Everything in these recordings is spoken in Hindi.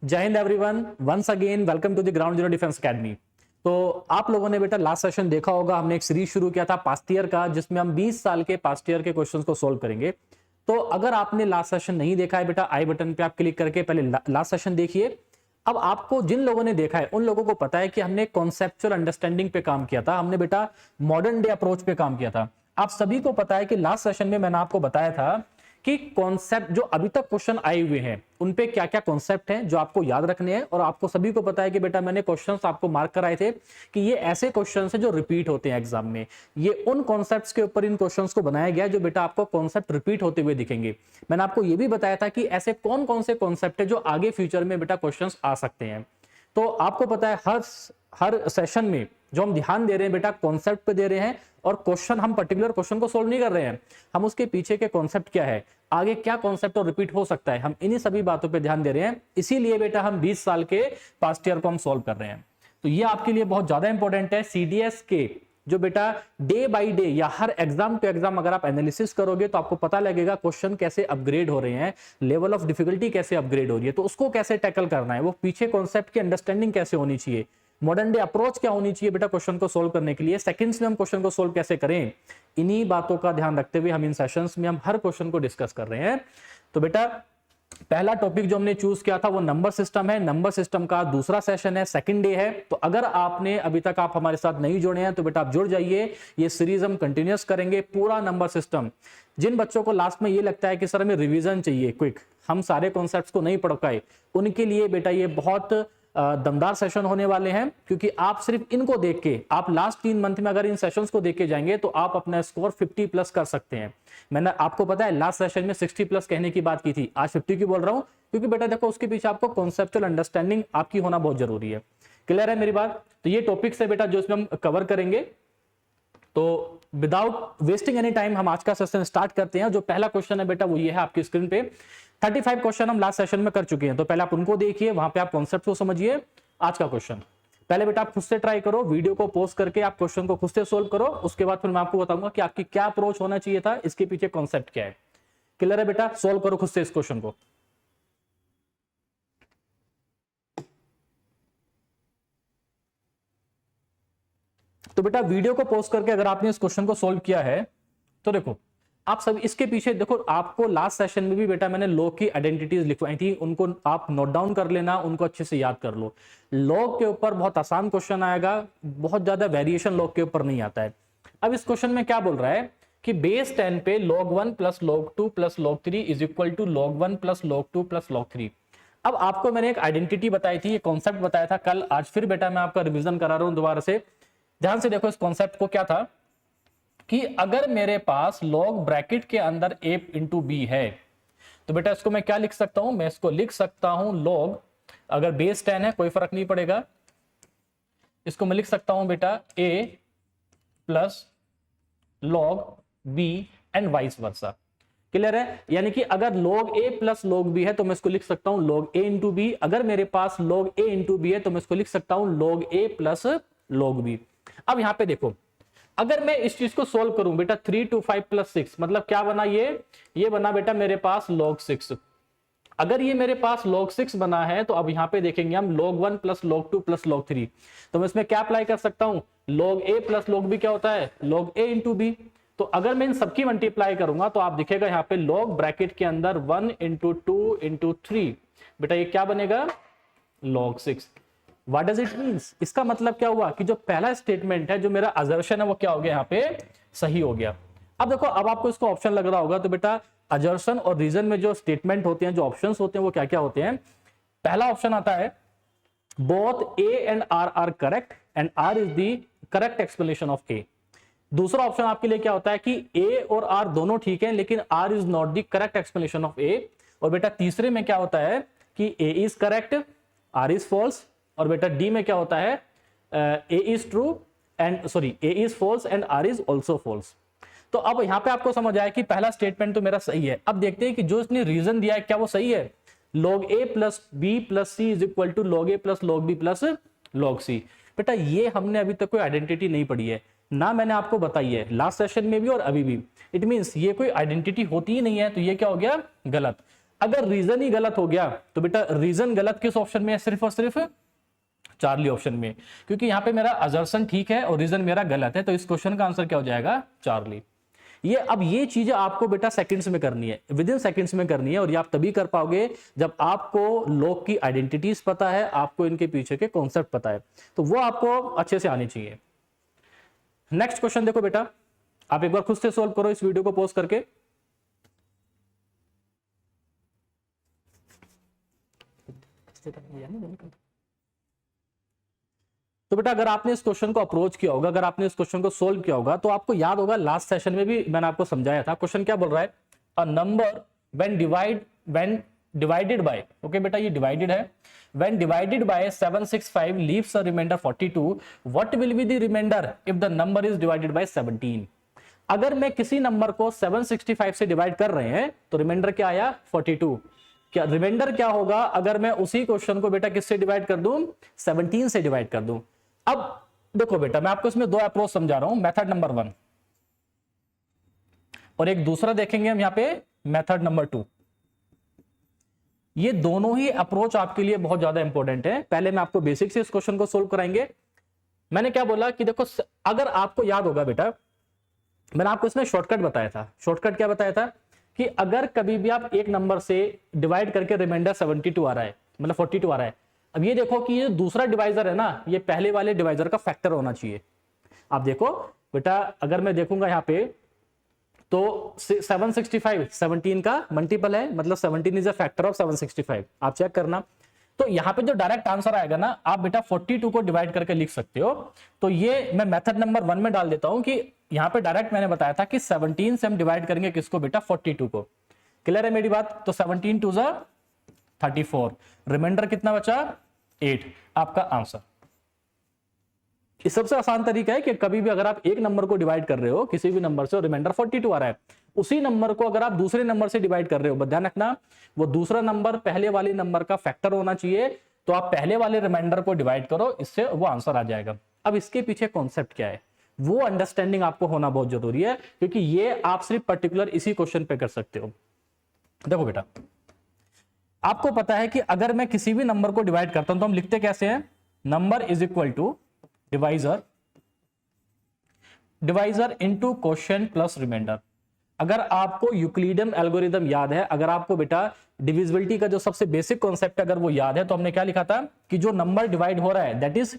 जय Hind everyone, once again welcome to the ground zero defence academy. तो आप लोगों ने बेटा लास्ट सेशन देखा होगा, हमने एक सीरीज शुरू किया था पास्ट ईयर का, जिसमें हम 20 साल के पास्ट ईयर के क्वेश्चंस को सोल्व करेंगे। तो अगर आपने लास्ट सेशन नहीं देखा है बेटा, आई बटन पे आप क्लिक करके पहले लास्ट सेशन देखिए। अब आपको जिन लोगों ने देखा है उन लोगों को पता है कि हमने कॉन्सेप्चुअल अंडरस्टैंडिंग पे काम किया था, हमने बेटा मॉडर्न डे अप्रोच पे काम किया था। आप सभी को पता है कि लास्ट सेशन में मैंने आपको बताया था कि कॉन्सेप्ट जो अभी तक क्वेश्चन आए हुए हैं उन पे क्या क्या कॉन्सेप्ट हैं जो आपको याद रखने हैं। और आपको सभी को पता है कि बेटा मैंने क्वेश्चंस आपको मार्क कराए थे कि ये ऐसे क्वेश्चंस हैं जो रिपीट होते हैं एग्जाम में। ये उन कॉन्सेप्ट्स के ऊपर इन क्वेश्चंस को बनाया गया है जो बेटा आपको कॉन्सेप्ट रिपीट होते हुए दिखेंगे। मैंने आपको ये भी बताया था कि ऐसे कौन कौन से कॉन्सेप्ट है जो आगे फ्यूचर में बेटा क्वेश्चन आ सकते हैं। तो आपको पता है हर सेशन में जो हम ध्यान दे रहे हैं बेटा कॉन्सेप्ट पे दे रहे हैं, और क्वेश्चन हम पर्टिकुलर क्वेश्चन को सोल्व नहीं कर रहे हैं, हम उसके पीछे के कॉन्सेप्ट क्या है, आगे क्या कॉन्सेप्ट और रिपीट हो सकता है, हम इन्हीं सभी बातों पे ध्यान दे रहे हैं। इसीलिए बेटा हम 20 साल के पास्ट ईयर को हम सोल्व कर रहे हैं। तो ये आपके लिए बहुत ज्यादा इंपॉर्टेंट है। सीडीएस के जो बेटा डे बाय डे या हर एग्जाम टू एग्जाम अगर आप एनालिसिस करोगे तो आपको पता लगेगा क्वेश्चन कैसे अपग्रेड हो रहे हैं, लेवल ऑफ डिफिकल्टी कैसे अपग्रेड हो रही है, तो उसको कैसे टैकल करना है, वो पीछे कॉन्सेप्ट की अंडरस्टैंडिंग कैसे होनी चाहिए, मॉडर्न डे अप्रोच क्या होनी चाहिए बेटा क्वेश्चन को सोल्व करने के लिए, सेकंड्स में हम क्वेश्चन को सोल्व कैसे करें, इन्हीं बातों का ध्यान रखते हुए हम इन सेशंस में हम हर क्वेश्चन को डिस्कस कर रहे हैं। तो बेटा पहला टॉपिक जो हमने चूज किया था वो नंबर सिस्टम है। नंबर सिस्टम का दूसरा सेशन है, सेकंड डे है। तो अगर आपने अभी तक आप हमारे साथ नहीं जुड़े हैं तो बेटा आप जुड़ जाइए, ये सीरीज हम कंटिन्यूअस करेंगे पूरा नंबर सिस्टम। जिन बच्चों को लास्ट में ये लगता है कि सर हमें रिवीजन चाहिए क्विक, हम सारे कॉन्सेप्ट्स को नहीं पढ़ पाए, उनके लिए बेटा ये बहुत दमदार सेशन होने वाले हैं। क्योंकि आप सिर्फ इनको देख के, आप लास्ट 3 मंथ में अगर इन सेशंस को देख के जाएंगे तो आप अपना स्कोर 50 प्लस कर सकते हैं। मैंने आपको पता है लास्ट सेशन में 60 प्लस कहने की बात की थी, आज 50 की बोल रहा हूं, क्योंकि बेटा देखो उसके पीछे आपको कॉन्सेप्चुअल अंडरस्टैंडिंग आपकी होना बहुत जरूरी है। क्लियर है मेरी बात? तो ये टॉपिक्स है बेटा जो इसमें हम कवर करेंगे। तो विदाउट वेस्टिंग एनी टाइम हम आज का सेशन स्टार्ट करते हैं। जो पहला क्वेश्चन है बेटा वो ये है आपकी स्क्रीन पे। 35 क्वेश्चन हम लास्ट सेशन में कर चुके हैं, तो पहले आप उनको देखिए, वहां पे आप कॉन्सेप्ट को समझिए। आज का क्वेश्चन पहले बेटा आप खुद से ट्राई करो, वीडियो को पॉज करके आप क्वेश्चन को खुद से सोल्व करो, उसके बाद फिर मैं आपको बताऊंगा कि आपकी क्या अप्रोच होना चाहिए था, इसके पीछे कॉन्सेप्ट क्या है। क्लियर है बेटा? सोल्व करो खुद से इस क्वेश्चन को। तो बेटा वीडियो को पॉज करके अगर आपने इस क्वेश्चन को सोल्व किया है तो देखो आप सब इसके पीछे देखो, आपको लास्ट सेशन में भी बेटा मैंने लॉग की आइडेंटिटीज लिखवाई थी, उनको आप नोट डाउन कर लेना, उनको अच्छे से याद कर लो। लॉग के ऊपर बहुत आसान क्वेश्चन आएगा, बहुत ज्यादा वेरिएशन लॉग के ऊपर नहीं आता है। अब इस क्वेश्चन में क्या बोल रहा है कि बेस 10 पे log 1 plus log 2 plus log 3 is equal to log 1 plus log 2 plus log 3। अब आपको मैंने एक आइडेंटिटी बताई थी, ये कॉन्सेप्ट बताया था कल, आज फिर बेटा मैं आपका रिवीजन करा रहा हूं दोबारा से। ध्यान से देखो इस कॉन्सेप्ट को। क्या था कि अगर मेरे पास log ब्रैकेट के अंदर a इंटू बी है तो बेटा इसको मैं क्या लिख सकता हूं, मैं इसको लिख सकता हूं log, अगर बेस 10 है कोई फर्क नहीं पड़ेगा, इसको मैं लिख सकता हूं बेटा a plus log b and vice versa. Clear है? यानी कि अगर log a plus log b है तो मैं इसको लिख सकता हूं log a इंटू बी, अगर मेरे पास log a इंटू बी है तो मैं इसको लिख सकता हूं log a plus log b। अब यहां पे देखो, अगर मैं इस चीज को सोल्व करूं बेटा 3 to 5 प्लस 6 मतलब क्या बना, ये बना बेटा मेरे पास log 6। अगर ये मेरे पास log 6 बना है तो अब यहां पे देखेंगे हम log 1 plus log 2 plus log 3, तो मैं इसमें क्या अप्लाई कर सकता हूं, log a plus log b क्या होता है log a इंटू बी। तो अगर मैं इन सबकी मल्टीप्लाई करूंगा तो आप दिखेगा यहाँ पे log ब्रैकेट के अंदर 1 इंटू 2 इंटू 3, बेटा ये क्या बनेगा log 6। What does it means? इसका मतलब क्या हुआ कि जो पहला स्टेटमेंट है, जो मेरा अजर्शन है वो क्या हो गया यहाँ पे सही हो गया। अब देखो, अब आपको इसको ऑप्शन लग रहा होगा, तो बेटा अजर्शन और रीजन में जो स्टेटमेंट होते हैं, जो ऑप्शंस होते हैं वो क्या क्या होते हैं। पहला ऑप्शन आता है both A and R are correct and R is the correct explanation of A. दूसरा ऑप्शन आपके लिए क्या होता है कि ए और आर दोनों ठीक है लेकिन R is not the correct explanation of A. और बेटा तीसरे में क्या होता है कि A is correct, R is false, और बेटा डी में क्या होता है A is true and sorry A is false and R is also false. तो अब यहां पे आपको समझ आया कि पहला स्टेटमेंट तो मेरा सही है। अब देखते हैं कि जो इसने रीजन दिया है क्या वो सही है। log a plus b plus c is equal to log a plus log b plus log c। बेटा ये हमने अभी तक कोई आइडेंटिटी नहीं पढ़ी है, ना मैंने आपको बताई है लास्ट सेशन में भी और अभी भी। इट मींस ये कोई आइडेंटिटी होती ही नहीं है, तो ये क्या हो गया गलत। अगर रीजन ही गलत हो गया तो बेटा रीजन गलत किस ऑप्शन में है, सिर्फ और सिर्फ चार्ली ऑप्शन में, क्योंकि यहां पे मेरा अजर्सन ठीक है और रीजन मेरा गलत है, तो इस क्वेश्चन का आंसर क्या हो जाएगा, चार्ली। ये अब ये चीजें आपको बेटा सेकंड्स में करनी है, विद इन सेकंड्स में करनी है, और ये आप तभी कर पाओगे जब आपको लोग की आइडेंटिटीज पता है, आपको इनके पीछे के कॉन्सेप्ट पता है, तो वो आपको अच्छे से आनी चाहिए। नेक्स्ट क्वेश्चन देखो बेटा, आप एक बार खुद से सोल्व करो इस वीडियो को पॉज करके। तो बेटा अगर आपने इस क्वेश्चन को अप्रोच किया होगा, अगर आपने इस क्वेश्चन को सोल्व किया होगा, तो आपको याद होगा लास्ट सेशन में भी मैंने आपको समझाया था। क्वेश्चन क्या बोल रहा है, a number when divided by, okay बेटा ये डिवाइडेड है, when divided by 765 leaves a remainder 42, what will be the remainder if the number is divided by 17। अगर मैं किसी नंबर को 765 से डिवाइड कर रहे हैं तो रिमाइंडर क्या आया, 42। क्या रिमाइंडर क्या होगा अगर मैं उसी क्वेश्चन को बेटा किससे डिवाइड कर दूं, 17 से डिवाइड कर दूं। अब देखो बेटा मैं आपको इसमें दो अप्रोच समझा रहा हूं, मेथड नंबर 1 और एक दूसरा देखेंगे हम यहां पे मेथड नंबर 2। ये दोनों ही अप्रोच आपके लिए बहुत ज्यादा इंपॉर्टेंट है। पहले मैं आपको बेसिक से इस क्वेश्चन को सोल्व कराएंगे। मैंने क्या बोला कि देखो, अगर आपको याद होगा बेटा, मैंने आपको इसमें शॉर्टकट बताया था। शॉर्टकट क्या बताया था कि अगर कभी भी आप एक नंबर से डिवाइड करके रिमाइंडर 72 आ रहा है, मतलब 42 आ रहा है, अब ये देखो कि ये दूसरा डिवाइजर है ना, ये पहले वाले डिवाइजर का फैक्टर होना चाहिए। आप देखो बेटा, अगर मैं देखूंगा यहां पे तो 765 17 का मल्टीपल है, मतलब 17 इज अ फैक्टर ऑफ 765, आप चेक करना। तो यहां पे जो डायरेक्ट आंसर आएगा ना, आप बेटा 42 को डिवाइड करके लिख सकते हो। तो ये मैं मेथड नंबर 1 में डाल देता हूं कि यहां पे डायरेक्ट मैंने बताया था कि 17 से हम डिवाइड करेंगे किसको बेटा, 42 को। क्लियर है मेरी बात? तो 17 2 जा 34, रिमाइंडर कितना बचा, 8, आपका आंसर। ये सबसे आसान तरीका है कि कभी भी अगर आप एक नंबर को डिवाइड कर रहे हो किसी भी नंबर से और रिमाइंडर 42 आ रहा है, उसी नंबर को अगर आप दूसरे नंबर से डिवाइड कर रहे हो, ध्यान रखना वो दूसरा नंबर पहले वाले नंबर का फैक्टर होना चाहिए। तो आप पहले वाले रिमाइंडर को डिवाइड करो, इससे वो आंसर आ जाएगा। अब इसके पीछे कॉन्सेप्ट क्या है वो अंडरस्टैंडिंग आपको होना बहुत जरूरी है, क्योंकि ये आप सिर्फ पर्टिकुलर इसी क्वेश्चन पे कर सकते हो। देखो बेटा, आपको पता है कि अगर मैं किसी भी नंबर को डिवाइड करता हूं तो हम लिखते कैसे हैं, number is equal to divisor into quotient plus remainder. अगर आपको यूक्लिडियन एल्गोरिथम याद है, अगर आपको बेटा डिविजिबिलिटी का जो सबसे बेसिक कॉन्सेप्ट है अगर वो याद है, तो हमने क्या लिखा था कि जो नंबर डिवाइड हो रहा है दैट इज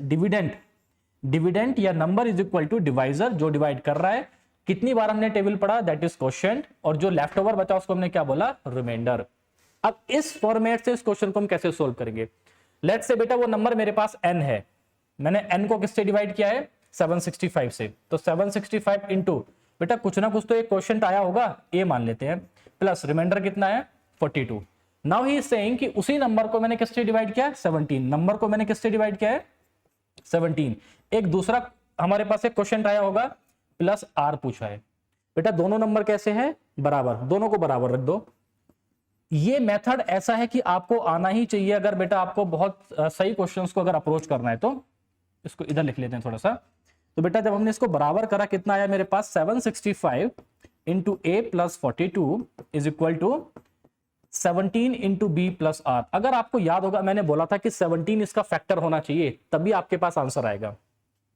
डिविडेंट या number is equal to divisor, जो डिवाइड कर रहा है। कितनी बार हमने टेबल पढ़ा, दैट इज क्वोशिएंट, और जो लेफ्ट ओवर बचा उसको हमने क्या बोला, रिमाइंडर। अब इस फॉर्मेट से इस क्वेश्चन को हम कैसे सोल्व करेंगे। लेट्स से बेटा वो नंबर मेरे पास n है, मैंने n को किससे डिवाइड किया है, 765 से। तो 765 इंटू बेटा कुछ ना कुछ तो एक क्वोशिएंट आया होगा, a मान लेते हैं, प्लस रिमाइंडर कितना है, 42। नाउ ही इज सेइंग कि उसी नंबर को मैंने किससे डिवाइड किया है, 17। नंबर को मैंने किससे डिवाइड किया है, 17। एक दूसरा हमारे पास एक क्वोशिएंट आया होगा, प्लस r पूछा है। बेटा दोनों नंबर कैसे हैं, बराबर, दोनों को बराबर रख दो। ये मेथड ऐसा है कि आपको आना ही चाहिए अगर बेटा आपको बहुत सही क्वेश्चंस को अगर अप्रोच करना है। तो इसको इधर लिख लेते हैं थोड़ा सा। तो बेटा जब हमने इसको बराबर करा, कितना आया मेरे पास, 765 into a plus 42 is equal to 17 into b plus r. अगर आपको याद होगा मैंने बोला था कि 17 इसका फैक्टर होना चाहिए, तभी आपके पास आंसर आएगा।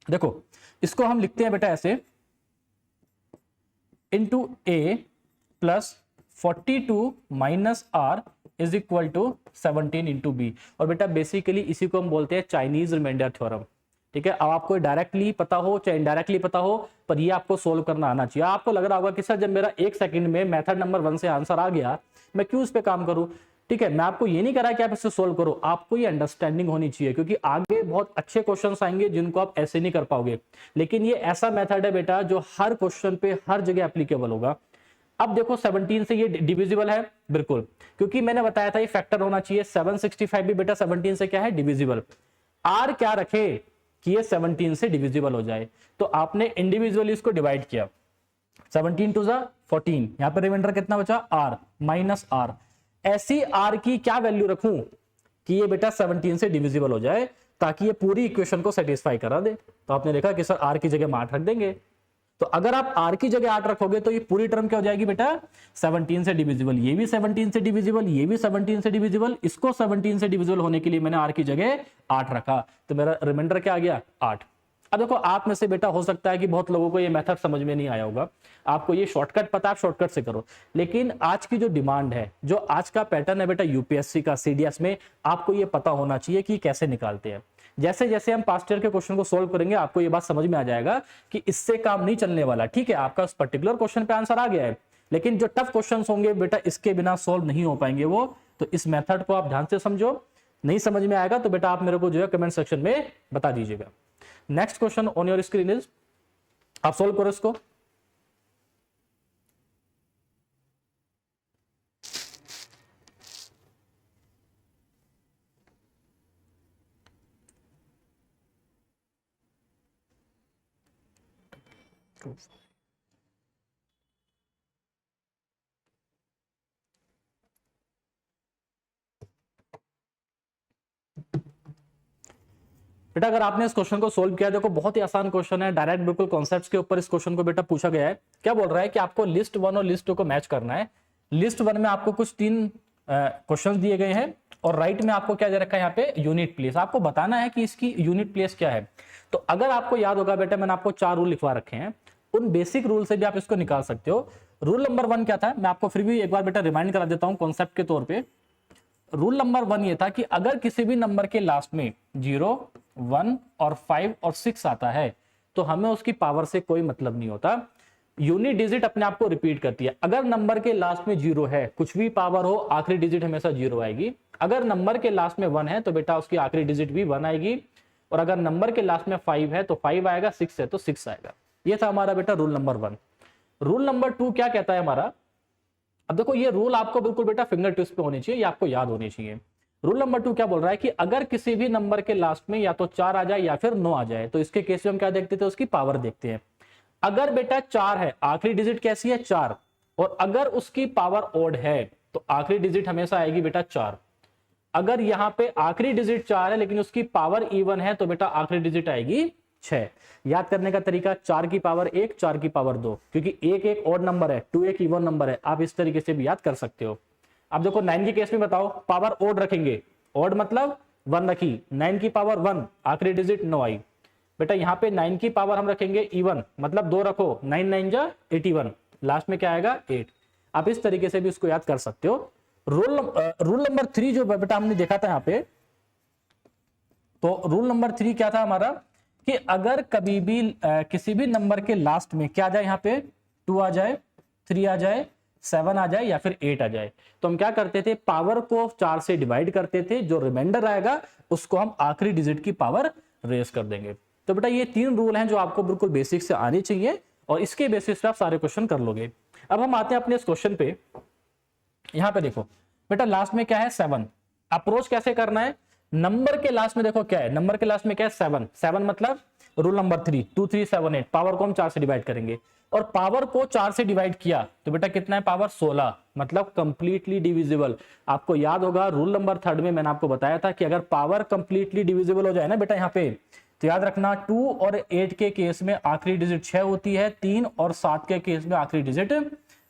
देखो इसको हम लिखते हैं बेटा ऐसे, into a plus 42 minus r is equal to 17 into b. और बेटा बेसिकली इसी को हम बोलते हैं चाइनीज रिमाइंडर थ्योरम। ठीक है, अब आपको डायरेक्टली पता हो चाहे इनडायरेक्टली पता हो, पर ये आपको सोल्व करना आना चाहिए। आपको लग रहा होगा कि सर जब मेरा 1 सेकंड में मेथड नंबर 1 से आंसर आ गया, मैं क्यों इस पे काम करूं। ठीक है, मैं आपको ये नहीं कह रहा कि आप इससे सोल्व करो, आपको ये अंडरस्टैंडिंग होनी चाहिए, क्योंकि आगे बहुत अच्छे क्वेश्चंस आएंगे जिनको आप ऐसे नहीं कर पाओगे। लेकिन ये ऐसा मेथड है बेटा जो हर क्वेश्चन पे हर जगह एप्लीकेबल होगा। अब देखो 17 से ये डिविजिबल है, बिल्कुल, क्योंकि मैंने बताया था ये फैक्टर होना चाहिए। 765 भी बेटा 17 से क्या है, डिविजिबल। आर क्या रखे कि ये 17 से डिविजिबल हो जाए, तो आपने इंडिविजुअली इसको डिवाइड किया। 17 टू जा 14, यहां पर रिमाइंडर कितना बचा, आर माइनस आर। ऐसी आर की क्या वैल्यू रखूं कि ये बेटा 17 से डिविजिबल हो जाए, ताकि ये पूरी इक्वेशन को सेटिस्फाई करा दे। तो आपने देखा कि सर आर की जगह 8 रख देंगे, तो अगर आप r की जगह 8 रखोगे तो ये पूरी टर्म क्या हो जाएगी बेटा 17 से डिविजिबल, ये भी 17 से डिविजिबल, ये भी 17 से डिविजिबल, इसको 17 से डिविजिबल होने के लिए मैंने r की जगह 8 रखा, तो मेरा रिमाइंडर क्या आ गया 8। अब देखो आप में से बेटा हो सकता है कि बहुत लोगों को ये मेथड समझ में नहीं आया होगा, आपको ये शॉर्टकट पता है, आप शॉर्टकट से करो, लेकिन आज की जो डिमांड है, जो आज का पैटर्न है बेटा यूपीएससी का सीडीएस में, आपको ये पता होना चाहिए कि कैसे निकालते हैं। जैसे जैसे हम पास्ट ईयर के क्वेश्चन को सोल्व करेंगे आपको ये बात समझ में आ जाएगा कि इससे काम नहीं चलने वाला। ठीक है, आपका उस पर्टिकुलर क्वेश्चन पे आंसर आ गया है, लेकिन जो टफ क्वेश्चन होंगे बेटा इसके बिना सोल्व नहीं हो पाएंगे वो। तो इस मेथड को आप ध्यान से समझो, नहीं समझ में आएगा तो बेटा आप मेरे को जो है कमेंट सेक्शन में बता दीजिएगा। Next question on your screen is, आप सोल्व करो इसको। बेटा अगर आपने इस क्वेश्चन को सोल्व किया, देखो बहुत ही आसान क्वेश्चन है, डायरेक्ट बिल्कुल कॉन्सेप्ट्स के ऊपर इस क्वेश्चन को बेटा पूछा गया है। क्या बोल रहा है कि आपको लिस्ट 1 और लिस्ट 2 को मैच करना है। लिस्ट 1 में आपको कुछ 3 क्वेश्चन दिए गए हैं और राइट में आपको क्या दे रखा है यहाँ पे यूनिट प्लेस, आपको बताना है कि इसकी यूनिट प्लेस क्या है। तो अगर आपको याद होगा बेटा मैंने आपको 4 रूल लिखवा रखे हैं, उन बेसिक रूल से भी आप इसको निकाल सकते हो। रूल नंबर 1 क्या था, मैं आपको फिर भी एक बार बेटा रिमाइंड करा देता हूं कॉन्सेप्ट के तौर पे। रूल नंबर 1 ये था कि अगर किसी भी नंबर के लास्ट में 0, 1 और 5 और 6 आता है तो हमें उसकी पावर से कोई मतलब नहीं होता, यूनिट डिजिट अपने आप को रिपीट करती है। अगर नंबर के लास्ट में 0 है, कुछ भी पावर हो, आखिरी डिजिट हमेशा 0 आएगी। अगर नंबर के लास्ट में 1 है तो बेटा उसकी आखिरी डिजिट भी 1 आएगी, और अगर नंबर के लास्ट में 5 है तो 5 आएगा, 6 है तो 6 आएगा। ये था हमारा बेटा रूल नंबर 1। रूल नंबर 2 क्या कहता है हमारा, अब देखो ये रूल आपको बिल्कुल बेटा फिंगर टिप्स पे होनी चाहिए, ये आपको याद होनी चाहिए। रूल नंबर 2 क्या बोल रहा है कि अगर किसी भी नंबर के लास्ट में या तो 4 आ जाए या फिर 9 आ जाए, तो इसके केस में हम क्या देखते थे, उसकी पावर देखते हैं। अगर बेटा 4 है, आखिरी डिजिट कैसी है 4, और अगर उसकी पावर ओड है तो आखिरी डिजिट हमेशा आएगी बेटा 4। अगर यहाँ पे आखिरी डिजिट 4 है लेकिन उसकी पावर इवन है तो बेटा आखिरी डिजिट आएगी 6। याद करने का तरीका 4 की पावर 1, 4 की पावर 2, क्योंकि 1 एक ऑड नंबर है, 2 एक इवन नंबर है, आप इस तरीके से भी याद कर सकते हो। अब देखो 9 के केस में बताओ, पावर ओड रखेंगे, ओड मतलब 1 रखी, 9 की पावर 1, आखिरी डिजिट 9 आई। बेटा यहाँ पे 9 की पावर हम रखेंगे इवन, मतलब 2 रखो, 9 9 जा 81, लास्ट में क्या आएगा 8। आप इस तरीके से भी इसको याद कर सकते हो। रूल नंबर 3 जो बेटा हमने देखा था यहाँ पे, तो रूल नंबर 3 क्या था हमारा कि अगर कभी भी किसी भी नंबर के लास्ट में क्या आ जाए, यहाँ पे 2 आ जाए, 3 आ जाए, 7 आ जाए या फिर 8 आ जाए, तो हम क्या करते थे, पावर को 4 से डिवाइड करते थे, जो रिमाइंडर आएगा उसको हम आखिरी डिजिट की पावर रेस कर देंगे। तो बेटा ये 3 रूल हैं जो आपको बिल्कुल बेसिक से आने चाहिए और इसके बेसिस पे आप सारे क्वेश्चन कर लोगे। अब हम आते हैं अपने इस क्वेश्चन पे। यहां पे देखो बेटा लास्ट में क्या है 7, अप्रोच कैसे करना है, नंबर के लास्ट में देखो क्या है, नंबर के लास्ट में क्या है 7, 7 मतलब रूल नंबर 3, 2 3 7 8, पावर को हम 4 से डिवाइड करेंगे, और पावर को 4 से डिवाइड किया तो बेटा कितना है, पावर 16, मतलब कंप्लीटली डिविजिबल। आपको याद होगा रूल नंबर 3 में मैंने आपको बताया था कि अगर पावर कंप्लीटली डिविजिबल हो जाए ना बेटा यहाँ पे, तो याद रखना 2 और 8 के केस में आखिरी डिजिट 6 होती है, 3 और 7 के केस में आखिरी डिजिट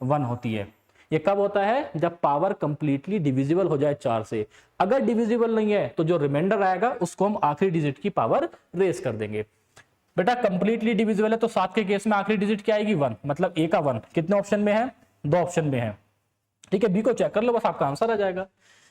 1 होती है। ये कब होता है, जब पावर कंप्लीटली डिविजिबल हो जाए 4 से। अगर डिविजिबल नहीं है तो जो रिमाइंडर आएगा उसको हम आखिरी डिजिट की पावर रेस कर देंगे। बेटा कंप्लीटली डिविजिबल है तो 7 के केस में आखिरी डिजिट क्या आएगी 1, मतलब ए का 1 कितने ऑप्शन में है, 2 ऑप्शन में है। ठीक है, बी को चेक कर लो, बस आपका आंसर आ जाएगा।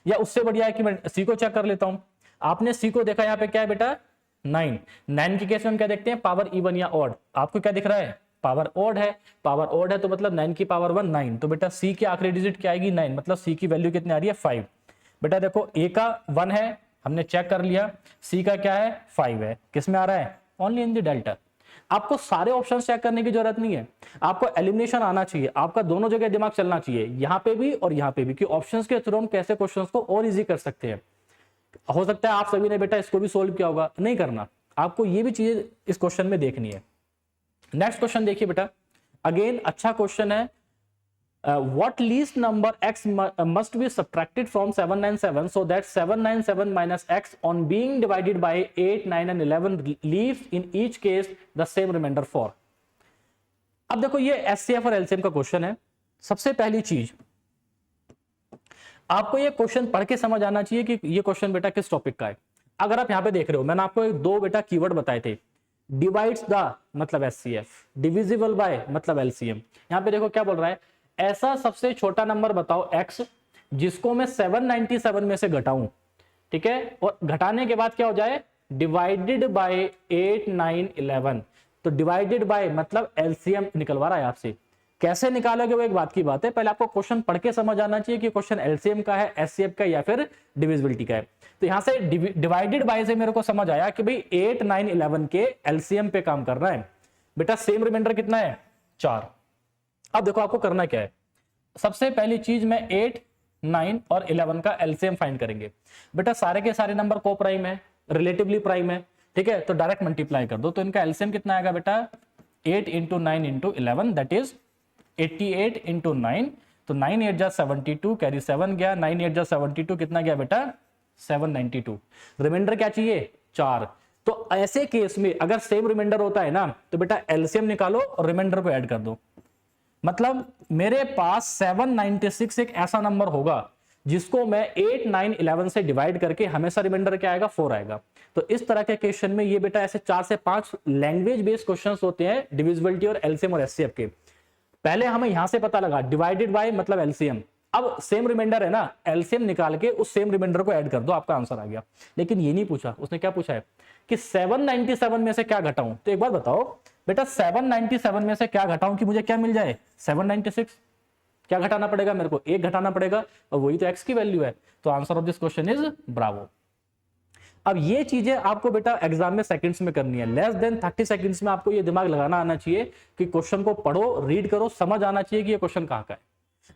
या उससे बढ़िया है कि मैं सी को चेक कर लेता हूं। आपने सी को देखा, यहाँ पे क्या है बेटा 9, 9 के केस में हम क्या देखते हैं, पावर इवन या ऑड। आपको क्या दिख रहा है, पावर ओड है, पावर ओड है तो मतलब 9 की पावर 1 9, तो बेटा सी की आखिरी डिजिट क्या आएगी 9, मतलब सी की वैल्यू कितनी आ रही है 5। बेटा देखो ए का 1 है, हमने चेक कर लिया, सी का क्या है 5 है, किस में आ रहा है, ओनली इन द डेल्टा। आपको सारे ऑप्शन चेक करने की जरूरत नहीं है, आपको एलिमिनेशन आना चाहिए, आपका दोनों जगह दिमाग चलना चाहिए, यहां पे भी और यहां पे भी, कि ऑप्शंस के थ्रू हम कैसे क्वेश्चंस को और इजी कर सकते हैं। हो सकता है आप सभी ने बेटा इसको भी सोल्व किया होगा, नहीं करना, आपको ये भी चीजें इस क्वेश्चन में देखनी है। नेक्स्ट क्वेश्चन देखिए बेटा, अगेन अच्छा क्वेश्चन है। What least number x must be subtracted from 797 so that 797 minus x on being divided by 8, 9 and 11 leaves in each case the same remainder for। अब देखो ये एचसीएफ और एलसीएम का क्वेश्चन है। सबसे पहली चीज आपको ये क्वेश्चन पढ़ के समझ आना चाहिए कि ये क्वेश्चन बेटा किस टॉपिक का है। अगर आप यहां पे देख रहे हो, मैंने आपको दो बेटा कीवर्ड बताए थे, डिवाइड्स द मतलब एचसीएफ, डिविजिबल बाय मतलब एलसीएम। यहां पे देखो क्या बोल रहा है, ऐसा सबसे छोटा नंबर बताओ x जिसको मैं 797 में से घटाऊं, ठीक है, और घटाने के बाद क्या हो जाए, डिवाइडेड बाय 8 9 11। तो डिवाइडेड बाय मतलब एलसीएम निकलवा रहा है आपसे। कैसे निकालोगे वो एक बात की बात है, पहले आपको क्वेश्चन पढ़ के समझ आना चाहिए कि क्वेश्चन एलसीएम का है, एचसीएफ का या फिर डिविजिबिलिटी का है। तो यहां से डिवाइडेड बाय से मेरे को समझ आया कि भाई 8 9 11 के एलसीएम पे काम कर रहा है। बेटा सेम रिमाइंडर कितना है, 4। अब देखो आपको करना क्या है, सबसे पहली चीज मैं 8 9 और 11 का एलसीएम फाइंड करेंगे। बेटा सारे के सारे नंबर को प्राइम है, रिलेटिवली प्राइम है, ठीक है, तो डायरेक्ट मल्टीप्लाई कर दो। तो इनका एलसीएम कितना आएगा बेटा, 8 into 9 into 11 that is 88 into 9। तो 9 8 जा 72, कैरी 7 गया, 9 8 जा 72 कितना गया बेटा 792। रिमाइंडर क्या चाहिए, 4। तो ऐसे केस में अगर सेम रिमाइंडर होता है ना तो बेटा एलसीएम निकालो और रिमाइंडर को ऐड कर दो। मतलब मेरे पास 796 एक ऐसा नंबर होगा जिसको मैं 8 9 11 से डिवाइड करके हमेशा रिमाइंडर क्या आएगा, 4 आएगा। तो इस तरह के क्वेश्चन में ये बेटा ऐसे 4 से 5 लैंग्वेज बेस्ड क्वेश्चंस होते हैं डिविजिबिलिटी और एलसीएम और एचसीएफ के। पहले हमें यहां से पता लगा डिवाइडेड बाय मतलब एलसीएम, अब सेम रिमाइंडर है ना, एलसीएम निकाल के उस सेम रिमाइंडर को ऐड कर दो, आपका आंसर आ गया। लेकिन ये नहीं पूछा, उसने क्या पूछा है कि 797 में से क्या घटाऊं। तो एक बार बताओ बेटा 797 में से क्या घटाऊं कि मुझे क्या मिल जाए, 796। क्या घटाना पड़ेगा मेरे को, 1 घटाना पड़ेगा, और वही तो x की वैल्यू है। तो answer of this question is Bravo. अब ये चीजें आपको बेटा एग्जाम में सेकंड्स में करनी है, लेस देन 30 सेकंड्स में आपको ये दिमाग लगाना आना चाहिए कि क्वेश्चन को पढ़ो, रीड करो, समझ आना चाहिए कि ये क्वेश्चन कहां का है।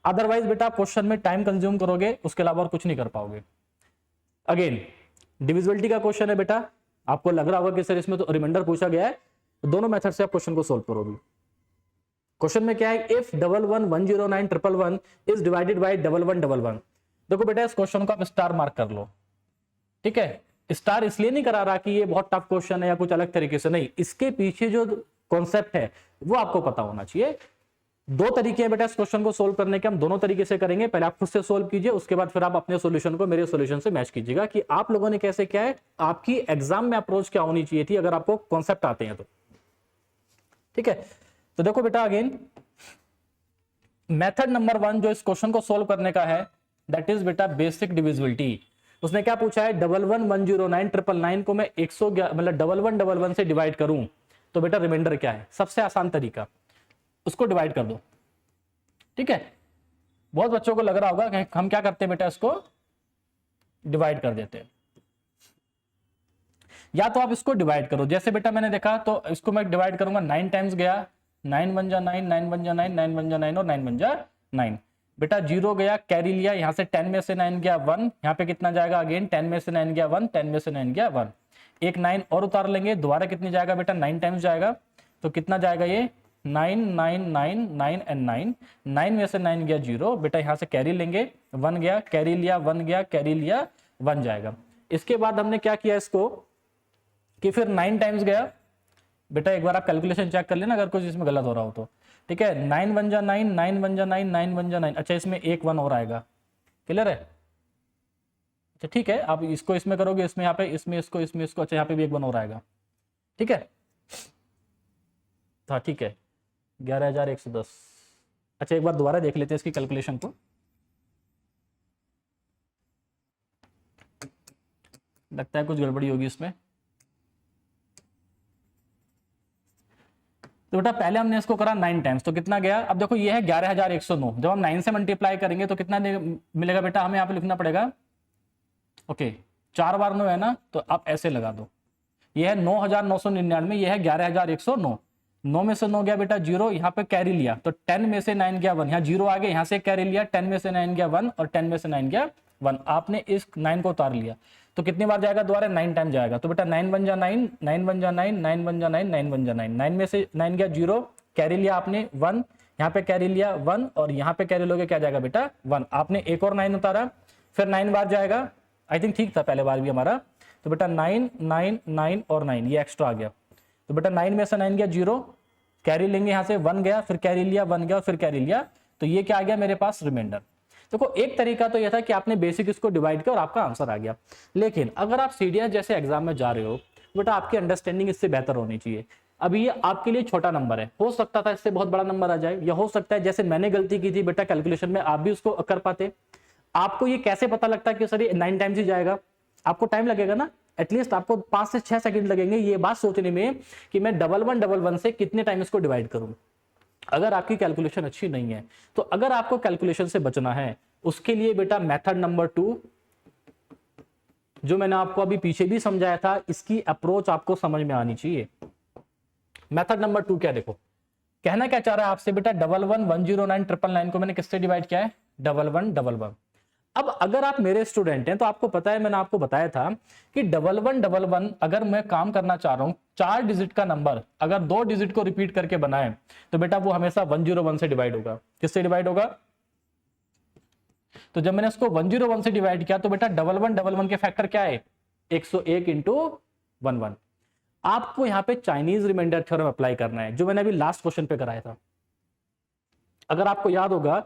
अदरवाइज बेटा क्वेश्चन में टाइम कंज्यूम करोगे, उसके अलावा और कुछ नहीं कर पाओगे। अगेन डिविजिबिलिटी का क्वेश्चन है बेटा, आपको लग रहा होगा कि सर इसमें तो रिमाइंडर पूछा गया है, दोनों मेथड से आप क्वेश्चन को सोल्व करोगे। क्वेश्चन में क्या है, इफ 11109111 इज डिवाइडेड बाय 1111। देखो बेटा इस क्वेश्चन को आप स्टार मार्क कर लो, ठीक है। स्टार इसलिए नहीं करा रहा कि ये बहुत टफ क्वेश्चन है या कुछ अलग तरीके से, नहीं, इसके पीछे जो कॉन्सेप्ट है वो आपको पता होना चाहिए। दो तरीके हैं बेटा इस क्वेश्चन को सोल्व करने के, हम दोनों तरीके से करेंगे। पहले आप खुद से सोल्व कीजिए, उसके बाद फिर आप अपने सॉल्यूशन को मेरे सॉल्यूशन से मैच कीजिएगा कि आप लोगों ने कैसे क्या है, आपकी एग्जाम में अप्रोच क्या होनी चाहिए थी अगर आपको कॉन्सेप्ट आते हैं तो, ठीक है। तो देखो बेटा अगेन मेथड नंबर 1 जो इस क्वेश्चन को सोल्व करने का है दैट इज बेटा बेसिक डिविजिबिलिटी। उसने क्या पूछा है, 11109999 को मैं 100 मतलब 1111 से डिवाइड करूं तो बेटा रिमाइंडर क्या है। सबसे आसान तरीका, उसको डिवाइड कर दो, ठीक है। बहुत बच्चों को लग रहा होगा कि हम क्या करते हैं बेटा, इसको डिवाइड कर देते हैं। या तो आप इसको डिवाइड करो, जैसे बेटा मैंने देखा, तो इसको मैं डिवाइड करूंगा, 9 टाइम्स गया, 9 1 जा 9, 9 1 जा 9, 9 1 जा 9 और 9 1 जा 9। बेटा 0 गया, कैरी लिया, यहां से 10 में से 9 गया 1, यहां पे कितना जाएगा, अगेन 10 में से 9 गया 1, 10 में से 9 गया 1, एक 9 और उतार लेंगे, दोबारा कितनी जाएगा बेटा, 9 टाइम्स जाएगा, तो कितना जाएगा ये 9 9 9 9 एंड 9, 9 में से 9 गया 0, बेटा यहां से कैरी लेंगे, 1 गया, कैरी लिया, 1 गया, कैरी लिया, 1 जाएगा। इसके बाद हमने क्या किया इसको कि फिर 9 टाइम्स गया, बेटा एक बार आप कैलकुलेशन चेक कर लेना अगर कुछ इसमें गलत हो रहा हो तो, ठीक है। 9 1 जा 9, 9 1 जा 9, 9 1 जा 9, अच्छा इसमें एक 1 और आएगा, क्लियर है, अच्छा ठीक है। आप इसको इसमें करोगे, इसमें यहाँ पे, इसमें इसको, इसमें इसको, अच्छा यहाँ पे भी एक 1 और आएगा, ठीक है। हाँ ठीक है, 11,110। अच्छा एक बार दोबारा देख लेते हैं इसकी कैलकुलेशन को, लगता है कुछ गड़बड़ी होगी इसमें। तो बेटा पहले हमने इसको करा 9 टाइम्स, तो कितना गया, अब देखो ये है 11,109, जब हम 9 से मल्टीप्लाई करेंगे तो कितना मिलेगा बेटा, हमें यहाँ पे लिखना पड़ेगा, ओके 4 बार 9 है ना, तो आप ऐसे लगा दो, ये है 9,999, ये है 11,109, 9 में से 9 गया बेटा 0, यहाँ पे कैरी लिया, तो 10 में से 9 गया 1, यहाँ 0 आ गया, यहाँ से कैरी लिया, 10 में से 9 गया 1 और 10 में से 9 गया 1, आपने इस 9 को उतार लिया, तो कितनी बार जाएगा, दोबारा 9 टाइम जाएगा, तो बेटा 9 1 जा 9, 9 1 जा 9, 9 1 जा 9, 9 1 जा 9, 9 में से 9 गया 0, कैरी लिया आपने 1, यहाँ पे कैरी लिया 1 और यहाँ पे कैरी लोगे क्या जाएगा बेटा 1, आपने एक और 9 उतारा, फिर 9 बार जाएगा, आई थिंक ठीक था पहले बार भी हमारा, तो बेटा 9 9 9 और 9 ये एक्स्ट्रा आ गया, तो बेटा 9 में से 9 गया 0, कैरी लेंगे यहां से, 1 गया, फिर कैरी लिया, 1 गया और फिर कैरी लिया, तो ये क्या आ गया मेरे पास, रिमाइंडर। देखो एक तरीका तो यह था कि आपने बेसिक इसको डिवाइड किया और आपका आंसर आ गया। लेकिन अगर आप सीडीएस जैसे एग्जाम में जा रहे हो, बेटा आपकी अंडरस्टैंडिंग इससे बेहतर होनी चाहिए। अभी ये आपके लिए छोटा नंबर है, हो सकता था इससे बहुत बड़ा नंबर आ जाए, या हो सकता है जैसे मैंने गलती की थी बेटा कैलकुलेशन में, आप भी उसको कर पाते। आपको ये कैसे पता लगता है कि सर ये 9 टाइम्स ही जाएगा? आपको टाइम लगेगा ना, एटलीस्ट आपको 5 से 6 सेकंड लगेंगे ये बात सोचने में कि मैं 1111 से कितने टाइम इसको डिवाइड करूं। अगर आपकी कैलकुलेशन अच्छी नहीं है, तो अगर आपको कैलकुलेशन से बचना है, उसके लिए बेटा मेथड नंबर 2, जो मैंने आपको अभी पीछे भी समझाया था, इसकी अप्रोच आपको समझ में आनी चाहिए। मेथड नंबर 2 क्या, देखो कहना क्या चाह रहा है आपसे बेटा, 11109999 को मैंने किससे डिवाइड किया है, 1111। अब अगर आप मेरे स्टूडेंट हैं तो आपको पता है, मैंने आपको बताया था कि 1111 अगर मैं काम करना चाह रहा हूं, 4 डिजिट का नंबर अगर 2 डिजिट को रिपीट करके बनाए, तो बेटा वो हमेशा 101 से डिवाइड होगा। किससे डिवाइड होगा? तो जब मैंने इसको 101 से डिवाइड किया, तो बेटा 1111 के फैक्टर क्या है, 101 इंटू 11। आपको यहां पे चाइनीज रिमाइंडर थ्योरम अप्लाई करना है, जो मैंने अभी लास्ट क्वेश्चन पे कराया था। अगर आपको याद होगा,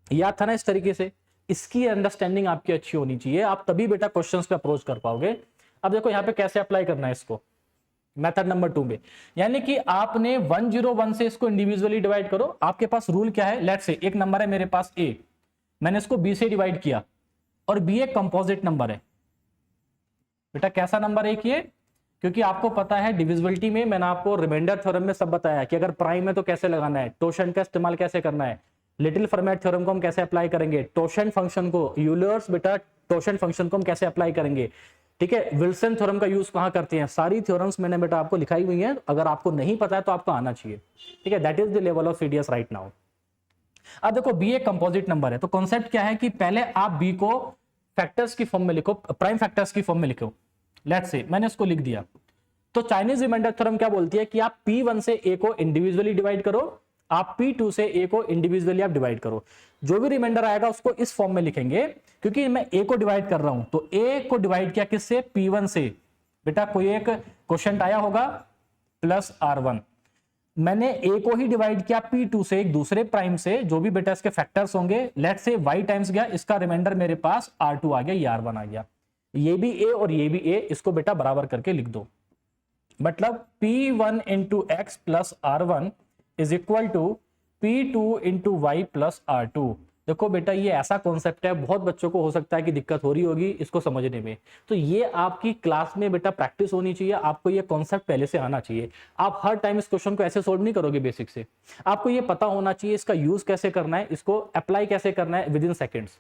याद था ना इस तरीके से, इसकी अंडरस्टैंडिंग आपकी अच्छी होनी चाहिए, आप तभी बेटा क्वेश्चंस पे अप्रोच कर पाओगे। अब देखो यहां पे कैसे अप्लाई करना है इसको, मेथड नंबर 2 में, यानी कि आपने 101 से इसको इंडिविजुअली डिवाइड करो। आपके पास रूल क्या है, लेट्स से एक नंबर है मेरे पास a, मैंने इसको b से डिवाइड किया, और b एक कंपोजिट नंबर है। बेटा कैसा नंबर है ये, क्योंकि आपको पता है डिविजिबिलिटी में मैंने आपको रिमाइंडर थ्योरम में सब बताया कि अगर प्राइम है तो कैसे लगाना है, टोशन का इस्तेमाल कैसे करना है, लिटिल फॉर्मेट थ्योरम को हम कैसे अप्लाई करेंगे, टोशन फंक्शन को, यूलर्स बेटा टोशन फंक्शन को हम कैसे अप्लाई करेंगे, ठीक है, विल्सन थ्योरम का यूज कहां करते हैं, सारी थ्योरम्स मैंने बेटा आपको लिखाई हुई है। अगर आपको नहीं पता है तो आपको आना चाहिए, ठीक है, that is the level of CDS right now. अब देखो बी एक कंपोजिट नंबर है, तो कॉन्सेप्ट क्या है कि पहले आप बी को फैक्टर्स की फॉर्म में लिखो, प्राइम फैक्टर्स की फॉर्म में लिखो। लेट्स से मैंने इसको लिख दिया, तो चाइनीज रिमाइंडर थ्योरम क्या बोलती है कि आप P1 से A को इंडिविजुअली डिवाइड करो, आप P2 से A को इंडिविजुअली आप डिवाइड करो, जो भी रिमाइंडर आएगा उसको इस फॉर्म में लिखेंगे, क्योंकि मैं A को डिवाइड कर रहा हूं, तो A को डिवाइड किया किससे, P1 से। बेटा कोई एक क्वेश्चन आया होगा प्लस R1, मैंने A को ही डिवाइड किया P2 से, एक दूसरे प्राइम से, जो भी बेटा इसके फैक्टर्स होंगे, लेट्स से y टाइम्स गया, इसका रिमाइंडर मेरे पास R2 आ गया, ये R1 आ गया, ये भी A और ये भी A, इसको बेटा बराबर करके लिख दो। मतलब P1 into x plus R1 is equal to P2 into y plus R2। देखो बेटा ये ऐसा कॉन्सेप्ट है, बहुत बच्चों को हो सकता है कि दिक्कत हो रही होगी इसको समझने में, तो ये आपकी क्लास में बेटा प्रैक्टिस होनी चाहिए, आपको ये कॉन्सेप्ट पहले से आना चाहिए। आप हर टाइम इस क्वेश्चन को ऐसे सोल्व नहीं करोगे बेसिक से, आपको ये पता होना चाहिए इसका यूज कैसे करना है, इसको अप्लाई कैसे करना है विद इन सेकेंड्स।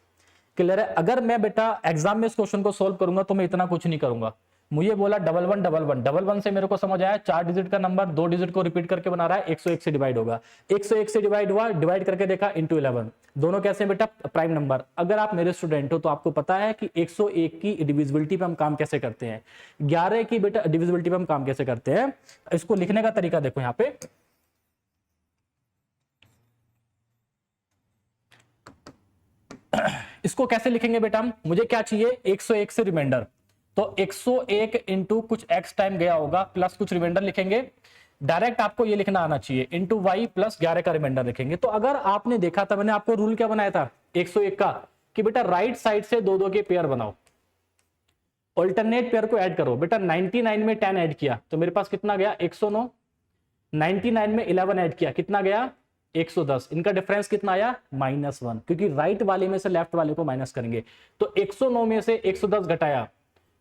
क्लियर है? अगर मैं बेटा एग्जाम में इस क्वेश्चन को सोल्व करूंगा तो मैं इतना कुछ नहीं करूंगा, मुझे बोला 1111 से मेरे को समझ आया 4 डिजिट का नंबर 2 डिजिट को रिपीट करके बना रहा है, 101 से डिवाइड होगा, 101 से डिवाइड हुआ, डिवाइड करके देखा इंटू 11, दोनों कैसे बेटा प्राइम नंबर। अगर आप मेरे स्टूडेंट हो तो आपको पता है कि 101 की डिविजिबिलिटी पे हम काम कैसे करते हैं, 11 की बेटा डिविजिबिलिटी पे हम काम कैसे करते हैं। इसको लिखने का तरीका देखो यहाँ पे, इसको कैसे लिखेंगे बेटा हम, मुझे क्या चाहिए 101 से रिमाइंडर, तो 101 इंटू कुछ x टाइम गया होगा प्लस कुछ रिमाइंडर लिखेंगे, डायरेक्ट आपको ये लिखना आना चाहिए इंटू वाई प्लस 11 का रिमाइंडर लिखेंगे। तो अगर आपने देखा था, मैंने आपको रूल क्या बनाया था 101 का, कि बेटा राइट साइड से दो दो के पेयर बनाओ, ऑल्टरनेट पेयर को ऐड करो। बेटा 99 में 10 ऐड किया तो मेरे पास कितना गया 109, 99 में 11 ऐड किया कितना गया 110, इनका डिफरेंस कितना आया -1, क्योंकि राइट वाले में से लेफ्ट वाले को माइनस करेंगे। तो 109 में से 110 घटाया,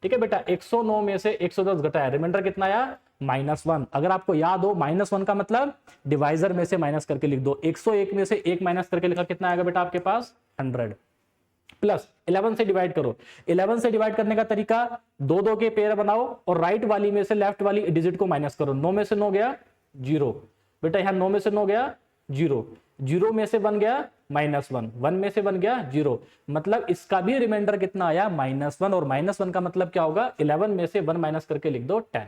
ठीक है बेटा 109 में से 110 घटाया, रिमाइंडर कितना आया -1। अगर आपको याद हो -1 का मतलब डिवाइजर में से माइनस करके लिख दो, 101 में से 1 माइनस करके लिखा कितना आएगा बेटा आपके पास 100, प्लस 11 से डिवाइड करो। 11 से डिवाइड करने का तरीका दो दो के पेयर बनाओ और राइट वाली में से लेफ्ट वाली डिजिट को माइनस करो, 9 में से 9 गया 0, बेटा यहां 9 में से 9 गया 0, 0 में से बन गया -1, 1 में से बन गया 0, मतलब इसका भी रिमाइंडर कितना आया -1, और -1 का मतलब क्या होगा 11 में से 1 माइनस करके लिख दो 10।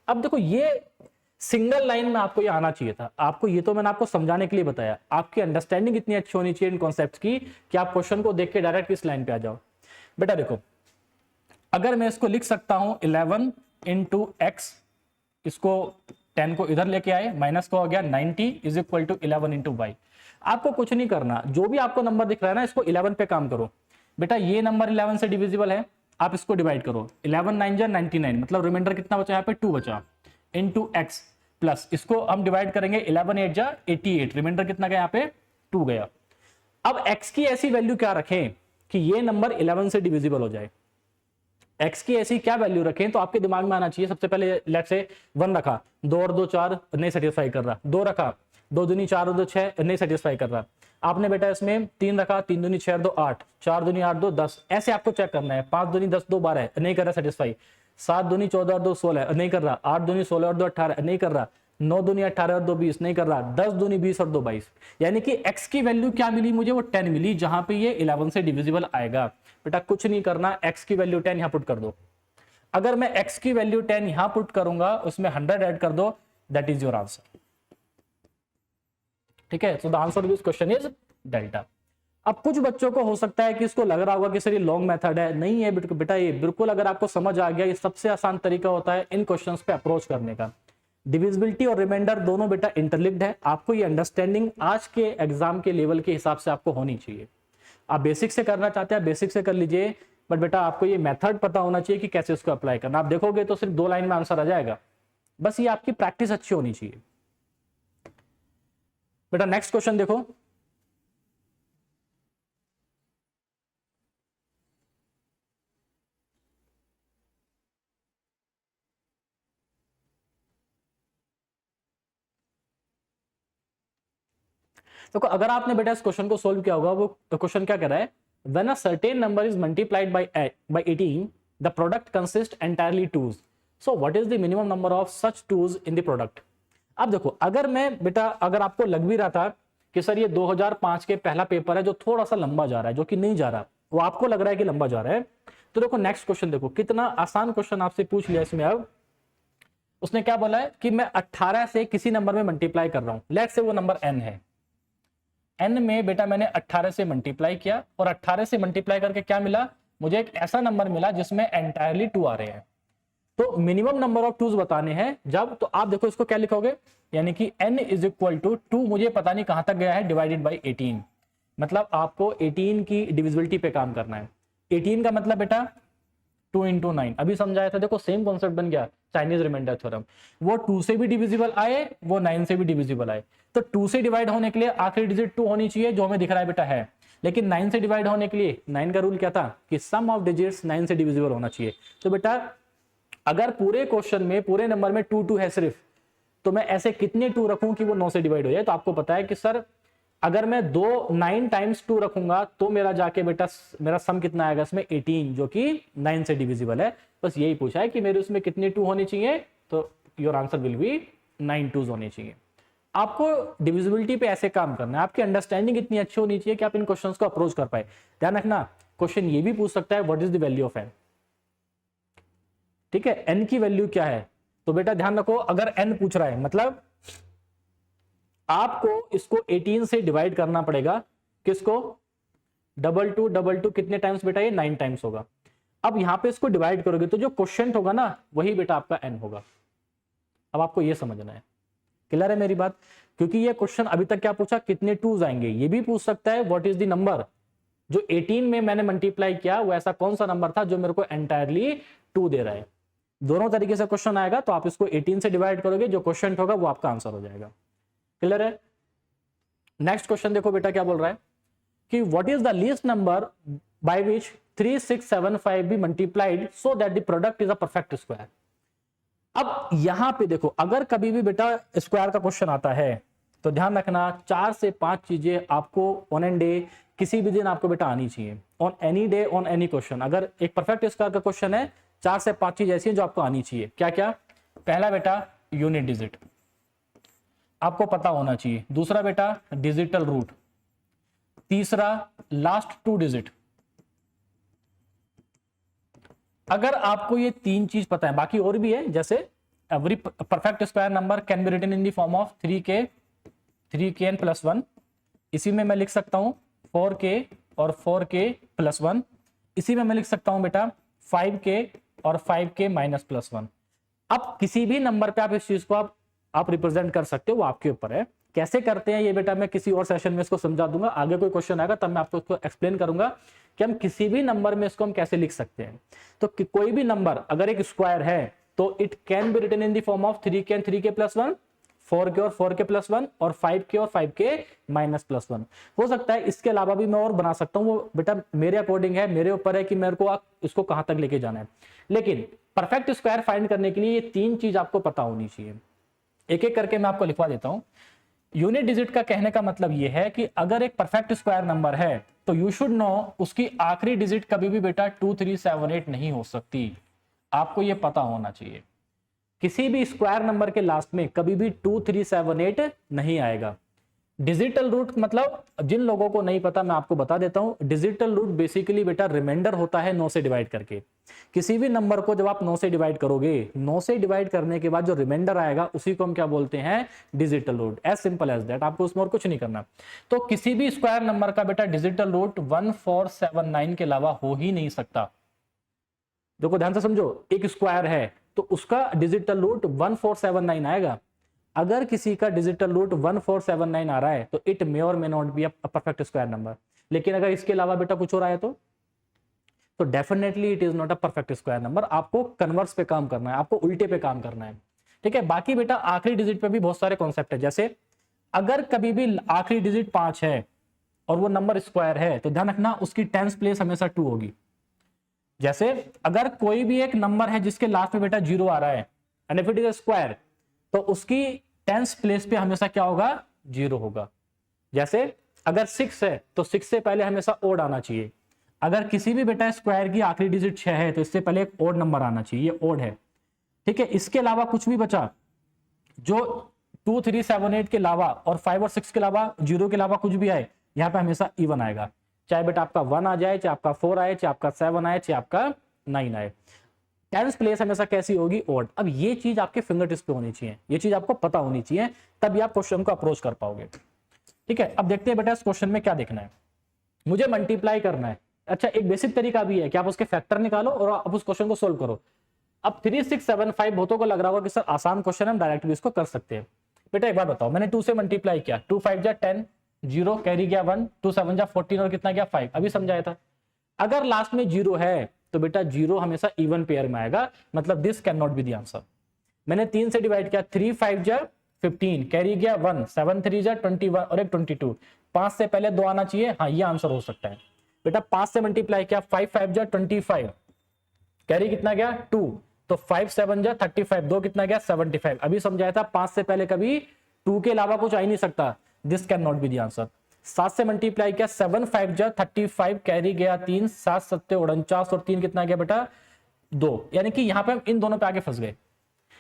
अब देखो ये सिंगल लाइन में आपको ये आना चाहिए था, आपको ये तो मैंने आपको समझाने के लिए बताया, आपकी अंडरस्टैंडिंग इतनी अच्छी होनी चाहिए इन कॉन्सेप्ट्स की कि आप क्वेश्चन को देख के डायरेक्ट इस लाइन पे आ जाओ। बेटा देखो अगर मैं इसको लिख सकता हूं 11 इंटू एक्स, इसको 10 को इधर लेके आए, माइनस का हो गया 90 is equal to 11 into y. आपको कुछ नहीं करना, जो भी आपको नंबर दिख रहा है ना, इसको 11 पे काम करो। बेटा ये नंबर 11 से डिविजिबल है, आप इसको डिवाइड करो। 11 9 जा 99, मतलब रिमाइंडर कितना बचा यहाँ पे 2 बचा, इंटू एक्स प्लस इसको हम डिवाइड करेंगे 11 8 जा 88, रिमाइंडर कितना गया यहाँ पे 2 गया। अब x की ऐसी वैल्यू क्या रखें कि ये नंबर 11 से डिविजिबल हो जाए। x की ऐसी क्या वैल्यू रखें तो आपके दिमाग में आना चाहिए। सबसे पहले लेट्स से 1 रखा, 2 और 2 4 नहीं सेटिस्फाई कर रहा, 2 रखा, 2 दूनी 4 और 2 6 नहीं सेटिस्फाई कर रहा। आपने बेटा इसमें 3 रखा, 3 दूनी 6 2 8, 4 दूनी 8 2 10, ऐसे आपको चेक करना है। 5 दूनी 10 2 12 नहीं कर रहा सेटिस्फाई, 7 दूनी 14 और 2 16 नहीं कर रहा, 8 दूनी 16 और 2 18 नहीं कर रहा, 9 दूनी 18 और 2 20 नहीं कर रहा, 10 दूनी 20 और 2 22। यानी कि x की वैल्यू क्या मिली मुझे, वो 10 मिली, जहां पे ये 11 से डिविजिबल आएगा। बेटा कुछ नहीं करना, x की वैल्यू 10 यहां पुट कर दो। अगर मैं x की वैल्यू 10 यहां पुट करूंगा, उसमें 100 ऐड कर दो, दैट इज योर आंसर। ठीक है, so the answer of this question is delta. अब कुछ बच्चों को हो सकता है कि इसको लग रहा होगा कि सर ये लॉन्ग मेथड है, नहीं है बेटा, ये बिल्कुल अगर आपको समझ आ गया, ये सबसे आसान तरीका होता है इन क्वेश्चंस पे अप्रोच करने का। डिविजिबिलिटी और रिमाइंडर दोनों बेटा इंटरलिंक्ड है, आपको ये अंडरस्टैंडिंग आज के एग्जाम के लेवल के हिसाब से आपको होनी चाहिए। आप बेसिक से करना चाहते हैं बेसिक से कर लीजिए, बट बेटा आपको ये मेथड पता होना चाहिए कि कैसे इसको अप्लाई करना। आप देखोगे तो सिर्फ 2 लाइन में आंसर आ जाएगा, बस ये आपकी प्रैक्टिस अच्छी होनी चाहिए। बेटा नेक्स्ट क्वेश्चन देखो, देखो अगर आपने बेटा इस क्वेश्चन को सोल्व किया होगा, वो क्वेश्चन क्या कह रहा है, when a certain number is multiplied by 18 the product consist entirely 2s, so what is the minimum number of such 2s in the product. अब देखो अगर मैं बेटा, अगर आपको लग भी रहा था कि सर ये 2005 के पहला पेपर है जो थोड़ा सा लंबा जा रहा है, जो कि नहीं जा रहा, वो आपको लग रहा है कि लंबा जा रहा है, तो देखो नेक्स्ट क्वेश्चन देखो, कितना आसान क्वेश्चन आपसे पूछ लिया इसमें। अब उसने क्या बोला है कि मैं 18 से किसी नंबर में मल्टीप्लाई कर रहा हूं, लेट्स से वो नंबर n है, n में बेटा मैंने 18 से मल्टीप्लाई किया, और 18 से मल्टीप्लाई करके क्या मिला मुझे, एक ऐसा नंबर मिला जिसमें एंटायरली 2 आ रहे हैं। तो मिनिमम नंबर ऑफ 2s बताने हैं जब, तो आप देखो इसको क्या लिखोगे, यानी कि n इज इक्वल टू 2, मुझे पता नहीं कहां तक गया है, डिवाइडेड बाई 18। मतलब आपको 18 की डिविजिबिलिटी पे काम करना है। 18 का मतलब बेटा 2 इंटू 9, अभी समझाया था, देखो सेम कॉन्सेप्ट बन गया, चाइनीज रिमाइंडर थ्योरम। वो 2 से भी डिविजिबल आए, वो 9 से भी डिविजिबल आए, तो 2 से डिवाइड होने के लिए आखिरी डिजिट 2 होनी चाहिए, जो हमें दिख रहा है बेटा है। लेकिन 9 से डिवाइड होने के लिए 9 का रूल क्या था कि सम ऑफ डिजिट्स 9 से डिविजिबल होना चाहिए। तो बेटा अगर पूरे क्वेश्चन में पूरे नंबर में 2 2 है सिर्फ, तो मैं ऐसे कितने 2 रखूं कि वो 9 से डिवाइड हो जाए। तो आपको पता है कि सर अगर मैं 9 टाइम्स 2 रखूंगा तो मेरा जाके बेटा मेरा सम कितना आएगा इसमें 18, जो कि 9 से डिविजिबल है। बस यही पूछा है कि मेरे उसमें कितने 2 होने चाहिए, तो your answer will be 9 2s होने चाहिए। आपको डिविजिबिलिटी पे ऐसे काम करना है, आपकी अंडरस्टैंडिंग इतनी अच्छी होनी चाहिए कि आप इन क्वेश्चंस को अप्रोच कर पाए। ध्यान रखना क्वेश्चन ये भी पूछ सकता है what is the value of n। ठीक है, n की वैल्यू क्या है, तो बेटा ध्यान रखो अगर n पूछ रहा है मतलब आपको इसको 18 से डिवाइड करना पड़ेगा, किसको, डबल टू कितने टाइम्स बेटा, ये 9 टाइम्स होगा। अब यहां पे इसको डिवाइड करोगे तो जो क्वेश्चन होगा ना वही बेटा आपका n होगा। अब आपको ये समझना है, क्लियर है मेरी बात, क्योंकि ये क्वेश्चन अभी तक क्या पूछा, कितने 2s आएंगे, ये भी पूछ सकता है व्हाट इज द नंबर जो 18 में मैंने मल्टीप्लाई किया, वो ऐसा कौन सा नंबर था जो मेरे को एंटायरली 2 दे रहा है। दोनों तरीके से क्वेश्चन आएगा, तो आप इसको 18 से डिवाइड करोगे, जो क्वेश्चन होगा वो आपका आंसर हो जाएगा। क्लियर है। नेक्स्ट क्वेश्चन देखो बेटा क्या बोल रहा है कि what is the least number by which 3675 be multiplied so that the product is a perfect square. अब यहां पे देखो अगर कभी भी बेटा स्क्वायर का क्वेश्चन आता है तो ध्यान रखना 4 से 5 चीजें आपको ऑन एन डे किसी भी दिन आपको बेटा आनी चाहिए, on any day on any question. अगर एक परफेक्ट स्क्वायर का क्वेश्चन है 4 से 5 चीज ऐसी हैं जो आपको आनी चाहिए। क्या क्या, पहला बेटा यूनिट डिजिट आपको पता होना चाहिए, दूसरा बेटा डिजिटल रूट, तीसरा लास्ट 2 डिजिट। अगर आपको ये 3 चीज पता है, बाकी और भी है, जैसे every perfect square number can be written in the form of 3k plus 1, इसी में मैं लिख सकता हूं 4k और 4k प्लस 1, इसी में मैं लिख सकता हूं बेटा 5k और 5k माइनस प्लस 1। अब किसी भी नंबर पे आप इस चीज को आप आप रिप्रेजेंट कर सकते हो, वो आपके ऊपर है। कैसे करते हैं ये बेटा मैं किसी और सेशन में इसको समझा दूंगा, आगे कोई क्वेश्चन आएगा तब मैं आपको इसको एक्सप्लेन करूंगा कि हम किसी भी नंबर में इसको हम कैसे लिख सकते हैं। तो कोई भी नंबर अगर एक स्क्वायर है तो it can be written in the form of 3 k और 3 के प्लस 1, 4 के और 4 के प्लस 1 और 5 के और 5 के माइनस प्लस 1 हो सकता है। इसके अलावा भी मैं और बना सकता हूं, वो बेटा मेरे अकॉर्डिंग है, मेरे ऊपर है कि मेरे को इसको कहां तक लेके जाना है। लेकिन परफेक्ट स्क्वायर फाइंड करने के लिए ये 3 चीज आपको पता होनी चाहिए। एक एक करके मैं आपको लिखवा देता हूं। यूनिट डिजिट का कहने का मतलब यह है कि अगर एक परफेक्ट स्क्वायर नंबर है तो यू शुड नो उसकी आखिरी डिजिट कभी भी बेटा 2, 3, 7, 8 नहीं हो सकती। आपको यह पता होना चाहिए। किसी भी स्क्वायर नंबर के लास्ट में कभी भी 2, 3, 7, 8 नहीं आएगा। डिजिटल रूट मतलब जिन लोगों को नहीं पता मैं आपको बता देता हूं। डिजिटल रूट बेसिकली बेटा रिमाइंडर होता है 9 से डिवाइड करके। किसी भी नंबर को जब आप 9 से डिवाइड करोगे, 9 से डिवाइड करने के बाद जो रिमाइंडर आएगा उसी को हम क्या बोलते हैं, digital root. As simple as that, आपको उसमें और कुछ नहीं करना। तो किसी भी स्क्वायर नंबर का बेटा डिजिटल रूट 1479 के अलावा हो ही नहीं सकता। देखो ध्यान से समझो, एक स्क्वायर है तो उसका डिजिटल रूट 1479 आएगा। अगर किसी का डिजिटल रूट 1479 आ रहा है तो इट मे और may not be a perfect square number. लेकिन अगर इसके अलावा बेटा कुछ और आया तो definitely it is not a perfect square number. आपको कन्वर्स पे काम करना है, आपको उल्टे पे काम करना है, ठीक है। बाकी बेटा आखिरी डिजिट पे भी बहुत सारे कॉन्सेप्ट है। जैसे अगर कभी भी आखिरी डिजिट 5 है और वो नंबर स्क्वायर है तो ध्यान रखना उसकी टेंस प्लेस हमेशा 2 होगी। जैसे अगर कोई भी एक नंबर है जिसके लास्ट में बेटा 0 आ रहा है and if it is a square तो उसकी टेंस प्लेस पे हमेशा क्या होगा, 0 होगा। जैसे अगर 6 है तो 6 से पहले हमेशा ओड आना चाहिए। अगर किसी भी बेटा स्क्वायर की आखिरी डिजिट 6 है तो इससे पहले एक ओड नंबर आना चाहिए, ये ओड है, ठीक है। इसके अलावा कुछ भी बचा जो 2, 3, 7, 8 के अलावा और 5 और 6 के अलावा 0 के अलावा कुछ भी आए, यहाँ पे हमेशा इवन आएगा। चाहे बेटा आपका 1 आ जाए, चाहे आपका 4 आए, चाहे आपका 7 आए, चाहे आपका 9 आए, टेंस प्लेस हमेशा कैसी होगी, ओड। अब ये चीज आपके फिंगर टिप्स पे होनी चाहिए, ये चीज आपको पता होनी चाहिए, तभी आप क्वेश्चन को अप्रोच कर पाओगे, ठीक है। अब देखते हैं बेटा इस क्वेश्चन में क्या देखना है। मुझे मल्टीप्लाई करना है। अच्छा, एक बेसिक तरीका भी है कि आप उसके फैक्टर निकालो और आप उस क्वेश्चन को सोल्व करो। अब 3, 6, 7, 5 बहुतों को लग रहा होगा कि सर आसान क्वेश्चन है, हम डायरेक्ट भी इसको कर सकते हैं। बेटा एक बार बताओ, मैंने 2 से मल्टीप्लाई किया, 2 5 जा 10, 0 कैरी गया 1, 2 7 जा 14 और कितना गया 5, अभी समझाया था। अगर लास्ट में 0 है तो बेटा 0 हमेशा इवन पेयर में आएगा, मतलब this can not be the answer. मैंने 3 से डिवाइड किया, 3 5 जा 15 कैरी गया 1, 7 3 जा 21 और एक 22, 5 से पहले 2 आना चाहिए, हाँ ये आंसर हो सकता है। बेटा 5 से मल्टीप्लाई किया, 5 5 जा 25 कैरी कितना गया 2, तो 5 7 जा 35, 2 कितना गया 75, अभी समझाया था 5 से पहले कभी 2 के अलावा कुछ आ ही नहीं सकता, this can not be the answer. 7 से मल्टीप्लाई किया, 7 5 जा 35 कैरी गया 3, 7 7 49 और 3 कितना गया बेटा 2, यानी कि यहां पे हम इन दोनों पे आगे फंस गए।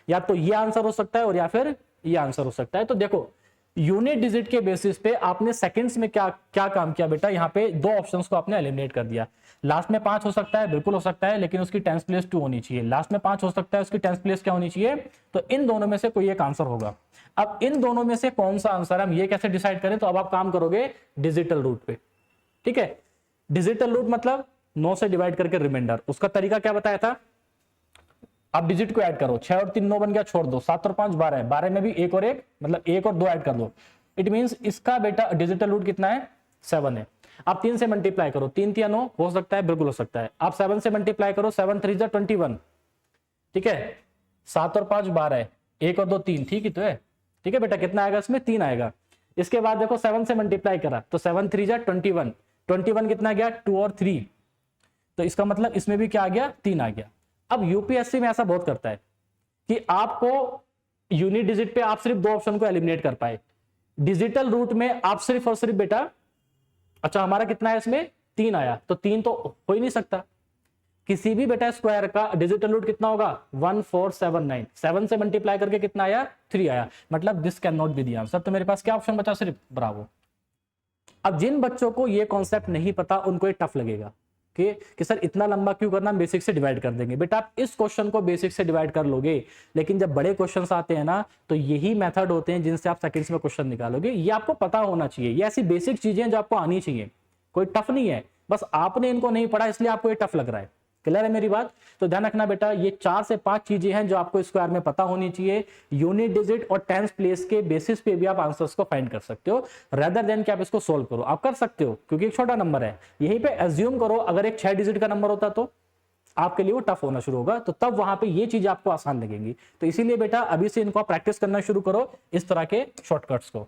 या तो ये आंसर हो सकता है और या फिर ये आंसर हो सकता है। तो देखो यूनिट डिजिट के बेसिस पे आपने सेकंड्स में क्या क्या काम किया बेटा, यहाँ पे 2 ऑप्शंस को आपने एलिमिनेट कर दिया। लास्ट में 5 हो सकता है, बिल्कुल हो सकता है, लेकिन उसकी टेंस प्लेस 2 होनी चाहिए। लास्ट में 5 हो सकता है, उसकी टेंस प्लेस क्या होनी चाहिए, तो इन दोनों में से कोई एक आंसर होगा। अब इन दोनों में से कौन सा आंसर हम ये कैसे डिसाइड करें, तो अब आप काम करोगे डिजिटल रूट पे, ठीक है। डिजिटल रूट मतलब 9 से डिवाइड करके रिमाइंडर, उसका तरीका क्या बताया था, आप डिजिट को ऐड करो, 6 और 3 9 बन गया, छोड़ दो, 7 और 5 12 है, 12 में भी 1 और 1 मतलब 1 और 2 ऐड कर दो, इट मींस इसका बेटा डिजिटल रूट कितना है 7 है। आप 3 से मल्टीप्लाई करो, 3 3 9 हो सकता है, बिल्कुल हो सकता है। आप 7 से मल्टीप्लाई करो, 7 3 जा 21, ठीक है। 7 और 5 12 है, 1 और 2 3, ठीक ही तो है, ठीक है बेटा। कितना आएगा इसमें 3 आएगा। इसके बाद देखो 7 से मल्टीप्लाई करा तो 7 3 जा 21, 21 कितना गया 2 और 3, तो इसका मतलब इसमें भी क्या आ गया 3 आ गया। अब यूपीएससी में ऐसा बहुत करता है कि आपको यूनिट डिजिट पे आप सिर्फ 2 ऑप्शन को एलिमिनेट कर पाए, डिजिटल रूट में आप सिर्फ और सिर्फ बेटा, अच्छा हमारा कितना है इसमें 3 आया, तो 3 तो हो ही नहीं सकता। किसी भी बेटा स्क्वायर का डिजिटल रूट कितना होगा 1479, 7 से मल्टीप्लाई करके कितना आया 3 आया, मतलब this can not be the answer. तो मेरे पास क्या ऑप्शन बचा सिर्फ, ब्रावो। अब जिन बच्चों को ये कॉन्सेप्ट नहीं पता उनको ये टफ लगेगा कि सर इतना लंबा क्यों करना, बेसिक से डिवाइड कर देंगे। बेटा आप इस क्वेश्चन को बेसिक से डिवाइड कर लोगे, लेकिन जब बड़े क्वेश्चंस आते हैं ना तो यही मेथड होते हैं जिनसे आप सेकंड्स में क्वेश्चन निकालोगे। ये आपको पता होना चाहिए, ये ऐसी बेसिक चीजें जो आपको आनी चाहिए, कोई टफ नहीं है, बस आपने इनको नहीं पढ़ा इसलिए आपको ये टफ लग रहा है। क्लियर है मेरी बात? तो ध्यान रखना बेटा, ये 4 से 5 चीजें हैं जो आपको स्क्वायर में पता होनी चाहिए। यूनिट डिजिट और टेंस प्लेस के बेसिस पे भी आप आंसर्स को फाइंड कर सकते हो, रेदर देन कि आप इसको सोल्व करो। आप कर सकते हो क्योंकि एक छोटा नंबर है। यहीं पे एज्यूम करो अगर एक 6 डिजिट का नंबर होता तो आपके लिए वो टफ होना शुरू होगा, तो तब वहां पे ये चीजें आपको आसान लगेंगी। तो इसीलिए बेटा अभी से इनको प्रैक्टिस करना शुरू करो, इस तरह के शॉर्टकट्स को।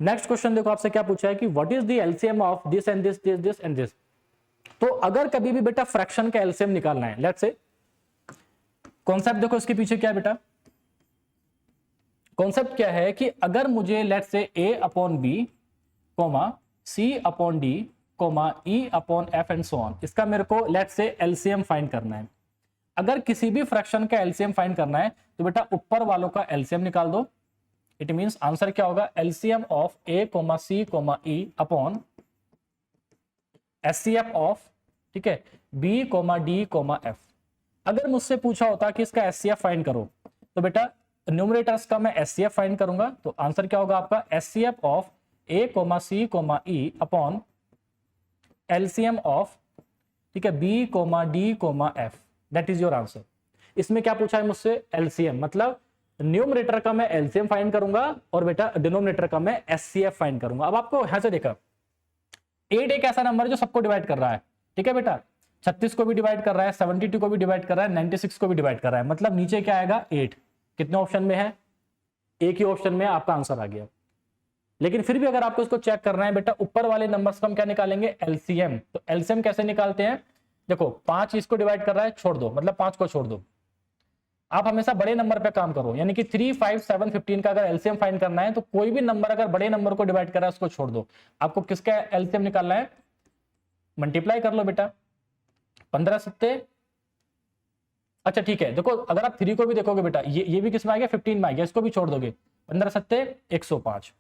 नेक्स्ट क्वेश्चन देखो आपसे क्या पूछा है कि what is the LCM of this and this this this and this. तो अगर कभी भी बेटा फ्रैक्शन का एलसीएम निकालना है, लेट्स से कॉन्सेप्ट देखो इसके पीछे क्या है बेटा। कॉन्सेप्ट क्या है कि अगर मुझे let's say a upon b comma c upon d comma e upon f and so on, इसका मेरे को लेट्स से एलसीएम फाइंड करना है। अगर किसी भी फ्रैक्शन का एलसीएम फाइंड करना है तो बेटा ऊपर वालों का एलसीएम निकाल दो। इट मींस आंसर क्या होगा, LCM of a comma c comma e upon HCF of, ठीक है, b comma d comma f। अगर मुझसे पूछा होता कि इसका एचसीएफ फाइंड करो तो बेटा न्यूमरेटर्स का मैं एचसीएफ फाइंड करूंगा, तो आंसर क्या होगा आपका, HCF of a comma c comma e upon LCM of, ठीक है, b comma d comma f। That is your answer. इसमें क्या पूछा है मुझसे, एलसीएम, मतलब न्यूमरेटर का मैं एलसीएम फाइंड करूंगा और बेटा डिनोमिनेटर का मैं एचसीएफ फाइंड करूंगा। अब आपको यहां से देखा 8 एक ऐसा नंबर है जो सबको डिवाइड कर रहा है, ठीक है बेटा, 36 को भी डिवाइड कर रहा है, 72 को भी डिवाइड कर रहा है, 96 को भी डिवाइड कर रहा है, मतलब नीचे क्या आएगा 8। कितने ऑप्शन में है, एक ही ऑप्शन में आपका आंसर आ गया। लेकिन फिर भी अगर आपको इसको चेक करना है बेटा, ऊपर वाले नंबर्स का हम क्या निकालेंगे, एलसीएम। तो एलसीएम कैसे निकालते हैं, देखो 5 इसको डिवाइड कर रहा है, छोड़ दो, मतलब 5 को छोड़ दो। आप हमेशा बड़े नंबर पे काम करो, यानी कि 3, 5, 7, 15 का अगर एलसीएम फाइंड करना है तो कोई भी नंबर अगर बड़े नंबर को डिवाइड कर रहा है उसको छोड़ दो। आपको किसका एलसीएम निकालना है, मल्टीप्लाई कर लो बेटा, 15 सत्ते, अच्छा ठीक है, देखो अगर आप 3 को भी देखोगे बेटा, ये भी किस में आ गया, 15 में आ गया, इसको भी छोड़ दोगे, 15 सत्ते 105।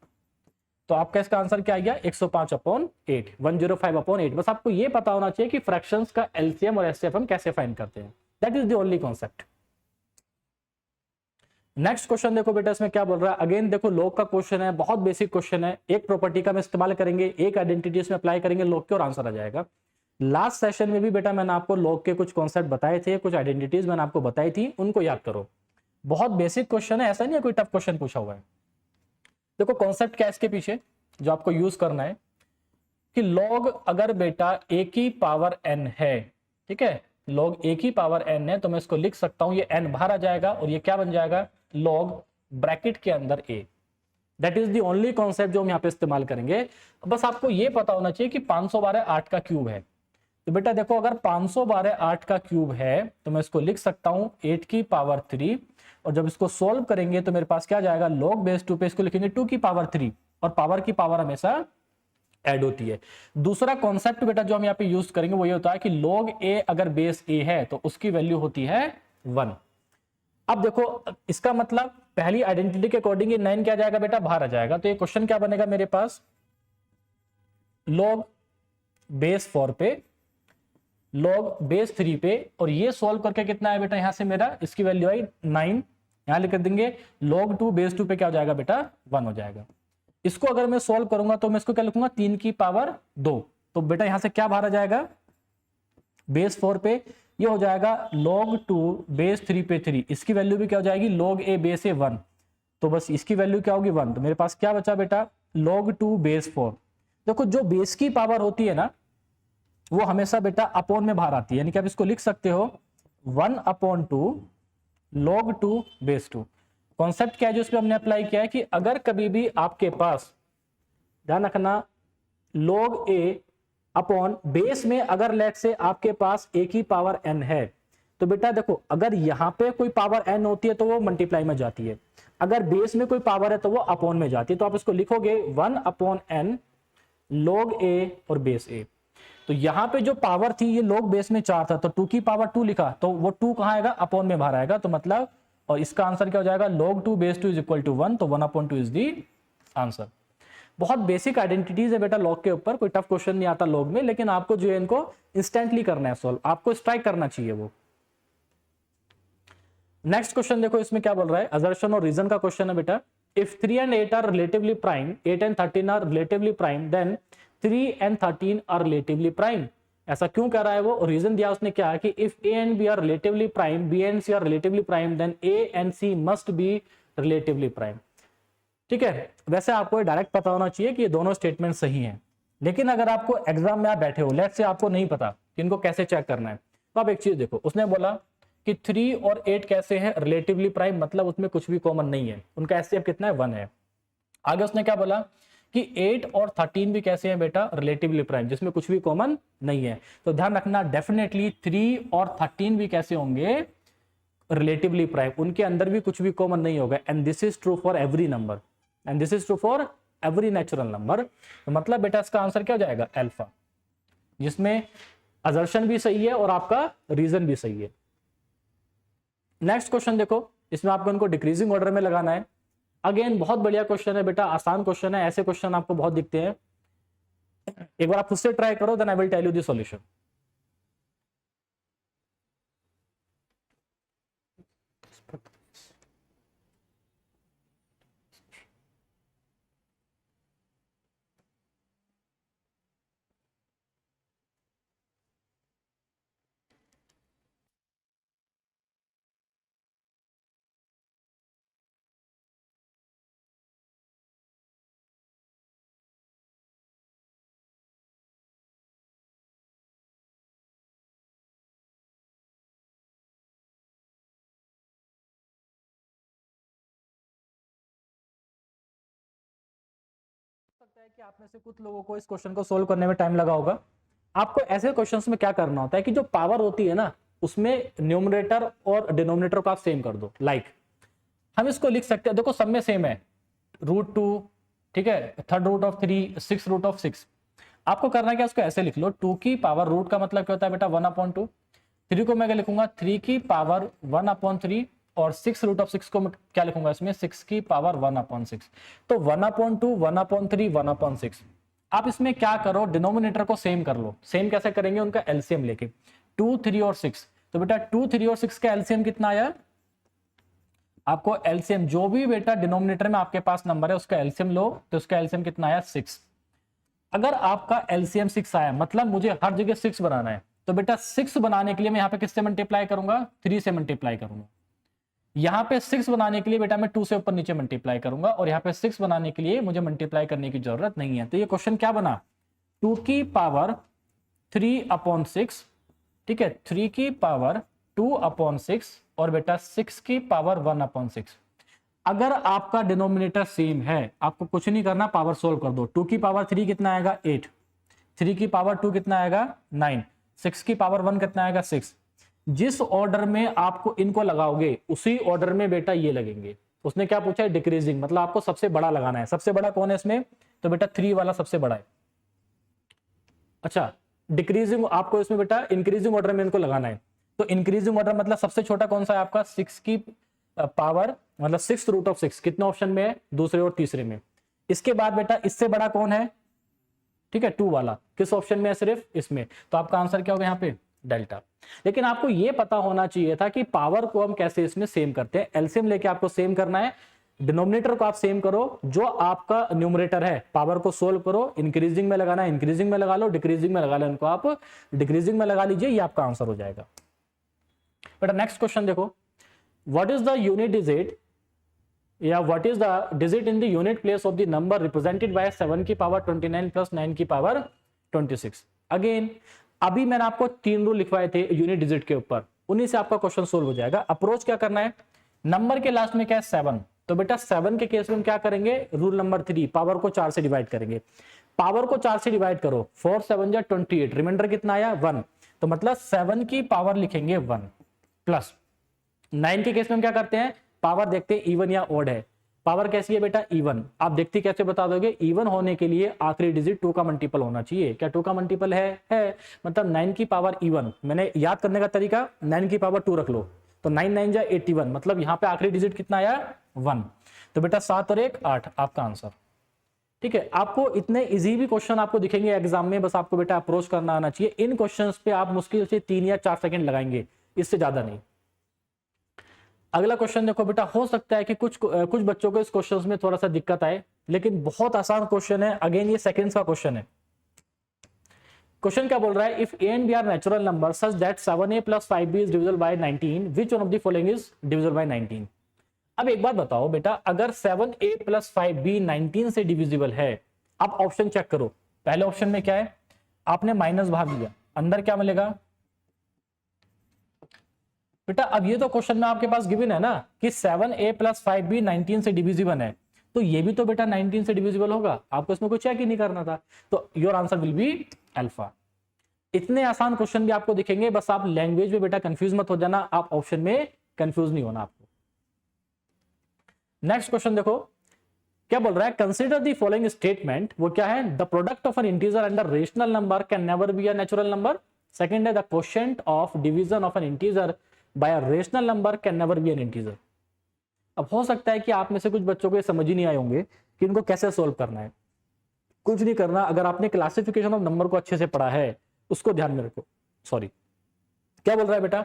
तो आपका इसका आंसर क्या आ गया, 105 अपॉन 8, 105 अपॉन 8। बस आपको ये पता होना चाहिए कि फ्रैक्शंस का एलसीएम और एचसीएफ हम कैसे फाइंड करते हैं। That is the only concept. Next question देखो बेटा, इसमें क्या बोल रहा है, अगेन देखो लॉग का क्वेश्चन है, बहुत बेसिक क्वेश्चन है। एक प्रॉपर्टी का हम इस्तेमाल करेंगे, एक आइडेंटिटी इसमें अप्लाई करेंगे लॉग के और आंसर आ जाएगा। लास्ट सेशन में भी बेटा मैंने आपको लॉग के कुछ कॉन्सेप्ट बताए थे, कुछ आइडेंटिटीज मैंने आपको बताई थी, उनको याद करो। बहुत बेसिक क्वेश्चन है, ऐसा नहीं है कोई टफ क्वेश्चन पूछा हुआ है। देखो कॉन्सेप्ट क्या है इसके पीछे जो आपको यूज करना है कि लॉग अगर बेटा a की पावर n है, ठीक है, लॉग a की पावर n है, तो मैं इसको लिख सकता हूं, ये n बाहर आ जाएगा और ये क्या बन जाएगा, लॉग ब्रैकेट के अंदर a। That is the only concept जो हम यहाँ पे इस्तेमाल करेंगे। बस आपको ये पता होना चाहिए कि 512 8 का क्यूब है। तो बेटा देखो अगर 512 8 का क्यूब है तो मैं इसको लिख सकता हूं 8 की पावर 3, और जब इसको सोल्व करेंगे तो मेरे पास क्या जाएगा, log बेस 2 पे इसको लिखेंगे 2 की पावर 3, और पावर की पावर हमेशा ऐड होती है। दूसरा कॉन्सेप्ट बेटा जो हम यहाँ पे यूज करेंगे वो ये होता है कि log a अगर बेस a है तो उसकी वैल्यू होती है 1। अब देखो इसका मतलब पहली आइडेंटिटी के अकॉर्डिंग ये 9 क्या जाएगा बेटा, बाहर आ जाएगा। तो ये क्वेश्चन क्या बनेगा मेरे पास, log बेस 4 पे, log बेस 3 पे, और ये सॉल्व करके कितना है बेटा, यहां से मेरा इसकी वैल्यू आई 9, यहां लिख देंगे log 2 बेस 2 पे क्या हो जाएगा बेटा, 1 हो जाएगा। इसको अगर मैं सॉल्व करूंगा तो मैं इसको क्या लिखूंगा, 3 की पावर 2। तो बेटा यहां से क्या बाहर आ जाएगा, बेस 4 पे ये हो जाएगा log 2 बेस 3 पे 3, इसकी वैल्यू भी क्या हो जाएगी, log a बेस a 1, तो बस इसकी वैल्यू क्या होगी 1। तो मेरे पास क्या बचा बेटा, log 2 बेस 4। देखो जो बेस की पावर होती है ना वो हमेशा बेटा अपॉन में बाहर आती है, यानी कि आप इसको लिख सकते हो 1/2 log 2 बेस 2। कॉन्सेप्ट क्या है जो इस पे हमने अप्लाई किया है कि अगर कभी भी आपके पास, ध्यान रखना, log a अपॉन बेस में अगर लेट से आपके पास a की पावर n है, तो बेटा देखो अगर यहां पे कोई पावर n होती है तो वो मल्टीप्लाई में जाती है, अगर बेस में कोई पावर है तो वो अपॉन में जाती है। तो आप इसको लिखोगे 1/n log a और बेस a। तो यहां पे जो पावर थी ये log बेस में 4 था, तो 2 की पावर 2 लिखा, तो वो 2 कहां आएगा, अपॉन में बाहर आएगा। तो मतलब, और इसका आंसर क्या हो जाएगा, log 2 base 2 is equal to 1, तो 1/2 इज दी आंसर। बहुत बेसिक आइडेंटिटीज है बेटा लॉग के ऊपर, कोई टफ क्वेश्चन नहीं आता लॉग में, लेकिन आपको जो है इनको इंस्टेंटली करना है सॉल्व, आपको स्ट्राइक करना चाहिए वो। नेक्स्ट क्वेश्चन देखो इसमें क्या बोल रहा है, असर्शन और रीजन का क्वेश्चन है बेटा। If 3 and 8 are relatively prime, 8 and 13 are relatively prime, then 3 and 13 are relatively prime. ऐसा क्यों कह रहा है वो, रीजन दिया उसने क्या कि if a and b are relatively prime, b and c are relatively prime, then a and c must be relatively prime. ठीक है, वैसे आपको डायरेक्ट पता होना चाहिए कि ये दोनों स्टेटमेंट सही हैं, लेकिन अगर आपको एग्जाम में आप बैठे हो, लेट्स से आपको नहीं पता कि इनको कैसे चेक करना है, तो आप एक चीज देखो, उसने बोला कि 3 और 8 कैसे हैं रिलेटिवली प्राइम, मतलब उसमें कुछ भी कॉमन नहीं है, उनका एचसीएफ कितना है 1 है। आगे उसने क्या बोला कि 8 और 13 भी कैसे हैं बेटा रिलेटिवली प्राइम, जिसमें कुछ भी कॉमन नहीं है। तो ध्यान रखना डेफिनेटली 3 और 13 भी कैसे होंगे रिलेटिवली प्राइम, उनके अंदर भी कुछ भी कॉमन नहीं होगा। And this is true for every number, and this is true for every natural number. तो मतलब बेटा इसका आंसर क्या हो जाएगा अल्फा, जिसमें असर्शन भी सही है और आपका रीजन भी सही है। नेक्स्ट क्वेश्चन देखो, इसमें आपको इनको डिक्रीजिंग ऑर्डर में लगाना है। अगेन बहुत बढ़िया क्वेश्चन है बेटा, आसान क्वेश्चन है, ऐसे क्वेश्चन आपको बहुत दिखते हैं। एक बार आप खुद से ट्राई करो, then I will tell you the solution. सकता है कि आप में से कुछ लोगों को इस क्वेश्चन को सोल्व करने में टाइम लगा होगा। आपको ऐसे क्वेश्चंस में क्या करना होता है कि जो पावर होती है ना, उसमें न्यूमरेटर और डिनोमिनेटर को आप सेम कर दो। लाइक हम इसको लिख सकते हैं, देखो सब में सेम है, √2, ठीक है, 3/3, 6√6। आपको करना क्या, उसको ऐसे लिख लो, 2 की पावर रूट का मतलब क्या होता है बेटा 1/2, 3 को मैं क्या लिखूंगा 3 की पावर 1/3, और 6√6 को मैं क्या लिखूंगा इसमें 6 की पावर 1/6। तो 1/2, 1/3, 1/6। आप इसमें क्या करो, डिनोमिनेटर को सेम कर लो। सेम कैसे करेंगे, उनका एलसीएम लेके, 2, 3 और 6। तो बेटा 2, 3 और 6 का एलसीएम कितना आया, आपको एलसीएम जो भी बेटा डिनोमिनेटर में आपके पास नंबर है उसका एलसीएम लो, तो उसका एलसीएम कितना आया 6। अगर आपका एलसीएम 6 आया, मतलब मुझे हर जगह 6 बनाना है, तो बेटा 6 बनाने के लिए मैं यहाँ पे किससे मल्टीप्लाई करूंगा, 3 से मल्टीप्लाई करूंगा। यहाँ पे 6 बनाने के लिए बेटा मैं 2 से ऊपर नीचे मल्टीप्लाई करूंगा, और यहाँ पे 6 बनाने के लिए मुझे मल्टीप्लाई करने की जरूरत नहीं है। तो ये क्वेश्चन क्या बना, 2 की पावर 3/6, ठीक है, 3 की पावर 2/6, और बेटा 6 की पावर 1/6। अगर आपका डिनोमिनेटर सेम है, आपको कुछ नहीं करना, पावर सोल्व कर दो। 2 की पावर 3 कितना आएगा 8, 3 की पावर 2 कितना आएगा 9, 6 की पावर 1 कितना आएगा 6। जिस ऑर्डर में आपको इनको लगाओगे उसी ऑर्डर में बेटा ये लगेंगे। उसने क्या पूछा है, डिक्रीजिंग, मतलब आपको सबसे बड़ा लगाना है। सबसे बड़ा कौन है इसमें, तो बेटा 3 वाला सबसे बड़ा है। अच्छा, डिक्रीजिंग आपको इसमें बेटा इंक्रीजिंग ऑर्डर में इनको लगाना है। तो इंक्रीजिंग ऑर्डर मतलब सबसे छोटा कौन सा है आपका, 6 की पावर मतलब 6√6, कितने ऑप्शन में है, दूसरे और तीसरे में। इसके बाद बेटा इससे बड़ा कौन है, ठीक है, 2 वाला किस ऑप्शन में है, सिर्फ इसमें। तो आपका आंसर क्या होगा यहाँ पे डेल्टा। लेकिन आपको यह पता होना चाहिए था कि पावर को हम कैसे इसमें सेम करते हैं। एलसीएम लेके आपको सेम करना है, डिनोमिनेटर को आप सेम करो, जो आपका न्यूमरेटर है पावर को सोल्व करो, इंक्रीजिंग में लगाना है इंक्रीजिंग में लगा लो, डिक्रीजिंग में लगा लो, इनको आप डिक्रीजिंग में लगा लीजिए, ये आपका आंसर हो जाएगा। बेटा नेक्स्ट क्वेश्चन देखो, what is the unit digit या what is the digit in the unit place of the number represented by 7 की पावर 29 प्लस 9 की पावर 26। अगेन अभी मैंने आपको 3 रूल लिखवाए थे यूनिट डिजिट के ऊपर, उन्हीं से आपका क्वेश्चन सोल्व हो जाएगा। अप्रोच क्या करना है, नंबर के लास्ट में क्या है 7, तो बेटा 7 के केस में हम क्या करेंगे, रूल नंबर 3, पावर को 4 से डिवाइड करेंगे। पावर को 4 से डिवाइड करो, 4 7 जा 28, रिमाइंडर कितना आया 1, तो मतलब 7 की पावर लिखेंगे 1, प्लस 9 के केस में हम क्या करते हैं, पावर देखते हैं इवन या ऑड है। पावर कैसी है बेटा इवन, आप देखते कैसे बता दोगे, इवन होने के लिए आखिरी डिजिट 2 का मल्टीपल होना चाहिए। क्या 2 का मल्टीपल है, मतलब 9 की पावर इवन। मैंने याद करने का तरीका 9 की पावर 2 रख लो, तो 9 9 जा 81, मतलब यहाँ पे आखिरी डिजिट कितना आया 1। तो बेटा 7 और 1 8 आपका आंसर। ठीक है, आपको इतने इजी भी क्वेश्चन आपको दिखेंगे एग्जाम में, बस आपको बेटा अप्रोच करना आना चाहिए। इन क्वेश्चंस पे आप मुश्किल से 3 या 4 सेकंड लगाएंगे, इससे ज्यादा नहीं। अगला क्वेश्चन देखो बेटा, हो सकता है कि कुछ बच्चों को इस क्वेश्चन में थोड़ा सा दिक्कत आए, लेकिन बहुत आसान क्वेश्चन है। अगेन ये सेकंड्स का क्वेश्चन है। क्वेश्चन क्या बोल रहा है, if a and b are natural number such that 7a + 5b is divisible by 19, which one of the following is divisible by 19। अब एक बात बताओ बेटा, अगर 7a + 5b 19 से डिविजिबल है, आप ऑप्शन चेक करो। पहले ऑप्शन में क्या है, आपने माइनस भाग लिया, अंदर क्या मिलेगा बेटा। अब ये तो क्वेश्चन में आपके पास गिवन है ना कि 7a + 5b 19 से डिविजिबल है, तो ये भी तो बेटा 19 से डिविजिबल होगा, आपको इसमें कुछ चेक ही नहीं करना था। तो your answer will be alpha. इतने आसान क्वेश्चन भी आपको दिखेंगे, बस आप लैंग्वेज में बेटा कंफ्यूज मत हो जाना, आप ऑप्शन में कंफ्यूज नहीं होना आपको। नेक्स्ट क्वेश्चन देखो क्या बोल रहा है, कंसीडर द फॉलोइंग स्टेटमेंट। वो क्या है, the product of an integer and a rational number can never be a natural number. Second है the quotient of division of an integer by a rational number can never be an integer. अब हो सकता है कि आप में से कुछ बच्चों को ये समझ ही नहीं आए होंगे कि इनको कैसे सोल्व करना है। कुछ नहीं करना, अगर आपने क्लासिफिकेशन ऑफ नंबर को अच्छे से पढ़ा है उसको ध्यान में रखो। सॉरी, क्या बोल रहा है बेटा,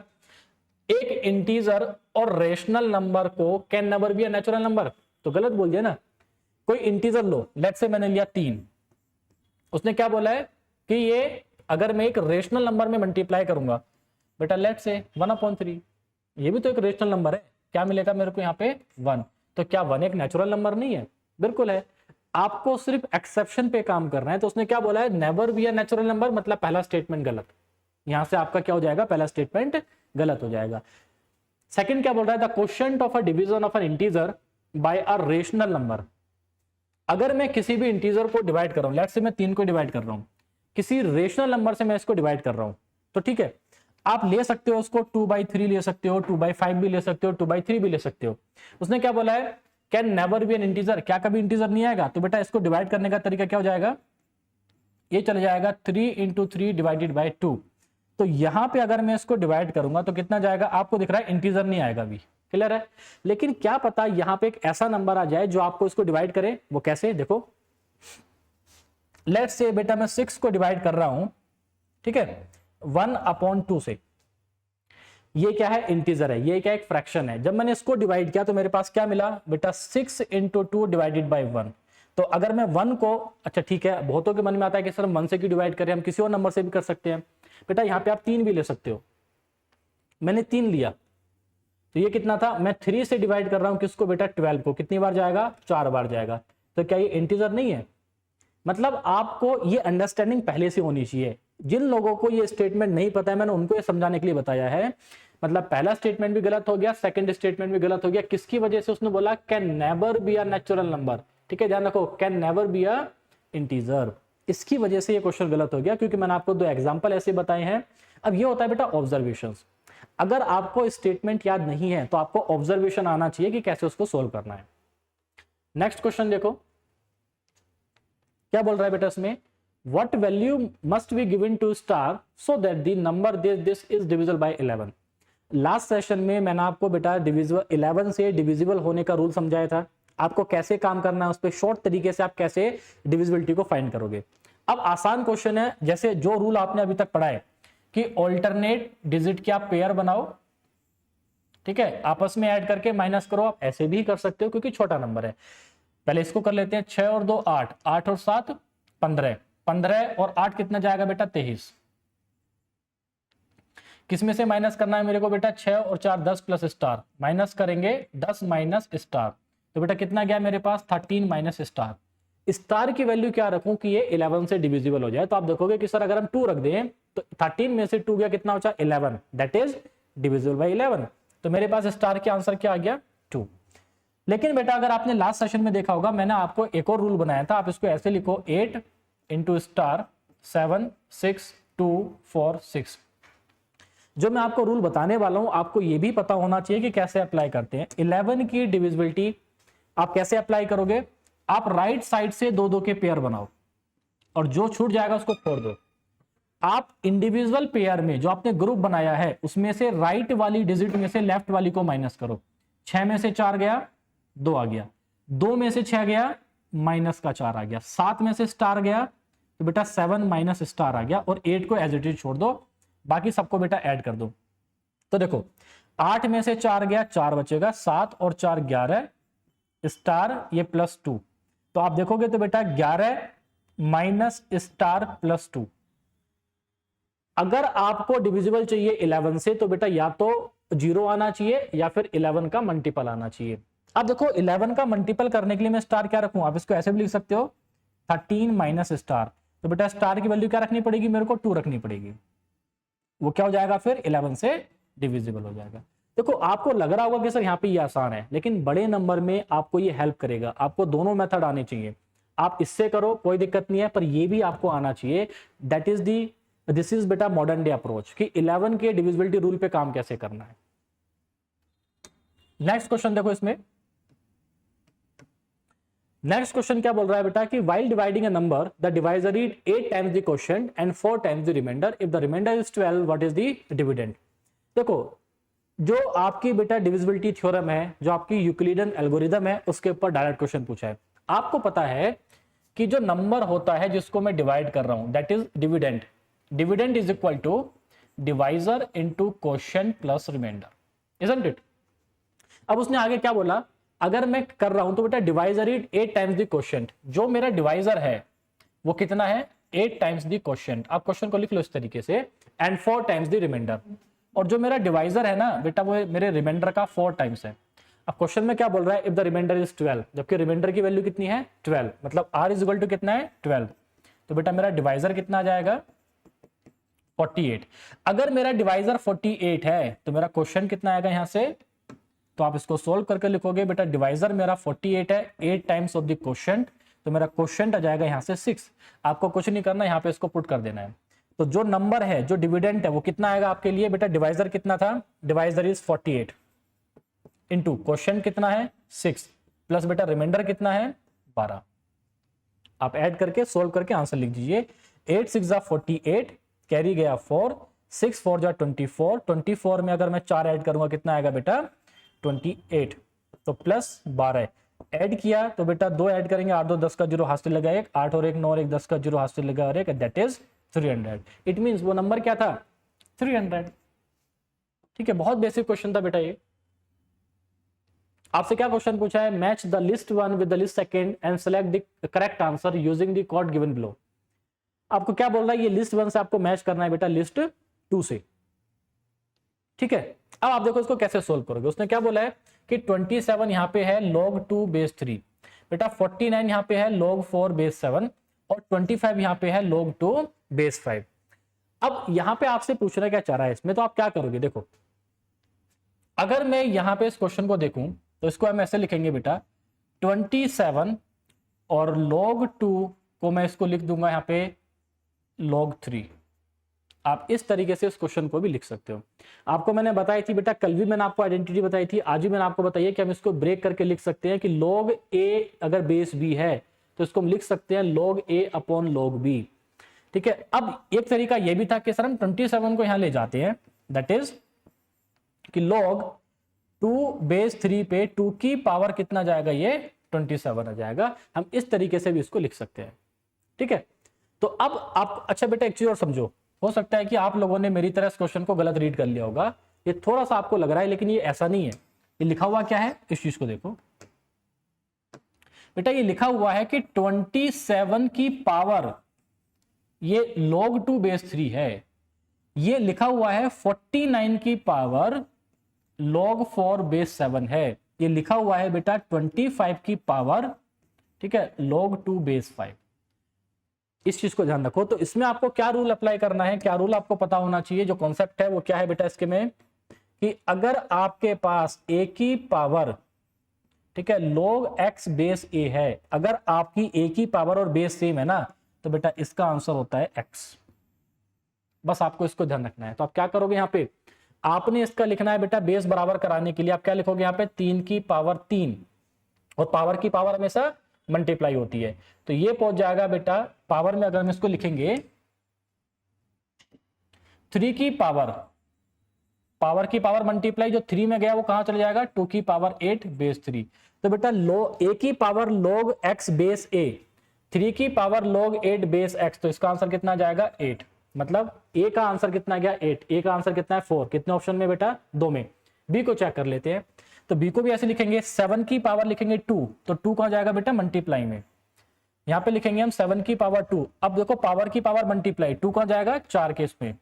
एक इंटीजर और रेशनल नंबर को can never be a natural number, तो गलत बोल दिया ना। कोई इंटीजर लो, लेट्स से मैंने लिया 3, उसने क्या बोला है कि ये अगर मैं एक रेशनल नंबर में मल्टीप्लाई करूंगा बेटा, लेट्स से 1/3, ये भी तो एक रेशनल नंबर है, क्या मिलेगा मेरे को यहाँ पे 1। तो क्या 1 एक नेचुरल नंबर नहीं है? बिल्कुल है। आपको सिर्फ एक्सेप्शन पे काम करना है, तो उसने क्या बोला है, never be a natural number, मतलब पहला स्टेटमेंट गलत। यहां से आपका क्या हो जाएगा, पहला स्टेटमेंट गलत हो जाएगा। सेकंड क्या बोल रहा है, the quotient of a division of an integer by a rational number. अगर मैं किसी भी इंटीजर को डिवाइड कर रहा हूं, लेट्स से मैं 3 को डिवाइड कर रहा हूं, किसी रेशनल नंबर से मैं इसको डिवाइड कर रहा हूं, तो ठीक है, आप ले सकते हो उसको 2/3 ले सकते हो, 2/5 भी ले सकते हो, 2/3 भी ले सकते हो। उसने क्या बोला है, can never be an integer, क्या कभी इंटीजर नहीं आएगा? तो बेटा इसको डिवाइड करने का तरीका क्या हो जाएगा, ये चले जाएगा 3 × 3 डिवाइडेड बाय 2। तो यहां पे अगर मैं इसको डिवाइड करूंगा तो कितना जाएगा, आपको दिख रहा है इंटीजर नहीं आएगा अभी, क्लियर है। लेकिन क्या पता यहां पे एक ऐसा नंबर आ जाए जो आपको इसको डिवाइड करे। वो कैसे, देखो लेट्स से बेटा मैं 6 को डिवाइड कर रहा हूं, ठीक है, 1/2 से। ये क्या है, इंटीजर है, ये क्या एक फ्रैक्शन है। जब मैंने इसको डिवाइड किया तो मेरे पास क्या मिला बेटा, 6 × 2 डिवाइडेड बाय 1। तो अगर मैं 1 को, अच्छा ठीक है, बहुतों के मन में आता है कि सर हम 1 से क्यों डिवाइड करें, हम किसी और नंबर से भी कर सकते हैं। बेटा यहाँ पे आप 3 भी ले सकते हो, मैंने 3 लिया, तो ये कितना था, मैं 3 से डिवाइड कर रहा हूं किसको बेटा, 12 को। कितनी बार जाएगा, 4 बार जाएगा। तो क्या ये इंटीजर नहीं है? मतलब आपको ये अंडरस्टैंडिंग पहले से होनी चाहिए। जिन लोगों को ये स्टेटमेंट नहीं पता है, मैंने उनको ये समझाने के लिए बताया है। मतलब पहला स्टेटमेंट भी गलत हो गया, सेकंड स्टेटमेंट भी गलत हो गया। किसकी वजह से? उसने बोला can never be a natural number, ठीक है, ध्यान रखो, can never be a integer. इसकी वजह से ये क्वेश्चन गलत हो गया, क्योंकि मैंने आपको 2 एग्जांपल ऐसे बताए हैं। अब ये होता है बेटा ऑब्जर्वेशंस। अगर आपको स्टेटमेंट याद नहीं है तो आपको ऑब्जर्वेशन आना चाहिए कि कैसे उसको सोल्व करना है। नेक्स्ट क्वेश्चन देखो क्या बोल रहा है बेटा इसमें, what value must be given to star so that the number this is divisible by 11। Last session में मैंने आपको बेटा डिविजिबल 11 से डिविजिबल होने का रूल समझाया था, आपको कैसे काम करना है उस पर, शॉर्ट तरीके से आप कैसे डिविजिबिलिटी को फाइंड करोगे। अब आसान क्वेश्चन है, जैसे जो रूल आपने अभी तक पढ़ा है कि ऑल्टरनेट डिजिट के आप पेयर बनाओ, ठीक है, आपस में ऐड करके माइनस करो। आप ऐसे भी कर सकते हो क्योंकि छोटा नंबर है। पहले इसको कर लेते हैं, 6 और 2 8, 8 और 7 15, 15 और 8 कितना जाएगा बेटा, 23। किसमें से माइनस करना है मेरे को बेटा, 6 और 4 10 प्लस स्टार, माइनस करेंगे 10 माइनस स्टार, तो बेटा कितना गया मेरे पास, 13 माइनस स्टार। स्टार की वैल्यू क्या रखूं कि ये 11 से डिविजिबल हो जाए। तो आप देखोगे कि सर अगर हम 2 रख दें तो 13 में से 2 गया कितना हो जाए, 11, दैट इज डिविजिबल बाय 11। तो मेरे पास स्टार के आंसर क्या आ गया, 2। लेकिन बेटा अगर आपने लास्ट सेशन में देखा होगा, मैंने आपको एक और रूल बनाया था, आप इसको ऐसे लिखो, 8 × स्टार 7 6 2 4 6। जो मैं आपको रूल बताने वाला हूं आपको ये भी पता होना चाहिए कि कैसे अप्लाई करते हैं। 11 की डिविजिबिलिटी आप कैसे अप्लाई करोगे, आप राइट साइड से 2-2 के पेयर बनाओ और जो छूट जाएगा उसको छोड़ दो। आप इंडिविजुअल पेयर में जो आपने ग्रुप बनाया है उसमें से राइट वाली डिजिट में से लेफ्ट वाली को माइनस करो। 6 में से 4 गया, 2 आ गया, 2 में से 6 गया, माइनस का 4 आ गया, 7 में से स्टार गया तो बेटा 7 माइनस स्टार आ गया, और 8 को एज इट इज छोड़ दो, बाकी सबको बेटा ऐड कर दो। तो देखो 8 में से 4 गया, 4 बचेगा, 7 और 4 11 स्टार ये +2। तो आप देखोगे तो बेटा 11 माइनस स्टार +2, अगर आपको डिविजिबल चाहिए 11 से, तो बेटा या तो 0 आना चाहिए या फिर 11 का मल्टीपल आना चाहिए। अब देखो 11 का मल्टीपल करने के लिए मैं स्टार क्या रखूं, आप इसको ऐसे भी लिख सकते हो 13 माइनस स्टार। तो बेटा स्टार की वैल्यू क्या रखनी पड़ेगी, मेरे को 2 रखनी पड़ेगी। वो क्या हो जाएगा फिर 11 से डिविजिबल हो जाएगा। देखो आपको लग रहा होगा कि सर यहाँ पे ये आसान है, लेकिन बड़े नंबर में आपको ये हेल्प करेगा। आपको दोनों मेथड आने चाहिए, आप इससे करो कोई दिक्कत नहीं है, पर ये भी आपको आना चाहिए। That is the this is बेटा मॉडर्न डे अप्रोच कि 11 के डिविजिबिलिटी रूल पे काम कैसे करना है। नेक्स्ट क्वेश्चन देखो, इसमें नेक्स्ट क्वेश्चन क्या बोल रहा है बेटा कि while dividing a number the divisor is 8 times the quotient and 4 times the remainder, if the remainder is 12 what is the dividend। देखो जो आपकी बेटा डिविजिबिलिटी थ्योरम है, जो आपकी यूक्लिडियन एल्गोरिदम है, उसके ऊपर डायरेक्ट क्वेश्चन पूछा है। आपको पता है कि जो नंबर होता है जिसको मैं डिवाइड कर रहा हूं that is dividend. Dividend is equal to divisor into quotient plus remainder, isn't it. अब उसने आगे क्या बोला, अगर मैं कर रहा हूं तो बेटा divisor is 8 times the quotient. जो मेरा डिवाइजर है वो कितना है, 8 टाइम्स द क्वोशिएंट। आप क्वेश्चन को लिख लो इस तरीके से, एंड 4 टाइम्स द रिमाइंडर। और जो मेरा डिवाइजर है ना बेटा वो मेरे रिमाइंडर का 4 टाइम्स है। अब क्वेश्चन में क्या बोल रहा है, इफ द रिमाइंडर इज 12, जबकि रिमाइंडर की वैल्यू कितनी है 12, मतलब r इज इक्वल टू कितना है 12। तो बेटा मेरा डिवाइजर कितना आ जाएगा 48। अगर मेरा डिवाइजर 48 है तो मेरा क्वेश्चन कितना आएगा यहां से, तो आप इसको सोल्व करके लिखोगे बेटा डिवाइजर मेरा 48 है, 8 टाइम्स ऑफ द क्वोशिएंट, तो मेरा क्वोशिएंट आ जाएगा यहां से 6। आपको कुछ नहीं करना, यहां पे इसको पुट कर देना है। तो जो नंबर है जो डिविडेंड है वो कितना आएगा आपके लिए बेटा, डिवाइजर कितना था, डिवाइजर इज 48 इंटू क्वोशिएंट कितना है 6 प्लस बेटा रिमाइंडर कितना है 12। आप ऐड करके सोल्व करके आंसर लिख दीजिए। 8 6 जा 48, कैरी गया 4, 6 4 जा 24, 24 में अगर मैं 4 ऐड करूंगा कितना आएगा बेटा 28, तो प्लस 12 ऐड किया तो बेटा 2 ऐड करेंगे, 8 2 10 का 0 हाथ से लगा 1, 8 और 1 9 और 1 10 का 0 हाथ से लगा और 1, दैट इज 300। इट मींस वो नंबर क्या था 300। ठीक है, बहुत बेसिक क्वेश्चन था बेटा ये। आपसे क्या क्वेश्चन पूछा है, match the list 1 with the list second and select the correct answer using the code given below. आपको क्या बोल रहा है, ये लिस्ट 1 से आपको मैच करना है बेटा लिस्ट 2 से। ठीक है, अब आप देखो इसको कैसे सोल्व करोगे। उसने क्या बोला है कि 27 यहां पे है log 2 बेस 3, बेटा 49 यहां पे है log 4 बेस 7 और 25 यहां पे है log 2 बेस 5। अब यहां पे आपसे पूछना क्या चाह रहा है इसमें, तो आप क्या करोगे, देखो अगर मैं यहां पे इस क्वेश्चन को देखूं तो इसको हम ऐसे लिखेंगे बेटा 27 और log 2 को मैं इसको लिख दूंगा यहां पे log 3। आप इस तरीके से इस क्वेश्चन को भी लिख सकते हो। आपको मैंने बताई थी बेटा, कल भी मैंने आपको आइडेंटिटी बताई थी, आज भी मैंने आपको बताई है कि हम इसको ब्रेक करके लिख सकते हैं कि log a अगर बेस b है तो इसको हम लिख सकते हैं log a upon log b। ठीक है, अब एक तरीका यह भी था कि सर हम 27 को यहां ले जाते हैं, दैट इज कि log 2 बेस 3 पे 2 की पावर कितना जाएगा, ये 27 आ जाएगा। हम इस तरीके से भी इसको लिख सकते हैं। ठीक है, तो अब आप अच्छा बेटा एक चीज और समझो, हो सकता है कि आप लोगों ने मेरी तरह इस क्वेश्चन को गलत रीड कर लिया होगा, ये थोड़ा सा आपको लग रहा है लेकिन ये ऐसा नहीं है। ये लिखा हुआ क्या है, इस चीज को देखो बेटा, ये लिखा हुआ है कि 27 की पावर ये log 2 बेस 3 है, ये लिखा हुआ है 49 की पावर log 4 बेस 7 है, ये लिखा हुआ है बेटा 25 की पावर, ठीक है, log 2 बेस 5। इस चीज को ध्यान रखो। तो इसमें आपको क्या रूल अप्लाई करना है, क्या रूल आपको पता होना चाहिए। जो कॉन्सेप्ट है वो क्या है बेटा इसके में, कि अगर आपके पास a की पावर, ठीक है, log x बेस a है, अगर आपकी a की पावर और बेस सेम है ना, तो बेटा इसका आंसर होता है x। बस आपको इसको ध्यान रखना है। तो आप क्या करोगे, यहाँ पे आपने इसका लिखना है बेटा बेस बराबर कराने के लिए आप क्या लिखोगे, यहाँ पे 3 की पावर 3, और पावर की पावर हमेशा मल्टीप्लाई होती है, तो ये पहुंच जाएगा बेटा पावर में, अगर हम इसको लिखेंगे 3 की पावर, पावर की पावर मल्टीप्लाई, जो 3 में गया वो कहां चला जाएगा 2 की पावर 8 बेस 3। तो बेटा a की power log x base a, 3 की पावर log 8 बेस x, तो इसका आंसर कितना जाएगा 8। मतलब a का आंसर कितना गया 8, a का आंसर कितना है 4। कितने ऑप्शन में बेटा, 2 में। b को चेक कर लेते हैं, तो b को भी ऐसे लिखेंगे, 7 की पावर लिखेंगे 2, तो 2 कहां जाएगा बेटा मल्टीप्लाई में, यहां पे लिखेंगे हम 7 की पावर 2। अब देखो पावर की पावर मल्टीप्लाई, 2 कहां जाएगा 4 के इसमें,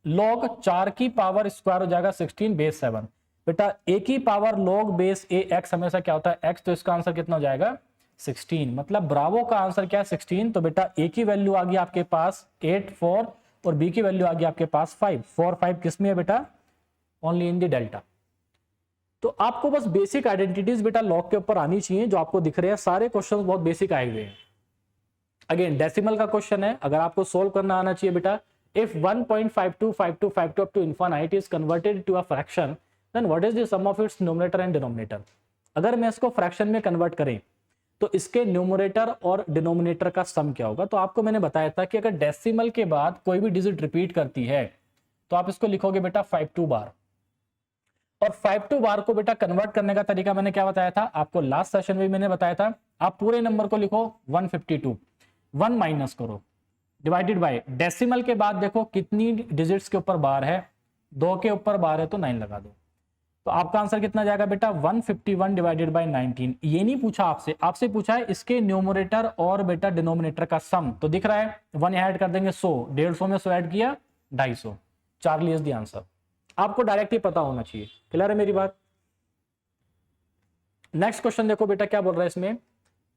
log 4 की पावर स्क्वायर हो जाएगा 16 बेस 7। बेटा a की power log base a x हमेशा क्या होता है x, तो इसका आंसर कितना हो जाएगा 16। मतलब ब्रावो का आंसर क्या है 16। तो बेटा a की वैल्यू आ गई आपके पास 8 4 और b की वैल्यू आ गई आपके पास 5 4 5 किस में है बेटा, ओनली इन द डेल्टा। तो आपको बस बेसिक आइडेंटिटीज बेटा लॉग के ऊपर आनी चाहिए जो आपको दिख रहे हैं। सारे क्वेश्चन बहुत बेसिक आए हुए हैं। अगेन डेसिमल का क्वेश्चन है, अगर आपको सोल्व करना आना चाहिए बेटा, if 1.525252 up to infinite is converted to a fraction then what is the sum of its numerator and denominator। अगर मैं इसको फ्रैक्शन में कन्वर्ट करें तो इसके न्यूमरेटर और डिनोमिनेटर का सम क्या होगा। तो आपको मैंने बताया था कि अगर डेसिमल के बाद कोई भी डिजिट रिपीट करती है तो आप इसको लिखोगे बेटा 52 बार। और 52 बार को बेटा कन्वर्ट करने का तरीका मैंने क्या बताया था आपको, लास्ट सेशन में मैंने बताया था, आप पूरे नंबर को लिखो 152, 1 माइनस करो डिवाइडेड बाय डेसिमल के बाद देखो कितनी डिजिट्स के ऊपर बार है, 2 के ऊपर बार है तो 9 लगा दो। तो आपका आंसर कितना जाएगा बेटा 151 डिवाइडेड बाय 19। ये नहीं पूछा आपसे, आपसे पूछा है इसके न्यूमरेटर और बेटा डिनोमिनेटर का सम। तो दिख रहा है 1 ऐड कर देंगे 100, 150 में 100 ऐड किया 250, चार्ली इज द आंसर। आपको डायरेक्टली पता होना चाहिए। क्लियर है मेरी बात। नेक्स्ट क्वेश्चन देखो बेटा क्या बोल रहा है इसमें,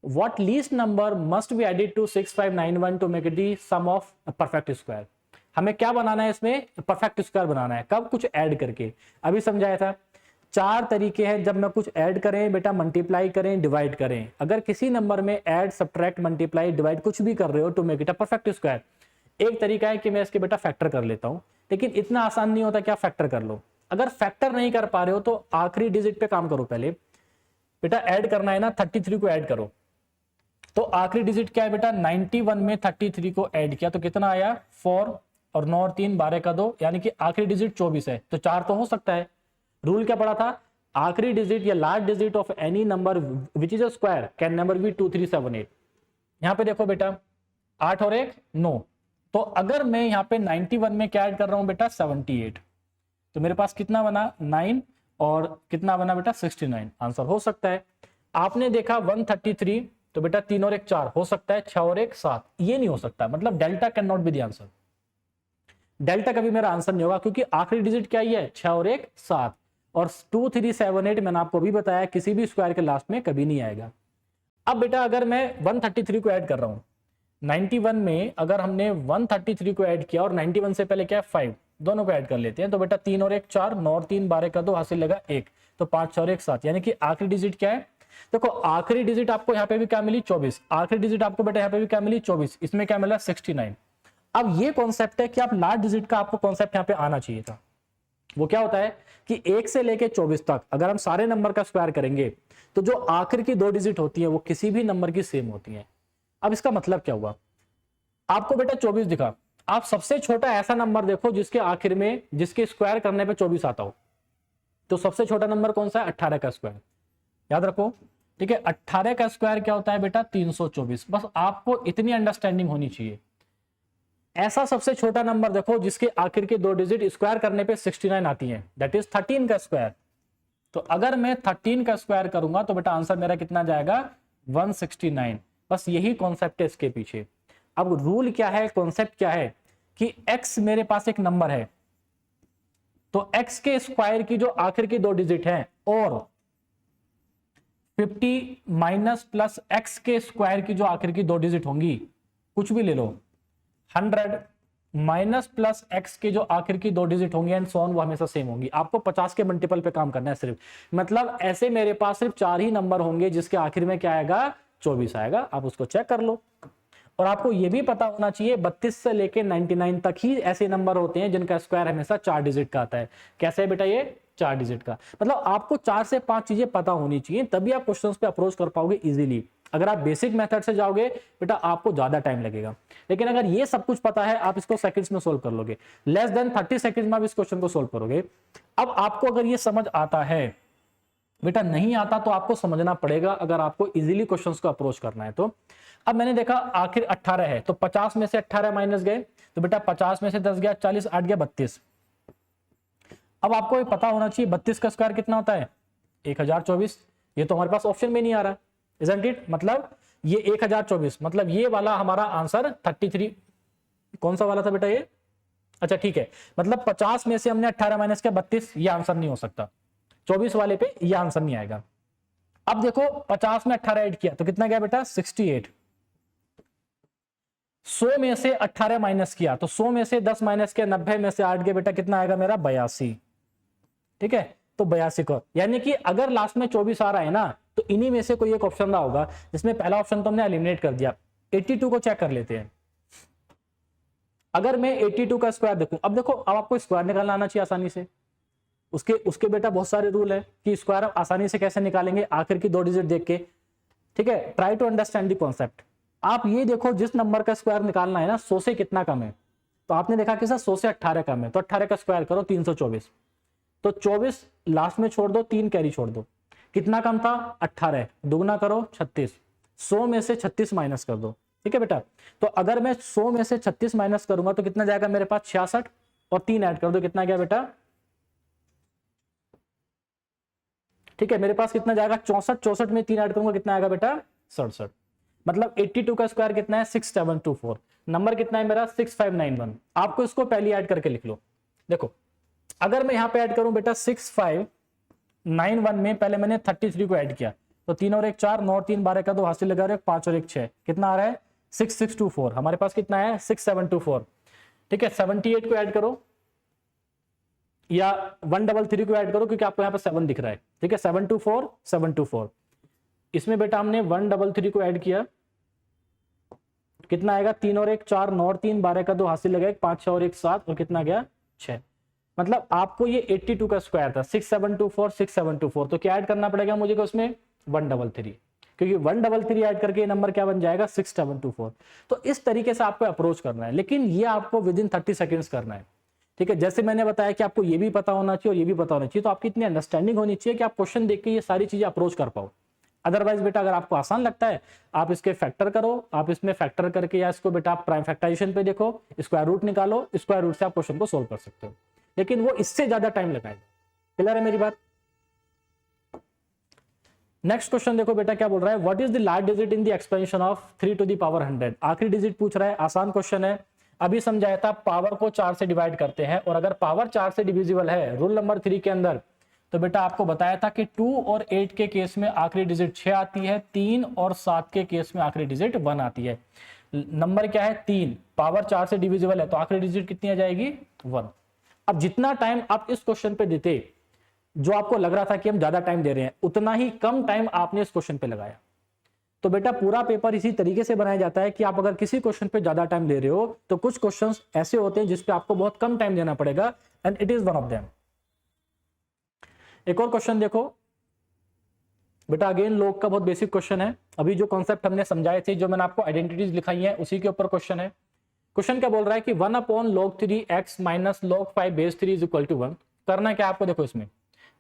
what least number must be added to 6591 to make it the sum of perfect square. हमें क्या बनाना है इसमें, परफेक्ट स्क्वायर बनाना है। कब, कुछ ऐड करके। अभी समझाया था 4 तरीके हैं जब मैं कुछ ऐड करें बेटा, मल्टीप्लाई करें, डिवाइड करें। अगर किसी नंबर में ऐड सब्ट्रैक्ट मल्टीप्लाई डिवाइड कुछ भी कर रहे हो to make it a perfect square. एक तरीका है कि मैं इसके बेटा फैक्टर कर लेता हूं, लेकिन इतना आसान नहीं होता क्या फैक्टर कर लो। अगर फैक्टर नहीं कर पा रहे हो तो आखिरी डिजिट पे काम करो। पहले बेटा ऐड करना है ना, 33 को ऐड करो। तो आखिरी डिजिट क्या है बेटा, 91 में 33 को ऐड किया तो कितना आया 4 और 9 और 3 12 का 2, यानी कि आखिरी डिजिट 24 है। तो 4 तो हो सकता है। रूल क्या पड़ा था, आखिरी डिजिट या last digit of any number which is a square can never B 2 3 7 8। यहां पे देखो बेटा 8 और 1 9, तो अगर मैं यहाँ पे 91 में क्या ऐड कर रहा हूं बेटा 78, तो मेरे पास कितना बना 9 और कितना बना बेटा 69। आंसर हो सकता है। आपने देखा 133, तो बेटा 3 और 1 4 हो सकता है, 6 और 1 7 ये नहीं हो सकता। मतलब delta can not be the answer. Delta कभी मेरा आंसर नहीं होगा क्योंकि आखिरी डिजिट क्या ही है 6 और 1 7, और 2 3 7 8 मैंने आपको भी बताया किसी भी स्क्वायर के लास्ट में कभी नहीं आएगा। अब बेटा अगर मैं 133 को ऐड कर रहा हूं 91 में, अगर हमने 133 को ऐड किया और 91 से पहले क्या 5, दोनों को ऐड कर लेते हैं। तो बेटा 3 और 1 4, 9 और 3 12 का 2 हासिल लगा 1, तो 5 6 और 1 7, यानी कि आखिरी डिजिट क्या है। देखो आखिरी डिजिट आपको यहाँ पे भी क्या मिली 24, आखिरी डिजिट आपको बेटा यहाँ पे भी क्या मिली 24, इसमें क्या मिला 69। अब ये कॉन्सेप्ट है कि आप लास्ट डिजिट का आपको कॉन्सेप्ट यहाँ पे आना चाहिए था। वो क्या होता है कि 1 से लेके 24 तक अगर हम सारे नंबर का स्क्वायर करेंगे तो जो आखिर की 2 डिजिट होती है वो किसी भी नंबर की सेम होती है। अब इसका मतलब क्या हुआ, आपको बेटा 24 दिखा, आप सबसे छोटा ऐसा नंबर देखो जिसके आखिर में, जिसके स्क्वायर करने पे 24 आता हो। तो सबसे छोटा नंबर कौन सा है 18 का स्क्वायर, याद रखो। ठीक है, 18 का स्क्वायर क्या होता है बेटा 324। बस आपको इतनी अंडरस्टैंडिंग होनी चाहिए। ऐसा सबसे छोटा नंबर देखो जिसके आखिर के 2 डिजिट स्क्वायर करने पे 69 आती है, दैट इज 13 का स्क्वायर। तो अगर मैं 13 का स्क्वायर करूंगा तो बेटा आंसर मेरा कितना जाएगा 169। बस यही कॉन्सेप्ट है इसके पीछे। अब रूल क्या है, कॉन्सेप्ट क्या है कि x मेरे पास एक नंबर है, तो x के स्क्वायर की जो आखिर की 2 डिजिट है और 50 माइनस प्लस x के स्क्वायर की जो आखिर की 2 डिजिट होंगी, कुछ भी ले लो, 100 माइनस प्लस x के जो आखिर की 2 डिजिट होंगी एंड सो ऑन, वो हमेशा सेम होंगी। आपको 50 के मल्टीपल पे काम करना है सिर्फ। मतलब ऐसे मेरे पास सिर्फ 4 ही नंबर होंगे जिसके आखिर में क्या आएगा 24 आएगा। आप उसको चेक कर लो। और आपको यह भी पता होना चाहिए 32 से लेके 99 तक ही ऐसे नंबर होते हैं जिनका स्क्वायर हमेशा 4 डिजिट का आता है। कैसे है बेटा ये 4 डिजिट का। मतलब आपको 4 से 5 चीजें पता होनी चाहिए, तभी आप क्वेश्चंस पे अप्रोच कर पाओगे इजीली। अगर आप बेसिक मेथड से जाओगे बेटा आपको ज्यादा टाइम लगेगा, लेकिन अगर ये सब कुछ पता है आप इसको सेकंड्स में सोल्व कर लोगे। लेस देन 30 सेकंड्स में आप इस क्वेश्चन को सोल्व करोगे। अब आपको अगर ये समझ आता है, बेटा नहीं आता तो आपको समझना पड़ेगा अगर आपको इजीली क्वेश्चंस को अप्रोच करना है तो। अब मैंने देखा आखिर 18 है, तो 50 में से 18 माइनस गए, तो बेटा 50 में से 10 गया 40, 8 गया 32। अब आपको पता होना चाहिए 32 का स्क्वायर कितना होता है 1024। ये तो हमारे पास ऑप्शन में नहीं आ रहा, इजंट इट। मतलब ये 1024, मतलब ये वाला हमारा आंसर 33 कौन सा वाला था बेटा, ये अच्छा ठीक है, मतलब 50 में से हमने 18 माइनस किया 32, ये आंसर नहीं हो सकता। 24 वाले पे ये आंसर नहीं आएगा। अब देखो 50 में 18 ऐड किया तो कितना गया बेटा 68। 100 में से 18 माइनस किया तो 100 में से 10 माइनस किया, 90 में से 8 गया बेटा कितना आएगा मेरा 82। ठीक है, तो 82 को, यानी कि अगर लास्ट में 24 आ रहा है ना तो इन्हीं में से कोई एक ऑप्शन रहा होगा जिसमें पहला ऑप्शन तो हमने एलिमिनेट कर दिया। 82 को चेक कर लेते हैं। अगर मैं 82 का स्क्वायर देखूं, अब देखो अब आपको स्क्वायर निकालना आना चाहिए आसानी से। उसके बेटा बहुत सारे रूल है कि स्क्वायर आसानी से कैसे निकालेंगे, आखिर की 2 डिजिट देख के। ठीक है, try to understand the concept. आप ये देखो जिस नंबर का स्क्वायर निकालना है ना 100 से कितना कम है, तो आपने देखा कि सर 100 से 18 कम है, तो 18 का स्क्वायर करो 324, तो 24 लास्ट में छोड़ दो, 3 कैरी छोड़ दो, कितना कम था 18, दुगना करो 36, 100 में से 36 माइनस कर दो। ठीक है बेटा, तो अगर मैं 100 में से 36 माइनस करूंगा तो कितना जाएगा मेरे पास 66, और 3 ऐड कर दो, कितना गया बेटा, ठीक है मेरे पास कितना जाएगा 64, 64 में 3 ऐड करूंगा कितना आएगा बेटा 67। मतलब 82 का स्क्वायर कितना है 6724, नंबर कितना है मेरा 6591। आपको इसको पहली ऐड करके लिख लो। देखो अगर मैं यहां पे ऐड करूं बेटा 6591 में पहले मैंने 33 को ऐड किया, तो 3 और 1 4, 9 और 3 12 का 2 हासिल लगा रहे, 5 और 1 6, कितना आ रहा है 6624। हमारे पास कितना है 6724। ठीक है, 78 को ऐड करो या 133 को ऐड करो क्योंकि आपको यहाँ पे 7 दिख रहा है। ठीक है, 724 724, इसमें बेटा हमने 133 को ऐड किया, कितना आएगा 3 और 1 4, 9 और 3 12 का 2 हासिल लगा, 5 6 और 1 7, और कितना गया 6। मतलब आपको ये 82 का स्क्वायर था 6724 6724, तो क्या ऐड करना पड़ेगा मुझे को उसमें 133, क्योंकि 133 ऐड करके ये नंबर क्या बन जाएगा 6724। तो इस तरीके से आपको अप्रोच करना है, लेकिन ये आपको विद इन 30 सेकेंड्स करना है। ठीक है, जैसे मैंने बताया कि आपको ये भी पता होना चाहिए और ये भी पता होना चाहिए, तो आपकी इतनी अंडरस्टैंडिंग होनी चाहिए कि आप क्वेश्चन देख के ये सारी चीजें अप्रोच कर पाओ। अदरवाइज बेटा अगर आपको आसान लगता है आप इसके फैक्टर करो, आप इसमें फैक्टर करके या इसको बेटा आप प्राइम फैक्टराइजेशन पे देखो, स्क्वायर रूट निकालो, स्क्वायर रूट से आप क्वेश्चन को सोल्व कर सकते हो, लेकिन वो इससे ज्यादा टाइम लगाएगा। क्लियर है मेरी बात? नेक्स्ट क्वेश्चन देखो बेटा क्या बोल रहा है, what is the large digit in the expansion of 3 to the power 100। आखिरी डिजिट पूछ रहा है, आसान क्वेश्चन है। अभी समझाया था पावर को 4 से डिवाइड करते हैं, और अगर पावर 4 से डिविजिबल है रूल नंबर 3 के अंदर, तो बेटा आपको बताया था कि 2 और 8 के केस में आखिरी डिजिट 6 आती है, 3 और 7 के केस में आखिरी डिजिट 1 आती है। नंबर क्या है 3, पावर 4 से डिविजिबल है तो आखिरी डिजिट कितनी आ जाएगी 1। अब जितना टाइम आप इस क्वेश्चन पे देते, जो आपको लग रहा था कि हम ज्यादा टाइम दे रहे हैं, उतना ही कम टाइम आपने इस क्वेश्चन पे लगाया। तो बेटा पूरा पेपर इसी तरीके से बनाया जाता है कि आप अगर किसी क्वेश्चन पे ज्यादा टाइम दे रहे हो तो कुछ क्वेश्चंस ऐसे होते हैं जिसपे आपको बहुत कम टाइम देना पड़ेगा, and it is one of them. एक और क्वेश्चन देखो बेटा, अगेन लॉग का बहुत बेसिक क्वेश्चन है। अभी जो कॉन्सेप्ट हमने समझाए थे, जो मैंने आपको आइडेंटिटीज लिखाई है, उसी के ऊपर क्वेश्चन है। क्वेश्चन क्या बोल रहा है कि 1/log 3x minus log 5 base 3 is equal to 1। करना क्या आपको, देखो इसमें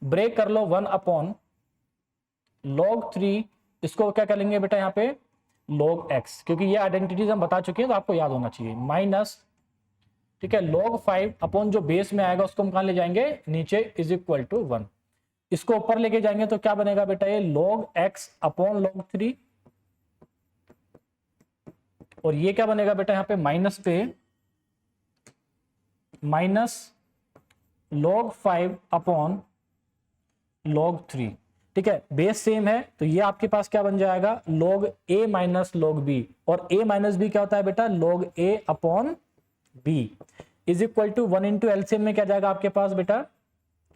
ब्रेक कर लो 1/log 3, इसको क्या करेंगे बेटा यहाँ पे log x, क्योंकि ये आइडेंटिटीज हम बता चुके हैं तो आपको याद होना चाहिए, माइनस, ठीक है, log 5 अपॉन जो बेस में आएगा उसको हम कहां ले जाएंगे नीचे, इज इक्वल टू 1। इसको ऊपर लेके जाएंगे तो क्या बनेगा बेटा ये log x अपॉन log 3, और ये क्या बनेगा बेटा यहाँ पे माइनस पे माइनस log 5 अपॉन log 3। ठीक है, बेस सेम है तो ये आपके पास क्या बन जाएगा log a minus log b, और a माइनस बी क्या होता है बेटा log a upon b, is equal to 1 into LCM में क्या जाएगा आपके पास बेटा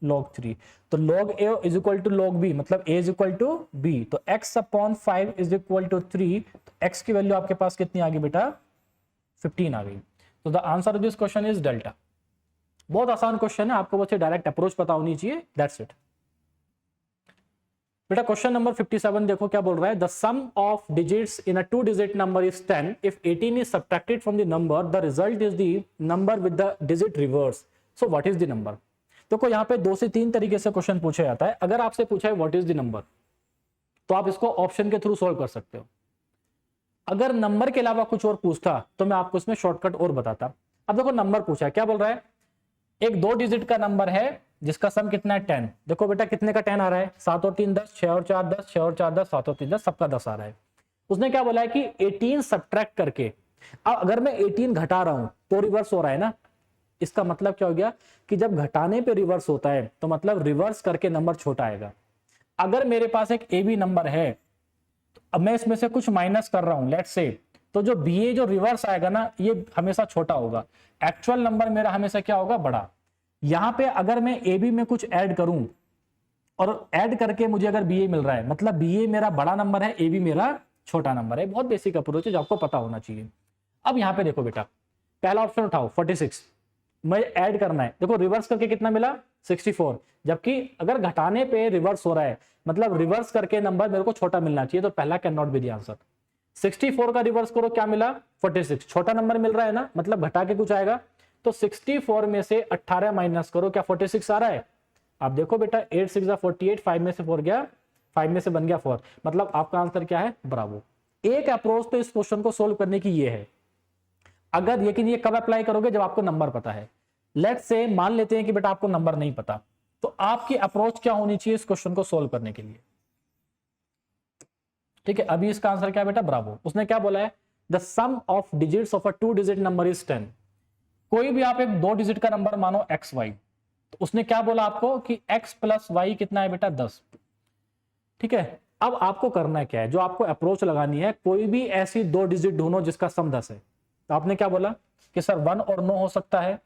log 3। तो log a is equal to log b, मतलब a is equal to b, तो x upon 5 is equal to 3, तो x की वैल्यू आपके पास कितनी आ गई बेटा 15 आ गई। तो the answer of this question is delta. बहुत आसान क्वेश्चन है, आपको बस डायरेक्ट अप्रोच पता होनी चाहिए, दैट्स इट। बेटा क्वेश्चन नंबर 57 देखो क्या बोल रहा है, the sum of digits in a 2 digit number is 10, if 18 is subtracted from the number, the result is the number with the digit reverse, so what is the number. देखो यहाँ पे 2 से 3 तरीके से क्वेश्चन पूछा जाता है। अगर आपसे पूछा है व्हाट इज द नंबर, तो आप इसको ऑप्शन के थ्रू सॉल्व कर सकते हो। अगर नंबर के अलावा कुछ और पूछता तो मैं आपको इसमें शॉर्टकट और बताता। अब देखो नंबर पूछा है, क्या बोल रहा है, एक 2 डिजिट का नंबर है जिसका सम कितना है 10। देखो बेटा कितने का 10 आ रहा है, 7 और 3 10, 6 और 4 10, 6 और 4 10, 7 और 3 10, सबका 10 आ रहा है। उसने क्या बोला है कि 18 सब्ट्रैक्ट करके, अब अगर मैं 18 घटा रहा हूं तो रिवर्स हो रहा है ना, इसका मतलब क्या हो गया कि जब घटाने पे रिवर्स होता है तो मतलब रिवर्स करके नंबर छोटा आएगा। अगर मेरे पास एक ए बी नंबर है, अब मैं इसमें से कुछ माइनस कर रहा हूं लेट्स से, तो जो बी ए जो रिवर्स आएगा ना ये हमेशा छोटा होगा, एक्चुअल नंबर मेरा हमेशा क्या होगा, बड़ा। यहां पे अगर मैं ए बी में कुछ ऐड करूं और ऐड करके मुझे अगर बी ए मिल रहा है, मतलब बी ए मेरा बड़ा नंबर है, ए बी मेरा छोटा नंबर है। बहुत बेसिक अप्रोच है जो आपको पता होना चाहिए। अब यहां पे देखो बेटा, पहला ऑप्शन उठाओ 46, मैं ऐड करना है, देखो रिवर्स करके कितना मिला 64, जबकि अगर घटाने पे रिवर्स हो रहा है मतलब रिवर्स करके नंबर मेरे को छोटा मिलना चाहिए, तो पहला can not be the answer. 64 का रिवर्स करो क्या मिला 46, छोटा नंबर मिल रहा है ना, मतलब घटा के कुछ आएगा, तो 64 में से 18 माइनस करो, क्या 46 आ रहा है। आप देखो बेटा 8 6 48, 5 में से 4 गया, 5 में से बन गया 4, मतलब आपका आंसर क्या है, ब्रावो। एक अप्रोच तो इस क्वेश्चन को सोल्व करने की ये है, अगर लेकिन ये कब अप्लाई करोगे, जब आपको नंबर पता है। लेट्स से मान लेते हैं कि बेटा आपको नंबर नहीं पता, तो आपकी अप्रोच क्या होनी चाहिए इस क्वेश्चन को सोल्व करने के लिए। ठीक है, अभी इसका आंसर क्या है बेटा, ब्रावो। उसने क्या बोला है, the sum of digits of a 2 digit number is 10। कोई भी आप एक 2 डिजिट का नंबर मानो एक्स वाई, तो उसने क्या बोला आपको कि x प्लस वाई कितना है बेटा 10। ठीक है, अब आपको करना क्या है, जो आपको अप्रोच लगानी है, कोई भी ऐसी 2 डिजिट ढूंढो जिसका सम 10 है। तो आपने क्या बोला कि सर 1 और 9 हो सकता है,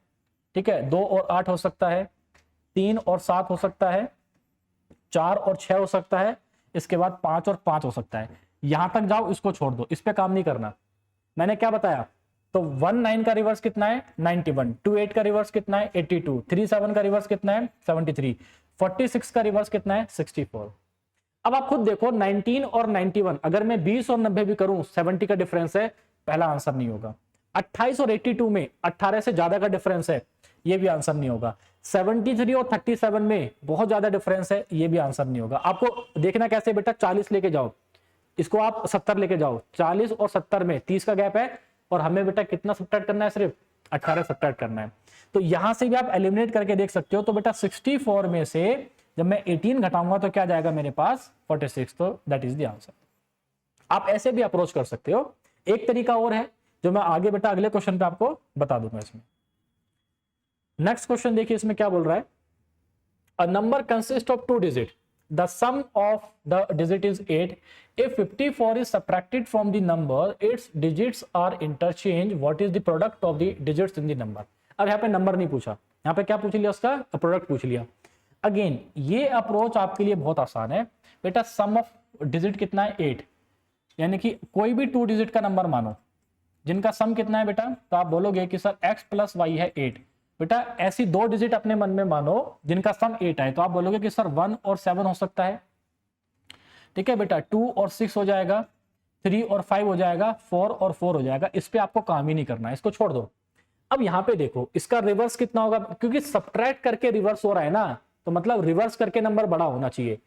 ठीक है, 2 और 8 हो सकता है, 3 और 7 हो सकता है, 4 और 6 हो सकता है, इसके बाद 5 और 5 हो सकता है। यहां तक जाओ, इसको छोड़ दो, इस पे काम नहीं करना। मैंने क्या बताया, तो 19 का रिवर्स कितना है 91, 28 का रिवर्स कितना है 82, 37 का रिवर्स कितना है 73, 46 का रिवर्स कितना है 64। अब आप खुद देखो 19 और 91, अगर मैं 20 और 90 भी करूं 70 का डिफरेंस है, पहला आंसर नहीं होगा। 28 और 82 में 18 से ज्यादा का डिफरेंस है, ये भी आंसर नहीं होगा। 73 और 37 में बहुत ज्यादा डिफरेंस है, ये भी आंसर नहीं होगा। आपको देखना कैसे बेटा, 40 लेके जाओ, इसको आप 70 लेके जाओ, 40 और 70 में 30 का गैप है, और हमें बेटा कितना सब्ट्रैक्ट करना है, सिर्फ 18 सब्ट्रैक्ट करना है। तो यहां से भी आप एलिमिनेट करके देख सकते हो। तो बेटा 64 में से जब मैं 18 घटाऊंगा तो क्या जाएगा मेरे पास 46, तो दैट इज द आंसर। आप ऐसे भी अप्रोच कर सकते हो। एक तरीका और है जो मैं आगे बेटा अगले क्वेश्चन पे आपको बता दूंगा। इसमें नेक्स्ट क्वेश्चन देखिए, इसमें क्या बोल रहा है, a number consist of 2 digit, the sum of the digit is 8. If 54 is subtracted from the number, its digits are interchanged. What is the product of the digits in the number? अब यहाँ पे नंबर नहीं पूछा, यहाँ पे क्या पूछ लिया, उसका प्रोडक्ट पूछ लिया। अगेन ये अप्रोच आपके लिए बहुत आसान है बेटा। सम ऑफ डिजिट कितना है 8, यानी कि कोई भी 2 डिजिट का नंबर मानो जिनका सम कितना है बेटा, तो आप बोलोगे कि सर x प्लस वाई है 8। बेटा ऐसी 2 डिजिट अपने मन में मानो जिनका सम 8 है, तो आप बोलोगे कि सर 1 और 7 हो सकता है। ठीक है बेटा, 2 और 6 हो जाएगा, 3 और 5 हो जाएगा, 4 और 4 हो जाएगा। इस पे आपको काम ही नहीं करना है, इसको छोड़ दो। अब यहां पे देखो इसका रिवर्स कितना होगा, क्योंकि सब्ट्रैक्ट करके रिवर्स हो रहा है ना, तो मतलब रिवर्स करके नंबर बड़ा होना चाहिए,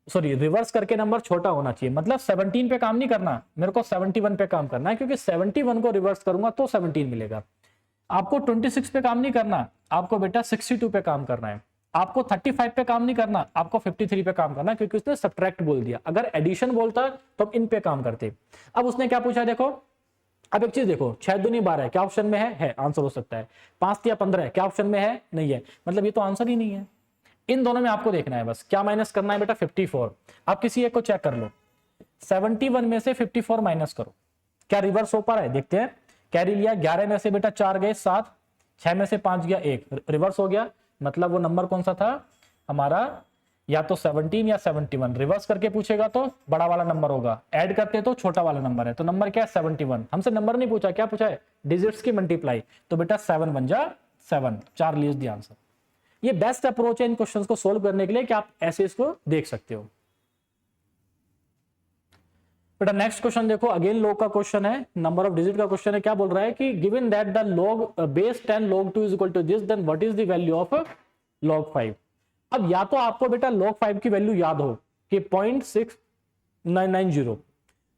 सॉरी रिवर्स करके नंबर छोटा होना चाहिए। मतलब 17 पे काम नहीं करना, मेरे को 71 पे काम करना है, क्योंकि 71 को रिवर्स करूंगा तो 17 मिलेगा। आपको 26 पे काम नहीं करना, आपको बेटा 62 पे काम करना है। आपको 35 पे काम नहीं करना, आपको 53 पे काम करना है, क्योंकि उसने सब्ट्रैक्ट बोल दिया। अगर एडिशन बोलता तो इन पे काम करते। अब उसने क्या पूछा देखो, अब एक चीज देखो, 6 दूनी 12 क्या ऑप्शन में है आंसर हो सकता है। 5 या 15 क्या ऑप्शन में है, नहीं है, मतलब ये तो आंसर ही नहीं है। इन दोनों में आपको देखना है बस क्या माइनस करना है बेटा 54। आप किसी एक को चेक कर लो, 71 में से 54 माइनस करो, क्या रिवर्स हो पा रहा है, देखते हैं। कैरी लिया, 11 में से बेटा 4 गए 7, 6 में से 5 गया 1, रिवर्स हो गया। मतलब वो नंबर कौन सा था हमारा, या तो 17 या 71। रिवर्स करके पूछेगा तो बड़ा वाला नंबर होगा, ऐड करते तो छोटा वाला नंबर है। तो नंबर क्या है 71। हमसे नंबर नहीं पूछा, क्या पूछा है डिजिट्स की मल्टीप्लाई। तो बेटा 7 बन जा 7, 4 लीज दी आंसर। ये बेस्ट अप्रोच है इन क्वेश्चंस को सोल्व करने के लिए कि आप ऐसे इसको देख सकते हो। बेटा नेक्स्ट क्वेश्चन देखो, अगेन लॉग का क्वेश्चन है, नंबर ऑफ डिजिट का क्वेश्चन है। क्या बोल रहा है कि given that the log base 10 log 2 is equal to this, then what is the value of log 5। अब या तो आपको बेटा log 5 की वैल्यू याद हो कि 0.6990,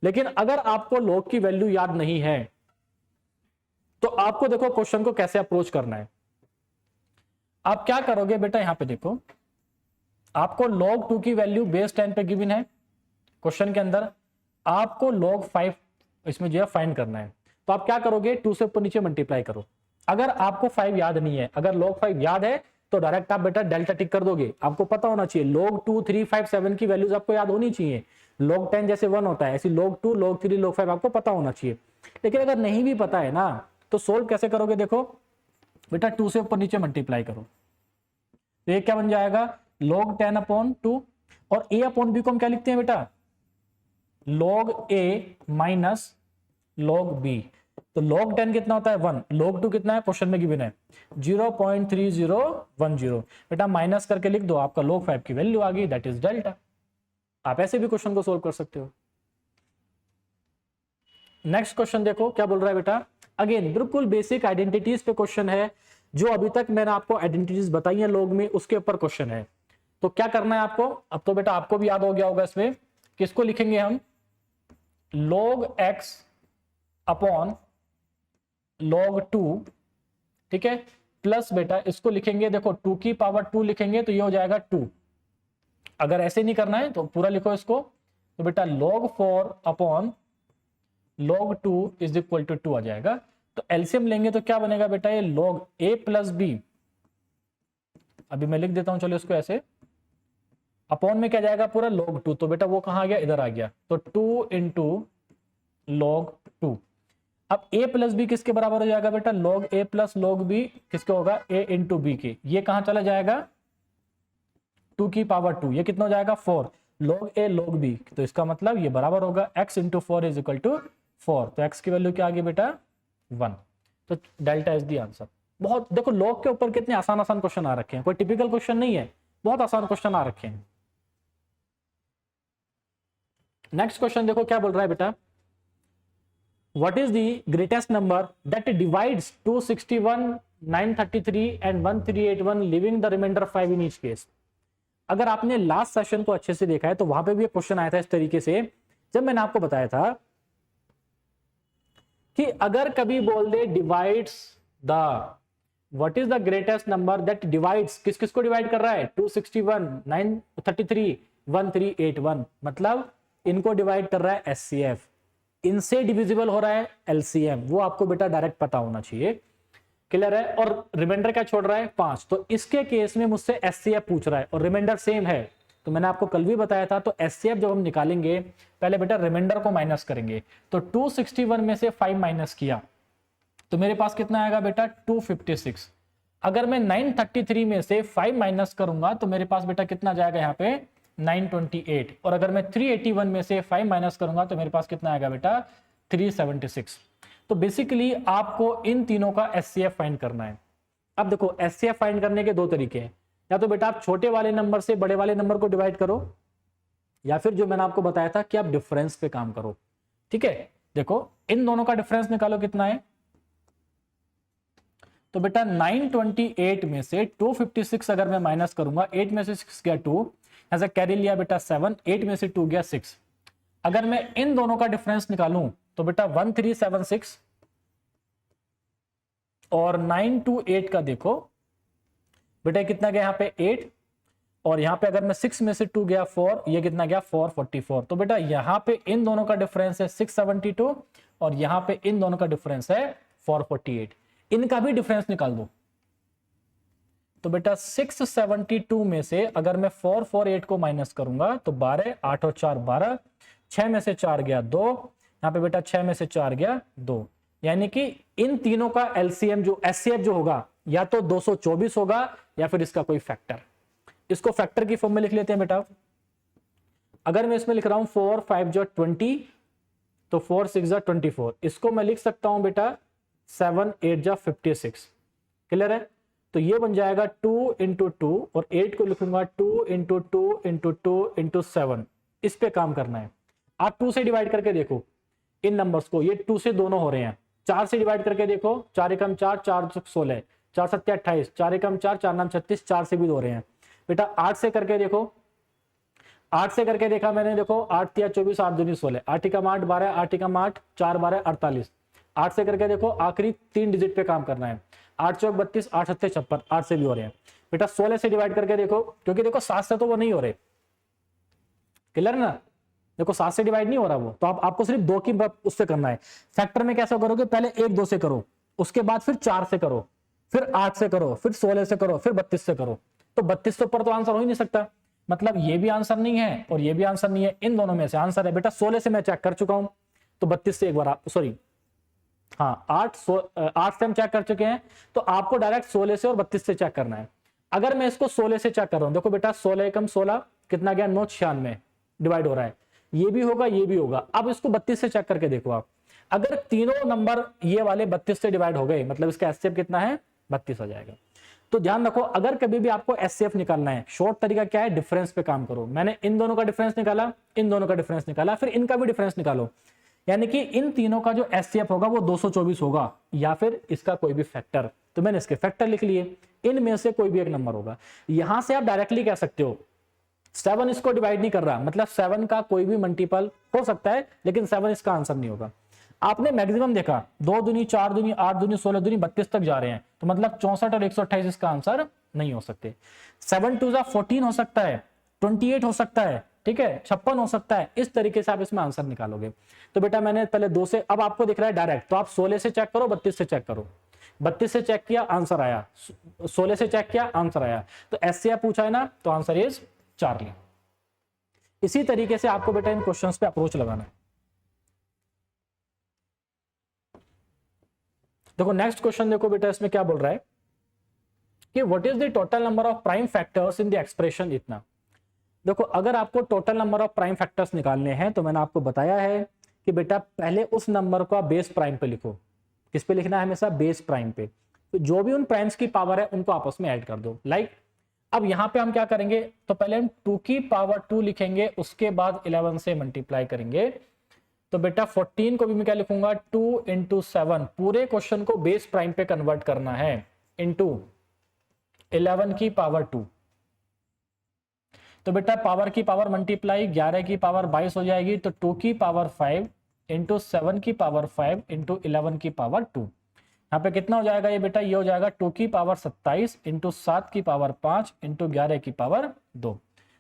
लेकिन अगर आपको log की वैल्यू याद नहीं है तो आपको देखो क्वेश्चन को कैसे अप्रोच करना है। आप क्या करोगे बेटा, यहां पे देखो आपको log 2 की वैल्यू बेस 10 पे गिवन है क्वेश्चन के अंदर, आपको log 5 इसमें जो है फाइंड करना है। तो आप क्या करोगे, 2 से ऊपर नीचे मल्टीप्लाई करो। अगर आपको 5 याद नहीं है, अगर log 5 याद है तो डायरेक्ट आप बेटा डेल्टा टिक कर दोगे। आपको पता होना चाहिए log 2, 3, 5, 7 की वैल्यूज आपको याद होनी चाहिए। log 10 जैसे 1 होता है, ऐसी log 2, log 3, log 5 आपको पता होना चाहिए। लेकिन अगर नहीं भी पता है ना तो सोल्व कैसे करोगे? देखो बेटा 2 से ऊपर नीचे मल्टीप्लाई करो, तो ये क्या बन जाएगा? log 10/2। और a अपॉन b को हम क्या लिखते हैं बेटा? log a minus log b। तो log 10 कितना होता है? 1। log 2 कितना है? क्वेश्चन में गिवन है 0.3010। बेटा माइनस करके लिख दो, आपका log 5 की वैल्यू आ गई, दैट इज डेल्टा। आप ऐसे भी क्वेश्चन को सोल्व कर सकते हो। नेक्स्ट क्वेश्चन देखो क्या बोल रहा है बेटा। अगेन बिल्कुल बेसिक आइडेंटिटीज पे क्वेश्चन है, जो अभी तक मैंने आपको आइडेंटिटीज बताई है log में, उसके ऊपर क्वेश्चन है। तो क्या करना है आपको? अब तो बेटा आपको भी याद हो गया होगा, इसमें किसको लिखेंगे हम? log x अपॉन log 2, ठीक है, प्लस बेटा इसको लिखेंगे, देखो 2 की पावर 2 लिखेंगे तो ये हो जाएगा 2। अगर ऐसे नहीं करना है तो पूरा लिखो इसको, तो बेटा log 4 upon log 2 is equal to 2 आ जाएगा। तो एलसीएम लेंगे तो क्या बनेगा बेटा? ये log a प्लस बी, अभी मैं लिख देता हूं, चलो इसको ऐसे, अपॉन में क्या जाएगा? पूरा log 2। तो बेटा वो कहां आ गया? इधर आ गया, तो 2 इंटू log 2। अब a प्लस बी किसके बराबर हो जाएगा बेटा? log a plus log b किसके होगा? a इंटू बी के। ये कहां चला जाएगा? 2 की पावर 2, ये कितना हो जाएगा? 4। log a log b, तो इसका मतलब ये बराबर होगा x into 4 is equal to 4। तो x की वैल्यू क्या आ गई बेटा? 1। तो डेल्टा इज द आंसर। बहुत देखो log के ऊपर कितने आसान आसान क्वेश्चन आ रखे हैं, कोई टिपिकल क्वेश्चन नहीं है, बहुत आसान क्वेश्चन आ रखे हैं। नेक्स्ट क्वेश्चन देखो क्या बोल रहा है बेटा। What is the greatest number that divides 261, 933 and 1381, leaving the remainder 5 in each case? अगर आपने लास्ट सेशन को अच्छे से देखा है तो वहां पे भी एक क्वेश्चन आया था इस तरीके से, जब मैंने आपको बताया था कि अगर कभी बोल दे divides the, what is the greatest number that divides, किस किस को डिवाइड कर रहा है? 261, 933, 1381, मतलब इनको डिवाइड कर रहा है एचसीएफ, इनसे डिविजिबल हो रहा है एलसीएम, वो आपको बेटा डायरेक्ट पता होना चाहिए। क्लियर है? और रिमाइंडर क्या छोड़ रहा है? 5। तो इसके केस में मुझसे एचसीएफ पूछ रहा है और रिमाइंडर सेम है, तो मैंने आपको कल भी बताया था, तो एचसीएफ जब हम निकालेंगे पहले बेटा रिमाइंडर को माइनस करेंगे। तो 261 में से 5 माइनस किया तो मेरे पास कितना आएगा बेटा? 256। अगर मैं 933 में से 5 माइनस करूंगा तो मेरे पास बेटा कितना जाएगा यहाँ पे? 928। और अगर मैं 381 में से 5 माइनस करूंगा तो मेरे पास कितना आएगा बेटा? 376। तो बेसिकली आपको इन तीनों का एचसीएफ फाइंड करना है। अब देखो एचसीएफ फाइंड करने के 2 तरीके हैं, या तो बेटा आप छोटे वाले नंबर से बड़े वाले नंबर को डिवाइड करो, या फिर जो मैंने आपको बताया था कि आप डिफरेंस पे काम करो। ठीक है, देखो इन दोनों का डिफरेंस निकालो कितना है। तो बेटा 928 में से 256 अगर मैं माइनस करूंगा, 8 में से 6 गया 2, ऐसा कैरी लिया बेटा 7, 8 में से 2 गया 6। अगर मैं इन दोनों का डिफरेंस निकालूं तो बेटा 1376 और 928 का देखो बेटा कितना गया यहाँ पे 8, और यहाँ पे अगर मैं 6 में से 2 गया 4, ये कितना गया 444। तो बेटा यहाँ पे इन दोनों का डिफरेंस है 672 और यहाँ पे इन दोनों का डिफरेंस है 448। इनका भी डिफरेंस निकाल दो। तो बेटा 672 में से अगर मैं 448 को माइनस करूंगा तो 12, 8 और 4 12, 6 में से 4 गया 2, यहाँ पे बेटा 6 में से 4 गया 2, यानी कि इन तीनों का एलसीएम जो एचसीएफ जो होगा या तो 224 होगा या फिर इसका कोई फैक्टर। इसको फैक्टर की फॉर्म में लिख लेते हैं बेटा। अगर मैं इसमें लिख रहा हूं 4 5 जो 20, तो 4 6 जा 24, इसको मैं लिख सकता हूं बेटा 7 8 जा 56। क्लियर है? तो ये बन जाएगा 2 इंटू 2 और 8 को लिखूंगा 2 इंटू 2 इंटू 2 इंटू 7। इस पे काम करना है। आप 2 से डिवाइड करके देखो इन नंबर्स को, ये 2 से दोनों हो रहे हैं। 4 से डिवाइड करके देखो, 4 एकम 4, 4 16, 4 7 28, 4 एकम 4, 4 9 36, 4 से भी हो रहे हैं बेटा। 8 से करके देखो, 8 से करके देखा मैंने, देखो 8 3 24, 8 2 16, 8 एकम 8 12, 8 एकम 8 4 12 48। 8 से करके देखो, आखिरी 3 डिजिट पे काम करना है। 8 चौक 32, 8 7 56, 8 से भी हो रहे हैं बेटा। 16 से डिवाइड करके देखो, क्योंकि देखो 7 से तो वो नहीं हो रहे। क्लियर ना? देखो 7 से डिवाइड नहीं हो रहा वो, तो आपको सिर्फ 2 की उससे करना है। फैक्टर में कैसे करोगे? पहले 1 2 से करो, उसके बाद फिर 4 से करो, फिर 8 से करो, फिर 16 से करो, फिर 32 से करो, तो 32 से ऊपर तो आंसर हो ही नहीं सकता। मतलब ये भी आंसर नहीं है और ये भी आंसर नहीं है, इन दोनों में से आंसर है बेटा 16 से मैं चेक कर चुका हूं, तो 32 से एक बार सॉरी हाँ 8 से हम चेक कर चुके हैं, तो आपको डायरेक्ट 16 से और 32 से चेक करना है। अगर मैं इसको 16 से चेक कर रहा हूं, देखो बेटा 16 एकम 16 कितना गया 996 डिवाइड हो रहा है, ये भी होगा ये भी होगा। अब इसको 32 से चेक करके देखो आप, अगर तीनों नंबर ये वाले 32 से डिवाइड हो गए मतलब इसका एचसीएफ कितना है 32 हो जाएगा। तो ध्यान रखो अगर कभी भी आपको एचसीएफ निकालना है, शॉर्ट तरीका क्या है, डिफरेंस पे काम करो। मैंने इन दोनों का डिफरेंस निकाला, इन दोनों का डिफरेंस निकाला, फिर इनका भी डिफरेंस निकालो, यानी कि इन तीनों का जो एचसीएफ होगा वो 224 होगा या फिर इसका कोई भी फैक्टर। तो मैंने इसके फैक्टर लिख लिए, इनमें से कोई भी एक नंबर होगा। यहां से आप डायरेक्टली कह सकते हो 7 इसको डिवाइड नहीं कर रहा, मतलब 7 का कोई भी मल्टीपल हो सकता है लेकिन 7 इसका आंसर नहीं होगा। आपने मैक्सिमम देखा 2 दूनी 4 दूनी 8 दूनी 16 दूनी 32 तक जा रहे हैं, तो मतलब 64 और 128 इसका आंसर नहीं हो सकते। 7 2 14 हो सकता है, 28 हो सकता है, ठीक है, 56 हो सकता है। इस तरीके से आप इसमें आंसर निकालोगे। तो बेटा मैंने पहले 2 से, अब आपको दिख रहा है डायरेक्ट, तो आप 16 से चेक करो, 32 से चेक करो। 32 से चेक किया आंसर आया, 16 से चेक किया आंसर आया, तो एचसीएफ पूछा है ना, तो आंसर इज चार्ली। इसी तरीके से आपको बेटा इन क्वेश्चंस पे अप्रोच लगाना है। देखो नेक्स्ट क्वेश्चन देखो बेटा, इसमें क्या बोल रहा है कि what is the total number of prime factors in the expression इतना। देखो अगर आपको total number of prime factors निकालने हैं तो मैंने आपको बताया है कि बेटा पहले उस नंबर को आप बेस प्राइम पे लिखो। किस पे लिखना है, हमेशा बेस प्राइम पे। तो जो भी उन प्राइम्स की पावर है उनको आपस में ऐड कर दो। लाइक अब यहां पे हम क्या करेंगे, तो पहले हम 2 की पावर 2 लिखेंगे, उसके बाद 11 से मल्टीप्लाई करेंगे। तो बेटा 14 को भी मैं क्या लिखूंगा 2 इंटू 7, पूरे क्वेश्चन को बेस प्राइम पे कन्वर्ट करना है, इंटू 11 की पावर 2। तो बेटा पावर की पावर मल्टीप्लाई, 11 की पावर 22 हो जाएगी, तो 2 की पावर 5 इंटू 7 की पावर 5 इंटू 11 की पावर 2। यहाँ पे कितना हो जाएगा ये बेटा, ये हो जाएगा 2 की पावर 27 इंटू 7 की पावर 5 इंटू 11 की पावर 2।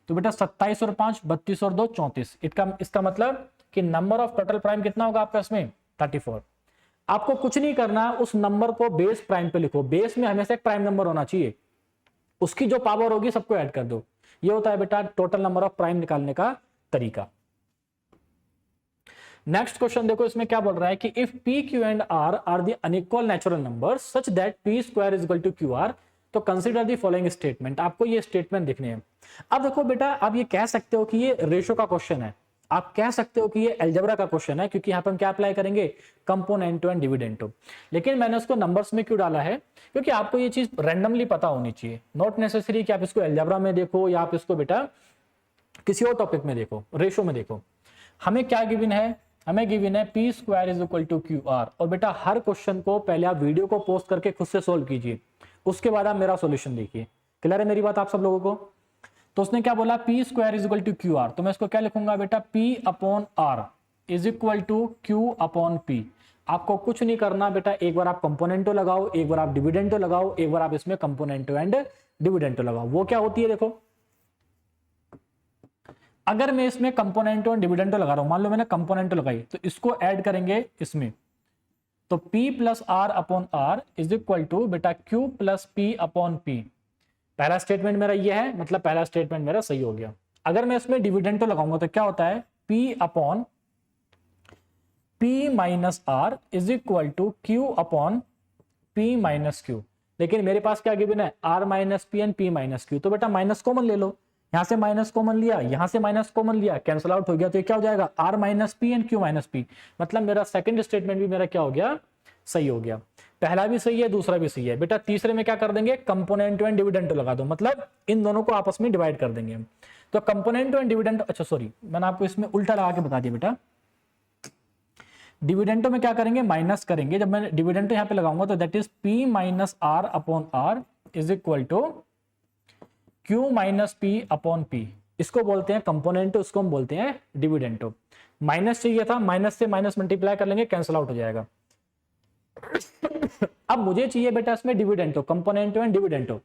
तो बेटा 27 और 5 32 और 2 34। इसका मतलब कि नंबर ऑफ टोटल प्राइम कितना होगा आपका इसमें 34। आपको कुछ नहीं करना, उस नंबर को बेस प्राइम पे लिखो। बेस में हमेशा एक प्राइम नंबर होना चाहिए, उसकी जो पावर होगी सबको ऐड कर दो। ये होता है बेटा टोटल नंबर ऑफ प्राइम निकालने का तरीका। नेक्स्ट क्वेश्चन देखो, इसमें क्या बोल रहा है कि if p q and r the unequal natural number such that p square is equal to q r, तो कंसीडर द फॉलोइंग स्टेटमेंट। आपको ये स्टेटमेंट लिखने हैं। अब देखो बेटा, आप ये कह सकते हो कि ये रेशो का क्वेश्चन है, आप कह सकते हो कि ये अलजेब्रा का क्वेश्चन है, क्योंकि यहाँ पे हम क्या अप्लाई करेंगे, कंपोनेंटो एंड डिविडेंडो। लेकिन मैंने उसको नंबर्स में क्यों डाला है, क्योंकि आपको ये चीज रैंडमली पता होनी चाहिए। नॉट नेसेसरी कि आप इसको अलजेब्रा में देखो या आप इसको बेटा किसी और टॉपिक में देखो, रेशो में देखो। हमें क्या गिवन है, हमें गिवन है p square is equal to q r. और बेटा हर क्वेश्चन को पहले आप वीडियो को पोस्ट करके खुद से सोल्व कीजिए, उसके बाद आप मेरा सॉल्यूशन देखिए। क्लियर है मेरी बात आप सब लोगों को। तो उसने क्या बोला, p square is equal to q r, तो मैं इसको क्या लिखूंगा बेटा, p upon r is equal to q upon p. आपको कुछ नहीं करना बेटा, एक बार आप कंपोनेंटो लगाओ, एक बार आप डिविडेंडो लगाओ, एक बार आप इसमें कंपोनेंटो एंड डिविडेंडो लगाओ। वो क्या होती है देखो, अगर मैं इसमें कंपोनेंटो एंड डिविडेंडो लगा रहा हूं, मान लो मैंने कंपोनेंटो लगाई, तो इसको ऐड करेंगे इसमें, तो p plus r upon r is equal to बेटा q plus p upon p. पहला स्टेटमेंट मेरा ये है, मतलब पहला स्टेटमेंट मेरा सही हो गया। अगर मैं इसमें डिविडेंडो लगाऊंगा तो क्या होता है, p अपॉन p minus r is equal to q अपॉन p माइनस q। लेकिन मेरे पास क्या गिवन है, r minus p and p minus q। तो बेटा माइनस कॉमन ले लो, यहां से माइनस कॉमन लिया, यहां से माइनस कॉमन लिया, कैंसिल आउट हो गया, तो ये क्या हो जाएगा, r minus p and q minus P. मतलब मेरा सेकंड स्टेटमेंट भी मेरा क्या हो गया, सही हो गया। पहला भी सही है, दूसरा भी सही है। बेटा तीसरे में क्या कर देंगे, कंपोनेंटो एंड डिविडेंडो लगा दो, मतलब इन दोनों को आपस में डिवाइड कर देंगे हम। तो कंपोनेंटो एंड डिविडेंडो, अच्छा सॉरी मैंने आपको इसमें उल्टा लगा के बता दिया बेटा। डिविडेंडो में क्या करेंगे, माइनस करेंगे। जब मैं डिविडेंडो यहां पे लगाऊंगा तो that is p minus r upon r is equal to q minus p upon p. इसको बोलते हैं कंपोनेंटो, इसको हम बोलते हैं डिविडेंडो। माइनस चाहिए था, माइनस से माइनस मल्टीप्लाई कर लेंगे, कैंसिल आउट हो जाएगा। अब मुझे चाहिए बेटा इसमें डिविडेंडो, कंपोनेंटो एंड डिविडेंडो।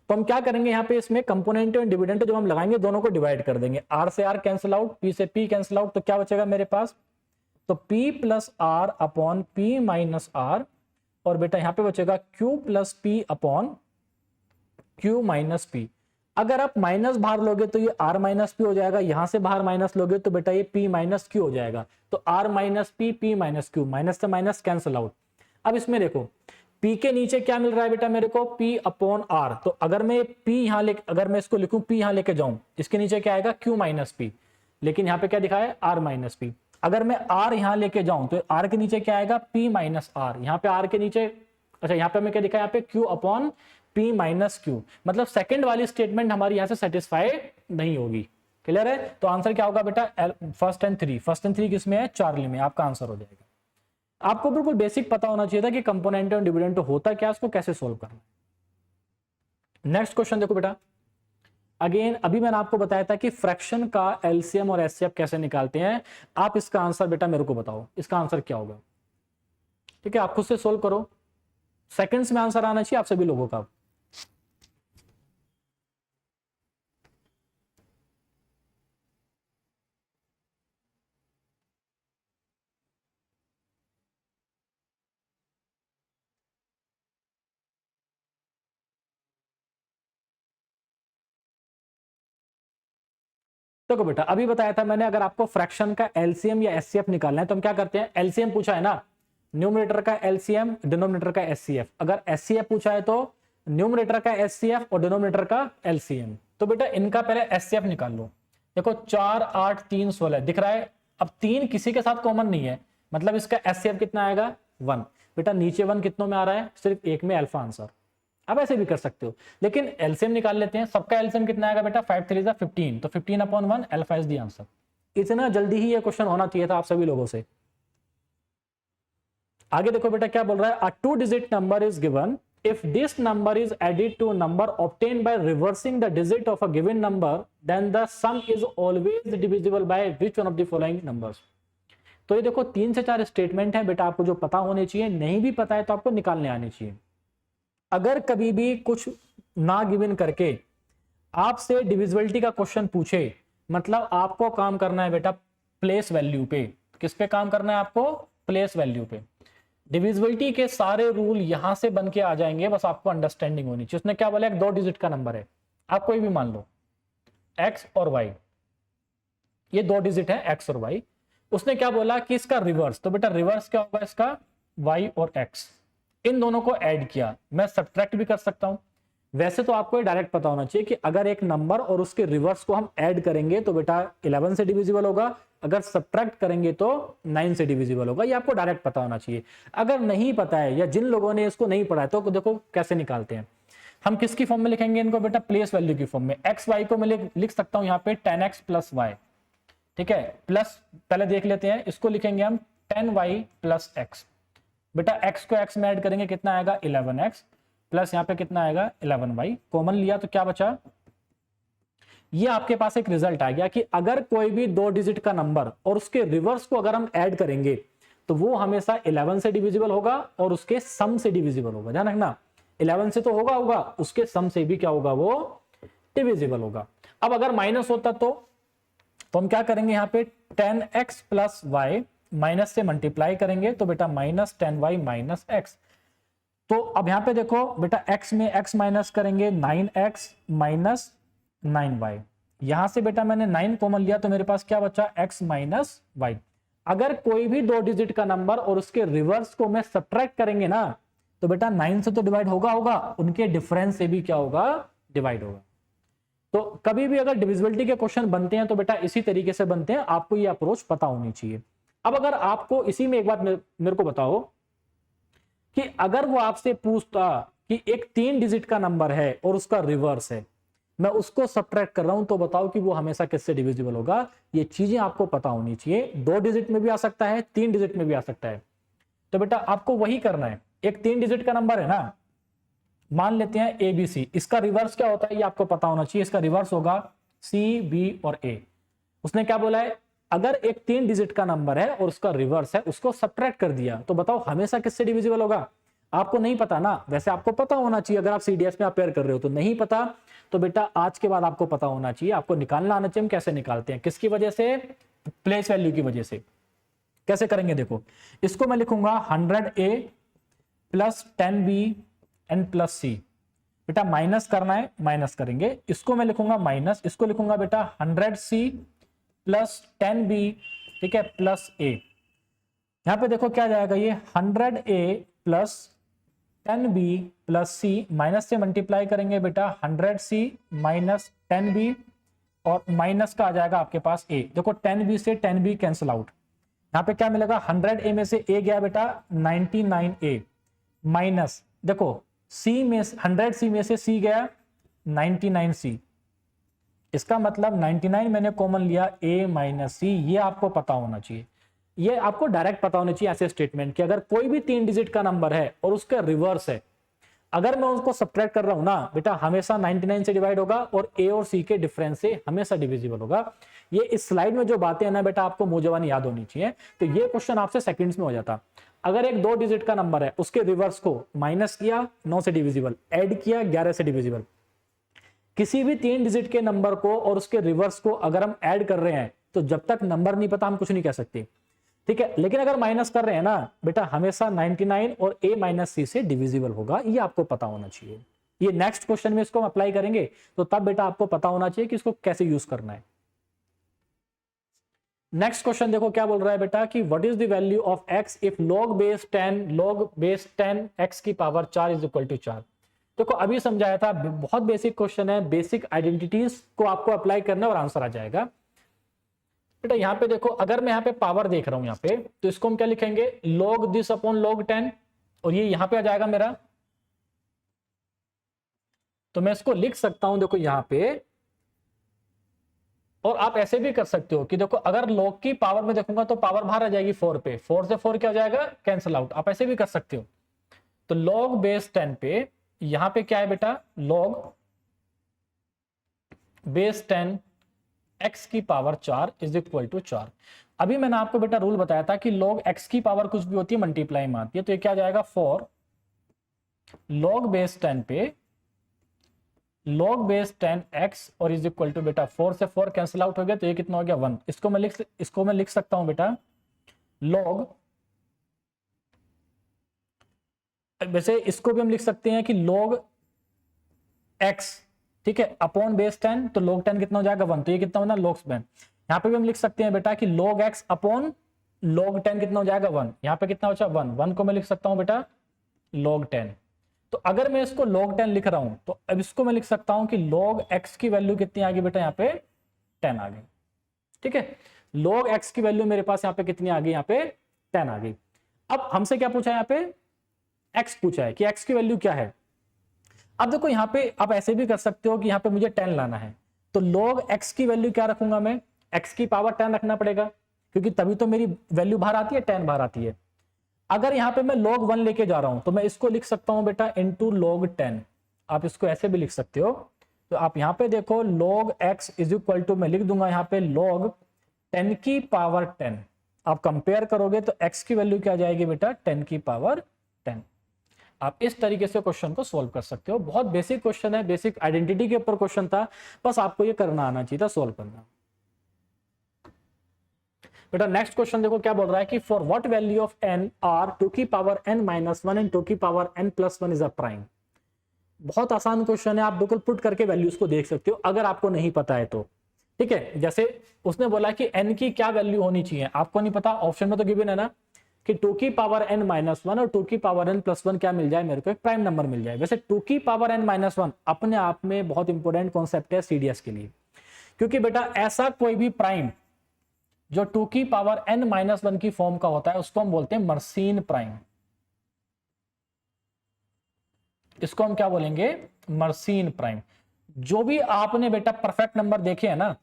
तो हम क्या करेंगे, यहाँ पे इसमें कंपोनेंटो एंड डिविडेंडो जब हम लगाएंगे दोनों को डिवाइड कर देंगे। आर से आर कैंसिल आउट, पी से पी कैंसिल आउट, तो क्या बचेगा मेरे पास, तो p plus r upon p minus r और बेटा यहाँ पे बचेगा q plus p upon q minus p. अगर आप माइनस बाहर लोगे तो ये r माइनस पी हो जाएगा, यहां से बाहर माइनस लोगे तो बेटा ये p माइनस क्यू हो जाएगा। तो r minus P, p minus Q, minus से माइनस कैंसिल आउट। अब इसमें देखो p के नीचे क्या मिल रहा है बेटा मेरे को, p अपॉन r। तो अगर मैं p यहां ले, अगर मैं इसको लिखूं p यहां लेके जाऊं, इसके नीचे क्या आएगा q माइनस पी, लेकिन यहाँ पे क्या दिखा है r माइनस पी। अगर मैं r यहां लेके जाऊं तो r के नीचे क्या आएगा p माइनस r, यहाँ पे r के नीचे, अच्छा यहाँ पे मैं क्या दिखा है, यहाँ पे q अपॉन p माइनस क्यू। मतलब सेकंड वाली स्टेटमेंट हमारी यहां से सेटिस्फाई नहीं होगी। क्लियर है? तो आंसर क्या होगा बेटा, first and three. First and three किसमें है, चार्ली में, आपका आंसर हो जाएगा। आपको बिल्कुल बेसिक पता होना चाहिए था कि कंपोनेंट और डिविडेंड होता क्या, उसको कैसे सोल्व करना। नेक्स्ट क्वेश्चन देखो बेटा, अगेन अभी मैंने आपको बताया था कि फ्रैक्शन का एलसीएम और एचसीएफ कैसे निकालते हैं। आप इसका आंसर बेटा मेरे को बताओ, इसका आंसर क्या होगा। ठीक है, आप खुद से सोल्व करो, सेकंड्स में आंसर आना चाहिए आप सभी लोगों का। देखो बेटा अभी बताया था मैंने, अगर आपको फ्रैक्शन का एलसीएम या एचसीएफ निकालना है तो हम क्या करते हैं, एलसीएम पूछा है ना, न्यूमरेटर का एलसीएम, डिनोमिनेटर का एचसीएफ। अगर एचसीएफ पूछा है तो न्यूमरेटर का एचसीएफ और डिनोमिनेटर का एलसीएम। तो बेटा इनका पहले एचसीएफ निकाल लो। देखो 4 8 3 16 दिख रहा है। अब 3 किसी के साथ कॉमन नहीं है, मतलब इसका एचसीएफ कितना आएगा 1। बेटा नीचे 1 कितनों में आ रहा है, सिर्फ एक में, अल्फा आंसर। आप ऐसे भी कर सकते हो, लेकिन एलसीएम निकाल लेते हैं। सबका एलसीएम कितना आएगा बेटा, 5 3 15, तो 15 upon 1, alpha is the answer. इतना जल्दी ही ये क्वेश्चन होना चाहिए था आप सभी लोगों से। आगे देखो बेटा क्या बोल रहा है, अ 2 digit number is given if this number is added to a number obtained by reversing the digit of a given number then the sum is always divisible by which one of the following numbers। तो ये देखो 3 से 4 स्टेटमेंट है बेटा, आपको जो पता होने चाहिए, नहीं भी पता है तो आपको निकालने आने चाहिए। अगर कभी भी कुछ ना गिवन करके आपसे डिविजिबिलिटी का क्वेश्चन पूछे, मतलब आपको काम करना है बेटा प्लेस वैल्यू पे। किस पे काम करना है आपको, प्लेस वैल्यू पे। डिविजिबिलिटी के सारे रूल यहां से बन के आ जाएंगे, बस आपको अंडरस्टैंडिंग होनी चाहिए। उसने क्या बोला, एक 2 डिजिट का नंबर है, आप कोई भी मान लो x और y, ये 2 डिजिट है x और y। उसने क्या बोला कि इसका रिवर्स, तो बेटा रिवर्स क्या होगा इसका, y और x, इन दोनों को ऐड किया। मैं सब्ट्रैक्ट भी कर सकता हूं। वैसे तो आपको डायरेक्ट पता होना चाहिए कि अगर एक नंबर और उसके रिवर्स को हम ऐड करेंगे तो बेटा 11 से डिविजिबल होगा, अगर सब्ट्रैक्ट करेंगे तो 9 से डिविजिबल होगा। ये आपको डायरेक्ट पता होना चाहिए। अगर नहीं पता है या जिन लोगों ने इसको नहीं पढ़ा है तो देखो कैसे निकालते हैं। हम किसकी फॉर्म में लिखेंगे इनको बेटा, प्लेस वैल्यू की फॉर्म में। एक्स वाई को मैं लिख सकता हूं यहाँ पे 10x प्लस वाई। ठीक है, प्लस पहले देख लेते हैं, इसको लिखेंगे हम 10y प्लस x। बेटा x को x में ऐड करेंगे, कितना आएगा 11x, प्लस यहाँ पे कितना आएगा 11y। कॉमन लिया तो क्या बचा, ये आपके पास एक रिजल्ट आ गया कि अगर कोई भी 2 डिजिट का नंबर और उसके रिवर्स को अगर हम ऐड करेंगे तो वो हमेशा 11 से डिविजिबल होगा और उसके सम से डिविजिबल होगा। ध्यान रखना, 11 से तो होगा, उसके सम से भी क्या होगा, वो डिविजिबल होगा। अब अगर माइनस होता तो हम क्या करेंगे, यहाँ पे 10x प्लस वाई माइनस से मल्टीप्लाई करेंगे तो बेटा माइनस 10y माइनस x। तो अब यहां पे देखो बेटा x में x माइनस करेंगे 9x माइनस 9y। यहां से बेटा मैंने 9 कॉमन लिया तो मेरे पास क्या बचा, x माइनस y। अगर कोई भी 2 डिजिट का नंबर और उसके रिवर्स को मैं सब्ट्रैक्ट करेंगे ना तो बेटा 9 से तो डिवाइड होगा, उनके डिफरेंस से भी क्या होगा, डिवाइड होगा। तो कभी भी अगर डिविजिबिलिटी के क्वेश्चन बनते हैं तो बेटा इसी तरीके से बनते हैं, आपको ये अप्रोच पता होनी चाहिए। अब अगर आपको इसी में एक बात मेरे को बताओ कि अगर वो आपसे पूछता कि एक 3 डिजिट का नंबर है और उसका रिवर्स है, मैं उसको सब्ट्रैक्ट कर रहा हूं, तो बताओ कि वो हमेशा किससे डिविजिबल होगा। ये चीजें आपको पता होनी चाहिए। 2 डिजिट में भी आ सकता है, 3 डिजिट में भी आ सकता है। तो बेटा आपको वही करना है। एक 3 डिजिट का नंबर है ना, मान लेते हैं ABC, इसका रिवर्स क्या होता है ये आपको पता होना चाहिए। इसका रिवर्स होगा C, B और A। उसने क्या बोला है, अगर एक 3 डिजिट का नंबर है और उसका रिवर्स है, उसको सब्ट्रैक्ट कर दिया तो बताओ हमेशा किससे डिविजिबल होगा। आपको नहीं पता ना, वैसे आपको पता होना चाहिए। अगर आप CDS में अपेयर कर रहे हो तो नहीं पता तो बेटा आज के बाद आपको पता होना चाहिए, आपको निकालना आना चाहिए। हम कैसे निकालते हैं, किसकी वजह से, प्लेस वैल्यू की वजह से। कैसे करेंगे देखो, इसको मैं लिखूंगा 100A plus 10b N plus सी। बेटा माइनस करना है, माइनस करेंगे, इसको मैं लिखूंगा माइनस, इसको लिखूंगा बेटा 100c प्लस 10b, ठीक है, प्लस a। यहां पे देखो क्या जाएगा, ये 100a plus 10b plus c, minus से मल्टीप्लाई करेंगे बेटा 100c माइनस 10b, और माइनस का आ जाएगा आपके पास a। देखो 10b से 10b कैंसिल आउट, यहां पे क्या मिलेगा, 100a में से a गया बेटा 99a, माइनस देखो c में 100c में से c गया 99c, इसका मतलब 99 मैंने कॉमन लिया, a माइनस c। ये आपको पता होना चाहिए, ये आपको डायरेक्ट पता होना चाहिए ऐसे स्टेटमेंट कि अगर कोई भी 3 डिजिट का नंबर है और उसका रिवर्स है, अगर मैं उसको सब्ट्रैक्ट कर रहा हूं ना बेटा, हमेशा 99 से डिवाइड होगा और a और c के डिफरेंस से हमेशा डिविजिबल होगा। ये इस स्लाइड में जो बातें हैं ना बेटा, आपको मुंह जबानी याद होनी चाहिए। तो ये क्वेश्चन आपसे सेकंड्स में हो जाता। अगर एक 2 डिजिट का नंबर है, उसके रिवर्स को माइनस किया 9 से डिविजिबल, ऐड किया 11 से डिविजिबल, किसी भी 3 डिजिट के नंबर को और उसके रिवर्स को अगर हम ऐड कर रहे हैं तो जब तक नंबर नहीं पता हम कुछ नहीं कह सकते, ठीक है। लेकिन अगर माइनस कर रहे हैं ना बेटा, हमेशा 99 और a माइनस सी से डिविजिबल होगा, ये आपको पता होना चाहिए। ये नेक्स्ट क्वेश्चन में इसको हम अप्लाई करेंगे तो तब बेटा आपको पता होना चाहिए कि इसको कैसे यूज करना है। नेक्स्ट क्वेश्चन देखो क्या बोल रहा है बेटा कि what is the value of x if log base 10 x की पावर 4 इज इक्वल टू 4। देखो अभी समझाया था, बहुत बेसिक क्वेश्चन है, बेसिक आइडेंटिटीज को आपको अप्लाई करना और आंसर आ जाएगा। बेटा यहाँ पे देखो, अगर मैं यहाँ पे पावर देख रहा हूं यहाँ पे, तो इसको हम क्या लिखेंगे, log दिस अपॉन log 10, और ये यहाँ पे आ जाएगा मेरा। तो मैं इसको लिख सकता हूं देखो यहाँ पे, और आप ऐसे भी कर सकते हो कि देखो अगर log की पावर में देखूंगा तो पावर बाहर आ जाएगी 4 पे, 4 से 4 क्या हो जाएगा, कैंसिल आउट। आप ऐसे भी कर सकते हो। तो log बेस 10 पे यहां पे क्या है बेटा, log बेस 10 x की पावर 4 इज इक्वल टू 4। अभी मैंने आपको बेटा रूल बताया था कि log x की पावर कुछ भी होती है मल्टीप्लाई में आती है। तो ये क्या जाएगा, 4 log बेस 10 पे log बेस 10x और इज इक्वल टू बेटा 4 से 4 कैंसिल आउट हो गया, तो ये कितना हो गया 1। इसको मैं लिख सकता हूं बेटा log, वैसे इसको भी हम लिख सकते हैं कि log x, ठीक है, अपॉन बेस 10, तो log 10 कितना हो जाएगा 1, तो ये कितना होना log 10। यहां पे भी हम लिख सकते हैं बेटा कि log x अपॉन log 10 कितना हो जाएगा 1, यहां पे कितना बचा 1, 1 को मैं लिख सकता हूं बेटा log 10। तो अगर मैं इसको log 10 लिख रहा हूं तो अब इसको मैं लिख सकता हूं कि log x की वैल्यू कितनी आ गई बेटा, यहाँ पे 10 आ गई, ठीक है। log x की वैल्यू मेरे पास यहाँ पे कितनी आ गई, यहाँ पे 10 आ गई। अब हमसे क्या पूछा है, यहाँ पे x पूछा है कि x की वैल्यू क्या है। अब देखो यहाँ पे आप ऐसे भी कर सकते हो कि यहाँ पे मुझे 10 लाना है, तो log x की वैल्यू क्या रखूंगा मैं, x की पावर 10 रखना पड़ेगा, क्योंकि तभी तो मेरी वैल्यू बाहर आती है, 10 बाहर आती है। अगर यहाँ पे मैं log 1 लेके जा रहा हूं तो मैं इसको लिख सकता हूं बेटा इनटू log 10। आप इसको ऐसे भी लिख सकते हो। तो आप यहाँ पे देखो log x is equal to, मैं लिख दूंगा यहाँ पे log 10 की पावर 10। आप कंपेयर करोगे तो x की वैल्यू क्या आ जाएगी बेटा, 10 की पावर 10। आप इस तरीके से क्वेश्चन को सोल्व कर सकते हो। बहुत बेसिक क्वेश्चन है, बेसिक आइडेंटिटी के ऊपर क्वेश्चन था, बस आपको ये करना आना चाहिए था, सोल्व करना। बेटा नेक्स्ट क्वेश्चन देखो क्या बोल रहा है कि for what value of n are 2 की पावर n माइनस 1 एंड 2 की power n plus 1 is a prime. बहुत आसान क्वेश्चन है, आप बिल्कुल पुट करके वैल्यूज को देख सकते हो अगर आपको नहीं पता है तो, ठीक है। जैसे उसने बोला कि n की क्या वैल्यू होनी चाहिए, आपको नहीं पता, ऑप्शन में तो गिवन है ना कि 2 की पावर n माइनस 1 और 2 की पावर n प्लस 1 क्या मिल जाए, मेरे को एक प्राइम नंबर मिल जाए। वैसे 2 की पावर n माइनस 1 अपने आप में बहुत इंपॉर्टेंट कॉन्सेप्ट है सीडीएस के लिए, क्योंकि बेटा ऐसा कोई भी प्राइम जो 2 की पावर n माइनस 1 की फॉर्म का होता है उसको हम बोलते हैं मर्सीन प्राइम। इसको हम क्या बोलेंगे, मर्सीन प्राइम। जो भी आपने बेटा परफेक्ट नंबर देखे हैं ना,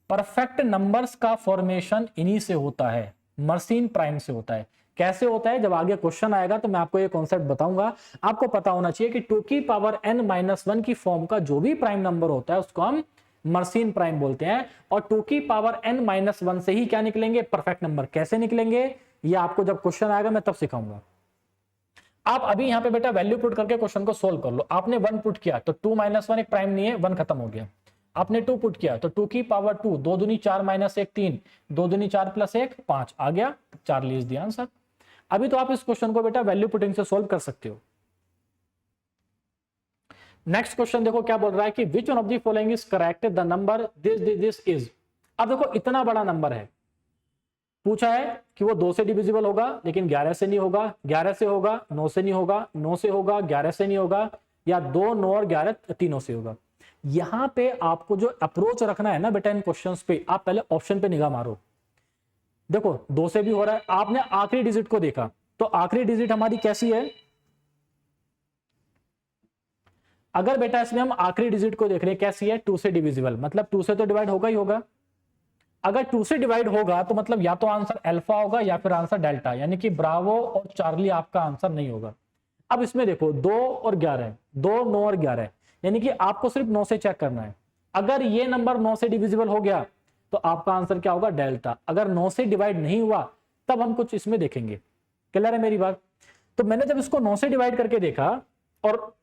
परफेक्ट नंबर्स का फॉर्मेशन इन्हीं से होता है, मर्सीन प्राइम से होता है। कैसे होता है, जब आगे क्वेश्चन आएगा तो मैं आपको ये कॉन्सेप्ट बताऊंगा। आपको पता होना चाहिए कि 2 की पावर n माइनस 1 की फॉर्म का जो भी प्राइम नंबर होता है उसको हम मर्सीन प्राइम बोलते हैं, और 2 की पावर n माइनस 1 से ही क्या निकलेंगे, परफेक्ट नंबर। कैसे निकलेंगे ये आपको जब क्वेश्चन आएगा मैं तब सिखाऊंगा। आप अभी यहां पे बेटा वैल्यू पुट करके क्वेश्चन को सोल्व कर लो। आपने 1 पुट किया तो 2 माइनस 1 एक प्राइम नहीं है, 1 खत्म हो गया। आपने 2 पुट किया तो 2 की पावर 2, 2 दूनी 4 माइनस 1 3, 2 दूनी 4 प्लस 1 5 आ गया, 4 लीज दिया आंसर। अभी तो आप इस क्वेश्चन को बेटा वैल्यू पुटिंग से सोल्व कर सकते हो। नेक्स्ट क्वेश्चन देखो क्या बोल रहा है कि which one of the following is correct, the number this is. अब देखो इतना बड़ा नंबर है, पूछा है कि वो 2 से डिविजिबल होगा लेकिन 11 से नहीं होगा, 11 से होगा 9 से नहीं होगा, 9 से होगा 11 से नहीं होगा, या 2, 9 और 11 तीनों से होगा। यहां पे आपको जो अप्रोच रखना है ना बेटा इन क्वेश्चंस पे, आप पहले ऑप्शन पे निगाह मारो। देखो 2 से भी हो रहा है, आपने आखिरी डिजिट को देखा तो आखिरी डिजिट हमारी कैसी है, अगर बेटा इसमें हम आखिरी डिजिट को देख रहे हैं कैसी है, 2 से डिविजिबल, मतलब 2 से तो डिवाइड होगा ही होगा। अगर 2 से डिवाइड होगा तो मतलब या तो आंसर अल्फा होगा या फिर आंसर डेल्टा, यानी कि ब्रावो और चार्ली आपका आंसर नहीं होगा। अब इसमें देखो 2 और 11, 2, 9 और 11, यानी कि आपको सिर्फ 9 से चेक करना है। अगर ये नंबर 9 से डिविजिबल हो गया तो आपका आंसर क्या होगा, डेल्टा। अगर 9 से डिवाइड नहीं हुआ तब हम कुछ इसमें देखेंगे। क्लियर है मेरी बात? तो मैंने जब इसको 9 से डिवाइड करके देखा, और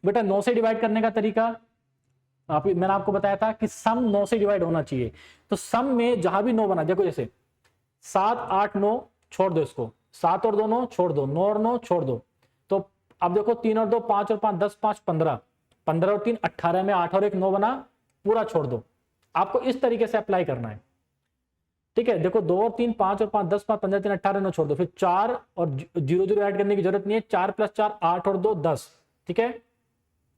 बेटा 9 से डिवाइड करने का तरीका मैंने आपको बताया था कि सम 9 से डिवाइड होना चाहिए। तो सम में जहां भी 9 बना, देखो जैसे 7, 8, 9 छोड़ दो, इसको 7 और 2 9 छोड़ दो, 9 और 9 छोड़ दो। तो अब देखो 3 और 2 5 और 5 10, 5 15, 15 और 3 18 में 8 और 1 9 बना, पूरा छोड़ दो। आपको इस तरीके से अप्लाई करना है। ठीक है, देखो 2 और 3 5 और 5 10, 5 15 3 18 9 छोड़ दो, फिर 4 और 0 0 ऐड करने की जरूरत नहीं है। 4 + 4 8 और 2 10, ठीक है।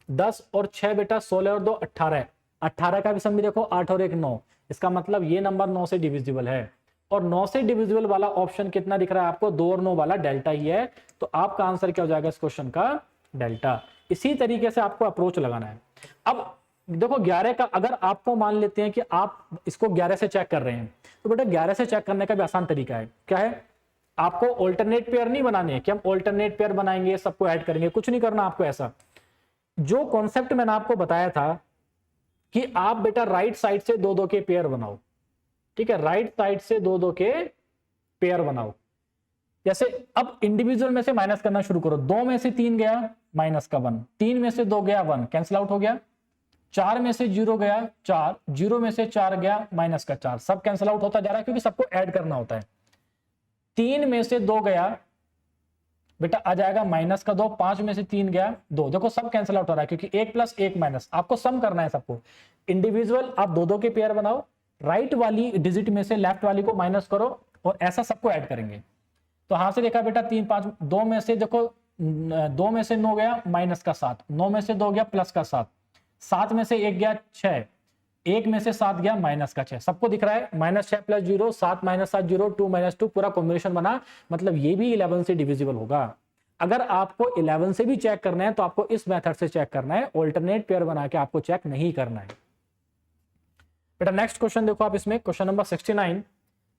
10 और 6 बेटा 16 और 2 18, 18 का भी सम भी देखो 8 और 1 9, इसका मतलब ये नंबर 9 से डिविजिबल है। और 9 से डिविजिबल वाला ऑप्शन कितना दिख रहा है आपको, 2 और 9 वाला डेल्टा ही है। तो आपका आंसर क्या हो जाएगा इस क्वेश्चन का, डेल्टा। इसी तरीके से आपको अप्रोच लगाना है। अब देखो 11 का अगर आपको मान लेते हैं कि आप इसको 11 से चेक कर रहे हैं, तो बेटा 11 से चेक करने का भी आसान तरीका है। क्या है, आपको ऑल्टरनेट पेयर नहीं बनाने हैं कि हम ऑल्टरनेट पेयर बनाएंगे सबको ऐड करेंगे, कुछ नहीं करना आपको। ऐसा जो कॉन्सेप्ट मैंने आपको बताया था कि आप बेटा राइट साइड से 2 2 के पेयर बनाओ। ठीक है, राइट साइड से 2 2 के पेयर बनाओ। जैसे अब इंडिविजुअल में से माइनस करना शुरू करो। 2 में से 3 गया माइनस का 1, 3 में से 2 गया 1 कैंसिल आउट हो गया, 4 में से 0 गया 4, 0 में से 4 गया माइनस का 4, सब कैंसिल आउट होता जा रहा है क्योंकि सबको ऐड करना होता है। 3 में से 2 गया बेटा आ जाएगा माइनस का 2, 5 में से 3 गया 2, देखो सब कैंसिल आउट हो रहा है क्योंकि 1 + 1 माइनस, आपको सम करना है सबको। इंडिविजुअल आप 2 2 के पेयर बनाओ, राइट वाली डिजिट में से लेफ्ट वाली को माइनस करो और ऐसा सबको ऐड करेंगे। तो हां से देखा बेटा 3 5, 2 में से देखो 2 में से 9 गया माइनस का 7, 9 में से 2 गया प्लस का 7, 7 में से 1 गया 6, 1 में से 7 गया माइनस का 6, सबको दिख रहा है। -6 + 0 7 - 7 0 2 - 2 पूरा कॉम्बिनेशन बना, मतलब ये भी 11 से डिविजिबल होगा। अगर आपको 11 से भी चेक करना है तो आपको इस मेथड से चेक करना है, ऑल्टरनेट पेयर बना के आपको चेक नहीं करना है। बेटा नेक्स्ट क्वेश्चन देखो आप, इसमें क्वेश्चन नंबर 69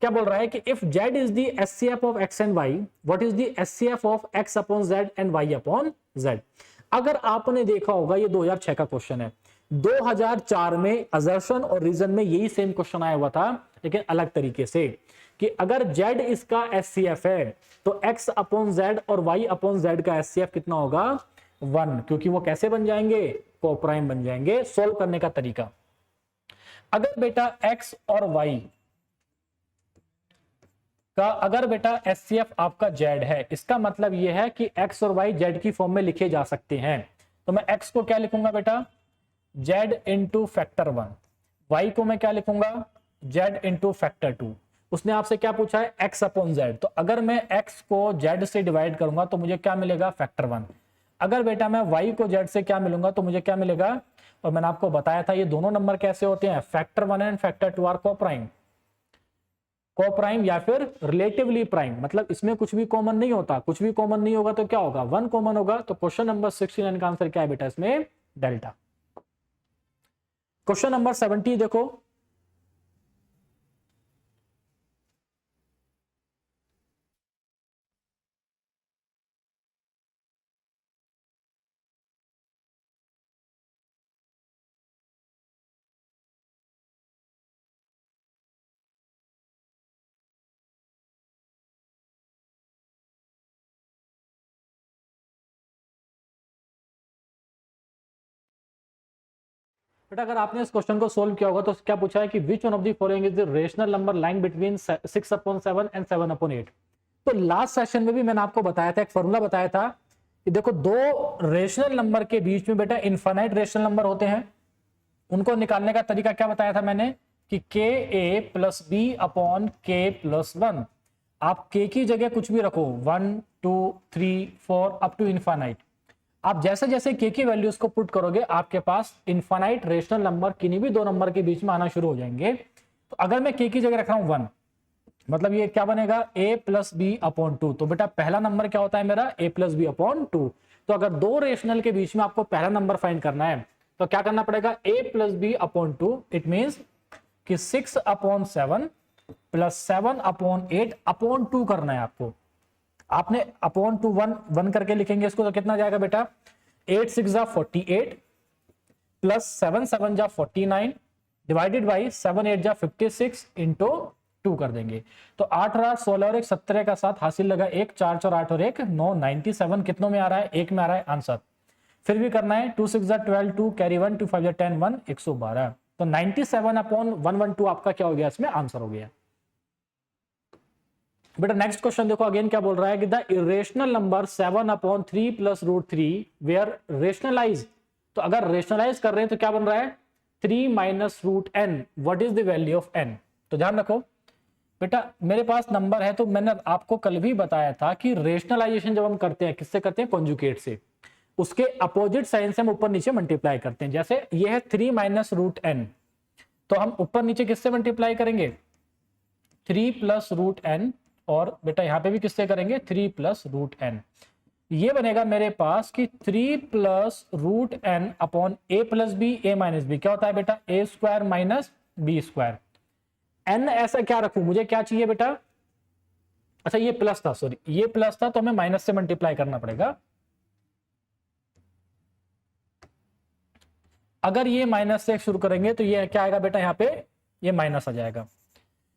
क्या बोल रहा है कि if z is the HCF of x and y, what is the HCF of x upon z and y upon z। अगर आपने देखा होगा ये 2006 का क्वेश्चन है। 2004 में असर्शन और रीजन में यही सेम क्वेश्चन आया हुआ था लेकिन अलग तरीके से, कि अगर z इसका एचसीएफ है तो x अपॉन z और y अपॉन z का एचसीएफ कितना होगा, 1, क्योंकि वो कैसे बन जाएंगे, कोप्राइम बन जाएंगे। सोल्व करने का तरीका, अगर बेटा x और y का अगर बेटा एचसीएफ आपका z है, इसका मतलब यह है कि x और y z की फॉर्म में लिखे जा सकते हैं। तो मैं x को क्या लिखूंगा बेटा, z इंटू फैक्टर 1, y को मैं क्या लिखूंगा, z इंटू फैक्टर 2। उसने आपसे क्या पूछा है, x अपॉन z, तो अगर मैं x को z से डिवाइड करूंगा तो मुझे क्या मिलेगा, फैक्टर 1। अगर बेटा मैं y को z से क्या मिलूंगा तो मुझे क्या मिलेगा, और मैंने आपको बताया था ये दोनों नंबर कैसे होते हैं, factor 1 and factor 2 are coprime, coprime या फिर रिलेटिवली प्राइम, मतलब इसमें कुछ भी कॉमन नहीं होता। कुछ भी कॉमन नहीं होगा तो क्या होगा, 1 कॉमन होगा। तो क्वेश्चन नंबर 69 का आंसर क्या है बेटा, इसमें डेल्टा। क्वेश्चन नंबर 70 देखो, बेटा अगर आपने इस क्वेश्चन को सोल्व किया होगा तो क्या पूछा है कि which one of the following is the rational number lying between 6/7 and 7/8। तो लास्ट सेशन में भी मैंने आपको बताया था, एक फॉर्मूला बताया था कि देखो दो रेशनल नंबर के बीच में बेटा इनफाइनाइट रेशनल नंबर होते हैं, उनको निकालने का तरीका क्या बताया था मैंने कि के ए प्लस बी अपॉन के प्लस 1। आप के की जगह कुछ भी रखो 1 2 3 4 अप टू इनफाइनाइट। आप जैसे जैसे के की वैल्यूज को पुट करोगे आपके पास इनफाइनाइट रेशनल नंबर किन्हीं भी दो नंबर के बीच में आना शुरू हो जाएंगे। तो अगर मैं के की जगह रख रहा हूं 1, मतलब ये क्या बनेगा a प्लस बी अपॉन 2। तो बेटा पहला नंबर क्या होता है मेरा a प्लस बी अपॉन 2। तो अगर दो रेशनल के बीच में आपको पहला नंबर फाइंड करना है तो क्या करना पड़ेगा a plus b upon 2। It means कि 6 अपॉन 7 प्लस 7 अपॉन 8 अपॉन 2 करना है आपको। आपने अपॉन 2 1 करके लिखेंगे इसको तो कितना जाएगा बेटा 8 6 जा 48 प्लस 7 7 जा 49 डिवाइडेड बाई 7 8 जा 56 इंटू 2 कर देंगे। तो 8 8 16 और 1 17 का साथ हासिल लगा 1 4 4 8 और 1 9 97 कितनों में आ रहा है 1 में आ रहा है आंसर। फिर भी करना है 2 6 जा 12 2 कैरी 1 2 5 जा 10 1 112। तो 97 अपॉन 112 आपका क्या हो गया इसमें आंसर हो गया। बेटा नेक्स्ट क्वेश्चन देखो अगेन क्या बोल रहा है कि the irrational number 7 upon 3 plus root 3 were rationalize. तो अगर रेशनलाइज कर रहे हैं तो क्या बन रहा है 3 minus root n. What is the value of n. तो ध्यान रखो बेटा मेरे पास नंबर है तो मैंने आपको कल भी बताया था कि रेशनलाइजेशन जब हम करते हैं किससे करते हैं कॉन्जुगेट से, उसके अपोजिट साइन से हम ऊपर नीचे मल्टीप्लाई करते हैं। जैसे ये है 3 माइनस रूट एन तो हम ऊपर नीचे किससे मल्टीप्लाई करेंगे 3 प्लस रूट एन और बेटा यहां पे भी किससे करेंगे 3 प्लस रूट एन। ये बनेगा मेरे पास कि 3 plus root N upon A plus B A minus B क्या होता है बेटा A square minus B square. N ऐसा क्या रखूं मुझे क्या चाहिए बेटा, अच्छा ये प्लस था सॉरी ये प्लस था तो हमें माइनस से मल्टीप्लाई करना पड़ेगा। अगर ये माइनस से शुरू करेंगे तो ये क्या आएगा बेटा यहाँ पे ये माइनस आ जाएगा।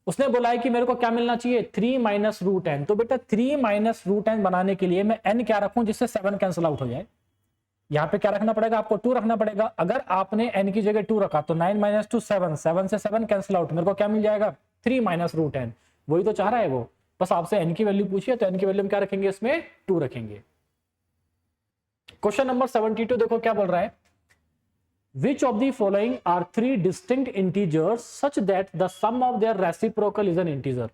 उसने बोला है कि मेरे को क्या मिलना चाहिए 3 माइनस रूट एन। तो बेटा 3 माइनस रूट एन बनाने के लिए मैं एन क्या रखूं जिससे 7 कैंसिल आउट हो जाए। यहां पे क्या रखना पड़ेगा आपको 2 रखना पड़ेगा। अगर आपने एन की जगह 2 रखा तो 9 माइनस 2 7 7 से 7 कैंसिल आउट मेरे को क्या मिल जाएगा 3 माइनस रूट एन। वही तो चाह रहा है वो, बस आपसे एन की वैल्यू पूछिए तो एन की वैल्यू में क्या रखेंगे इसमें 2 रखेंगे। क्वेश्चन नंबर 72 देखो क्या बोल रहा है Which of the following are 3 distinct integers such that the sum of their reciprocal is an integer।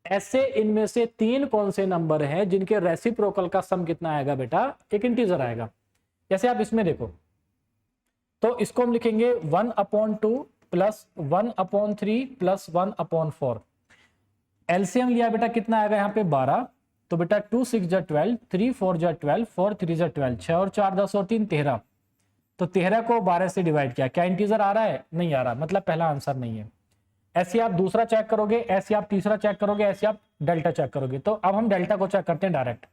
ऐसे इनमें से 3 कौन से नंबर हैं जिनके रेसिप्रोकल का सम कितना आएगा बेटा एक इंटीजर आएगा। जैसे आप इसमें देखो तो इसको हम लिखेंगे 1 upon 2 plus 1 upon 3 plus 1 upon 4। LCM लिया बेटा कितना आएगा यहाँ पे 12। तो बेटा 2 6 जा 12 3 4 जा 12 4 3 जा 12 6 और 4 10 और 3 13। तो 13 को 12 से डिवाइड किया क्या इंटीजर आ रहा है नहीं आ रहा, मतलब पहला आंसर नहीं है। ऐसे आप दूसरा चेक करोगे ऐसे आप तीसरा चेक करोगे ऐसे आप डेल्टा चेक करोगे। तो अब हम डेल्टा को चेक करते हैं डायरेक्ट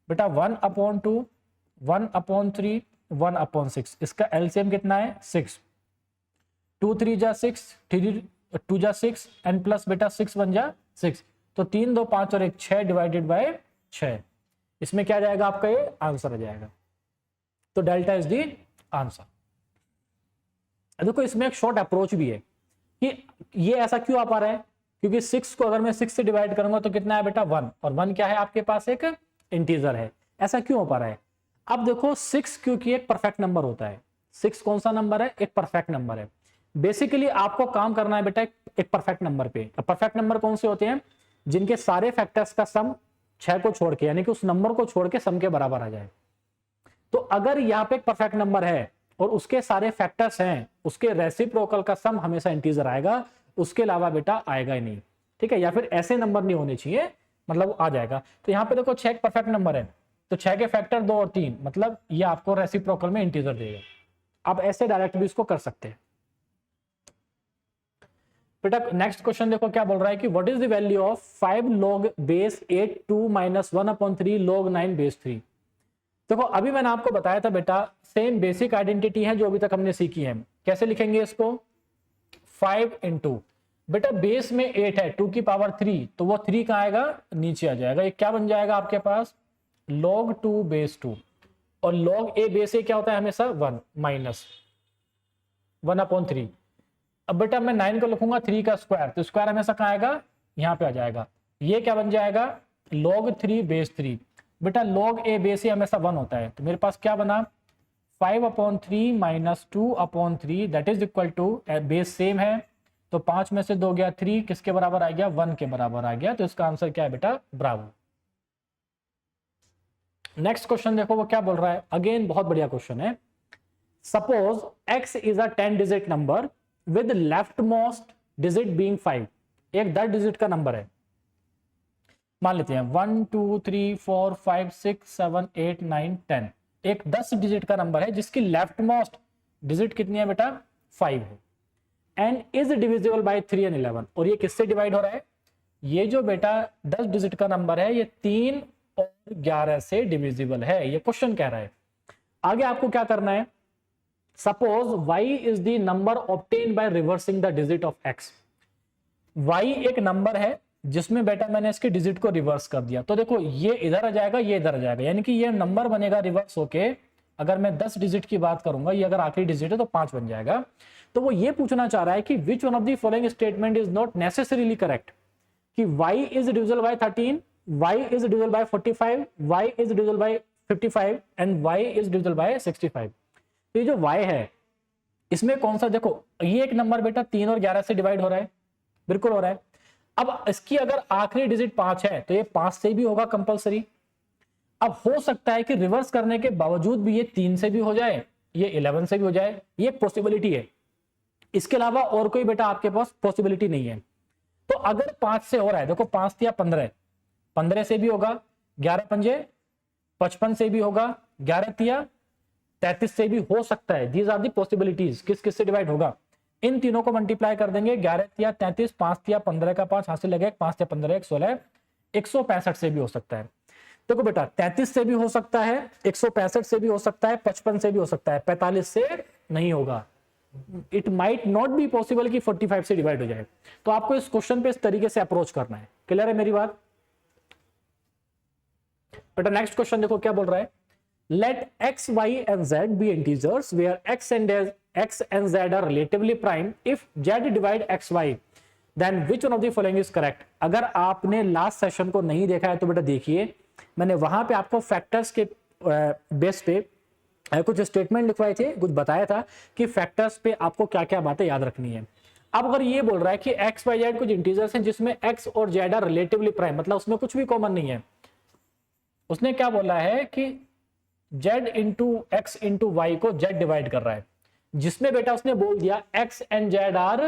बेटा 1 अपॉन 2 1 अपॉन 3 1 अपॉन 6 इसका एलसीएम कितना है 6 2 3 जा 6 3 2 जा 6 एन प्लस बेटा 6 1 जा 6। तो 3 2 5 और 1 6 डिवाइडेड बाय 6 इसमें क्या जाएगा आपका ये आंसर आ जाएगा। तो डेल्टा इज दी आंसर। देखो इसमें एक शॉर्ट अप्रोच भी है कि ये ऐसा क्यों आ पा रहा है क्योंकि 6 को अगर मैं 6 से डिवाइड करूंगा तो कितना है बेटा 1 और 1 क्या है आपके पास एक इंटीजर है। ऐसा क्यों हो पा रहा है अब देखो 6 क्योंकि एक परफेक्ट नंबर होता है। 6 कौन सा नंबर है एक परफेक्ट नंबर है। बेसिकली आपको काम करना है बेटा एक परफेक्ट नंबर पे। परफेक्ट नंबर कौन से होते हैं जिनके सारे फैक्टर्स का सम 6 को छोड़ के यानी कि उस नंबर को छोड़ के सम के बराबर आ जाए। तो अगर यहाँ पे एक परफेक्ट नंबर है और उसके सारे फैक्टर्स हैं उसके रेसिप्रोकल का सम हमेशा इंटीजर आएगा, उसके अलावा बेटा आएगा ही नहीं। ठीक है, या फिर ऐसे नंबर नहीं होने चाहिए मतलब आ जाएगा। तो यहाँ पे देखो 6 परफेक्ट नंबर है तो 6 के फैक्टर 2 और 3 मतलब ये आपको रेसिप्रोकल में इंटीजर देगा। आप ऐसे डायरेक्ट भी इसको कर सकते हैं। बेटा नेक्स्ट क्वेश्चन देखो क्या बोल रहा है कि what is the value of 5 log base 8 2 minus 1/3 log 9 base 3। देखो अभी मैंने आपको बताया था बेटा सेम बेसिक आइडेंटिटी है जो अभी तक हमने सीखी है। कैसे लिखेंगे इसको 5 into बेटा बेस में 8 है 2 की पावर 3 तो वो 3 कहाँ आएगा नीचे आ जाएगा। ये क्या बन जाएगा आपके पास log 2 बेस 2 और log a बेस a क्या होता है हमेशा 1 माइनस 1/3। अब बेटा मैं 9 को लिखूंगा 3 का स्क्वायर तो स्क्वायर हमेशा कहाँ आएगा यहाँ पे आ जाएगा। ये क्या बन जाएगा log 3 बेस 3। बेटा log a बेस a हमेशा 1 होता है, तो मेरे पास क्या बना 5/3 minus 2/3 that is equal to, base same है तो 5 में से 2 गया 3, किसके बराबर आ गया 1 के बराबर आ गया। तो इसका आंसर क्या है बेटा ब्रावो। नेक्स्ट क्वेश्चन देखो वो क्या बोल रहा है, अगेन बहुत बढ़िया क्वेश्चन है। Suppose x is a 10 digit number with left most digit being 5। एक 10 डिजिट का नंबर है, मान लेते हैं 1 2 3 4 5 6 7 8 9 10। एक 10 डिजिट का नंबर है जिसकी लेफ्ट मोस्ट डिजिट कितनी है बेटा 5 है, and is divisible bye 3 and 11। और ये किससे डिवाइड हो रहा है, ये जो बेटा 10 डिजिट का नंबर है ये 3 और 11 से डिविजिबल है, ये क्वेश्चन कह रहा है। आगे आपको क्या करना है, suppose y is the number obtain by reversing the digit of x। y एक नंबर है जिसमें बेटा मैंने इसके डिजिट को रिवर्स कर दिया, तो देखो ये इधर आ जाएगा ये इधर आ जाएगा, यानी कि ये नंबर बनेगा रिवर्स होके। अगर मैं 10 डिजिट की बात करूंगा, ये अगर आखिरी डिजिट है तो 5 बन जाएगा। तो वो ये पूछना चाह रहा है कि which one of the following statement is not necessarily correct, कि y is divisible bye 13, y is divisible bye 45, y is divisible bye 55 and y is divisible bye 65। तो ये जो y है इसमें कौन सा, देखो ये एक नंबर बेटा 3 और 11 से डिवाइड हो रहा है, बिल्कुल हो रहा है। अब इसकी अगर आखिरी डिजिट 5 है तो ये 5 से भी होगा कंपलसरी। अब हो सकता है कि रिवर्स करने के बावजूद भी ये 3 से भी हो जाए, ये 11 से भी हो जाए, ये पॉसिबिलिटी है। इसके अलावा और कोई बेटा आपके पास पॉसिबिलिटी नहीं है। तो अगर 5 से हो रहा है, देखो 5 या 15, 15 से भी होगा, 11 पंजे 55 से भी होगा, 11 तिया 33 से भी हो सकता है। These are the possibilities. किस किस से डिवाइड होगा, इन तीनों को मल्टीप्लाई कर देंगे, 11 तिया 33, 5 तिया 15 का 5 हासिल लगेगा, 5 तिया 15 16, 165 से भी हो सकता है। देखो बेटा 33 से भी हो सकता है, 165 से भी हो सकता है, 55 से भी हो सकता है, 45 से नहीं होगा। It might not be possible कि 45 से डिवाइड हो जाए। तो आपको इस क्वेश्चन पे इस तरीके से अप्रोच करना है। क्लियर है मेरी बात बेटा। नेक्स्ट क्वेश्चन देखो क्या बोल रहा है, late x, y and z be integers where x and z are relatively prime if z divide x, y then which one of the following is correct। अगर आपने लास्ट सेशन को नहीं देखा है तो बेटा देखिए, मैंने वहां पे आपको फैक्टर्स के बेस पे कुछ स्टेटमेंट लिखवाए थे, कुछ बताया था कि फैक्टर्स पे आपको क्या क्या बातें याद रखनी है। अब अगर ये बोल रहा है कि x, y, z कुछ इंटीजर्स हैं जिसमें x और z आर रिलेटिवली प्राइम, मतलब उसमें कुछ भी कॉमन नहीं है। उसने क्या बोला है कि z into x into y को z डिवाइड कर रहा है, जिसमें बेटा उसने बोल दिया x and z are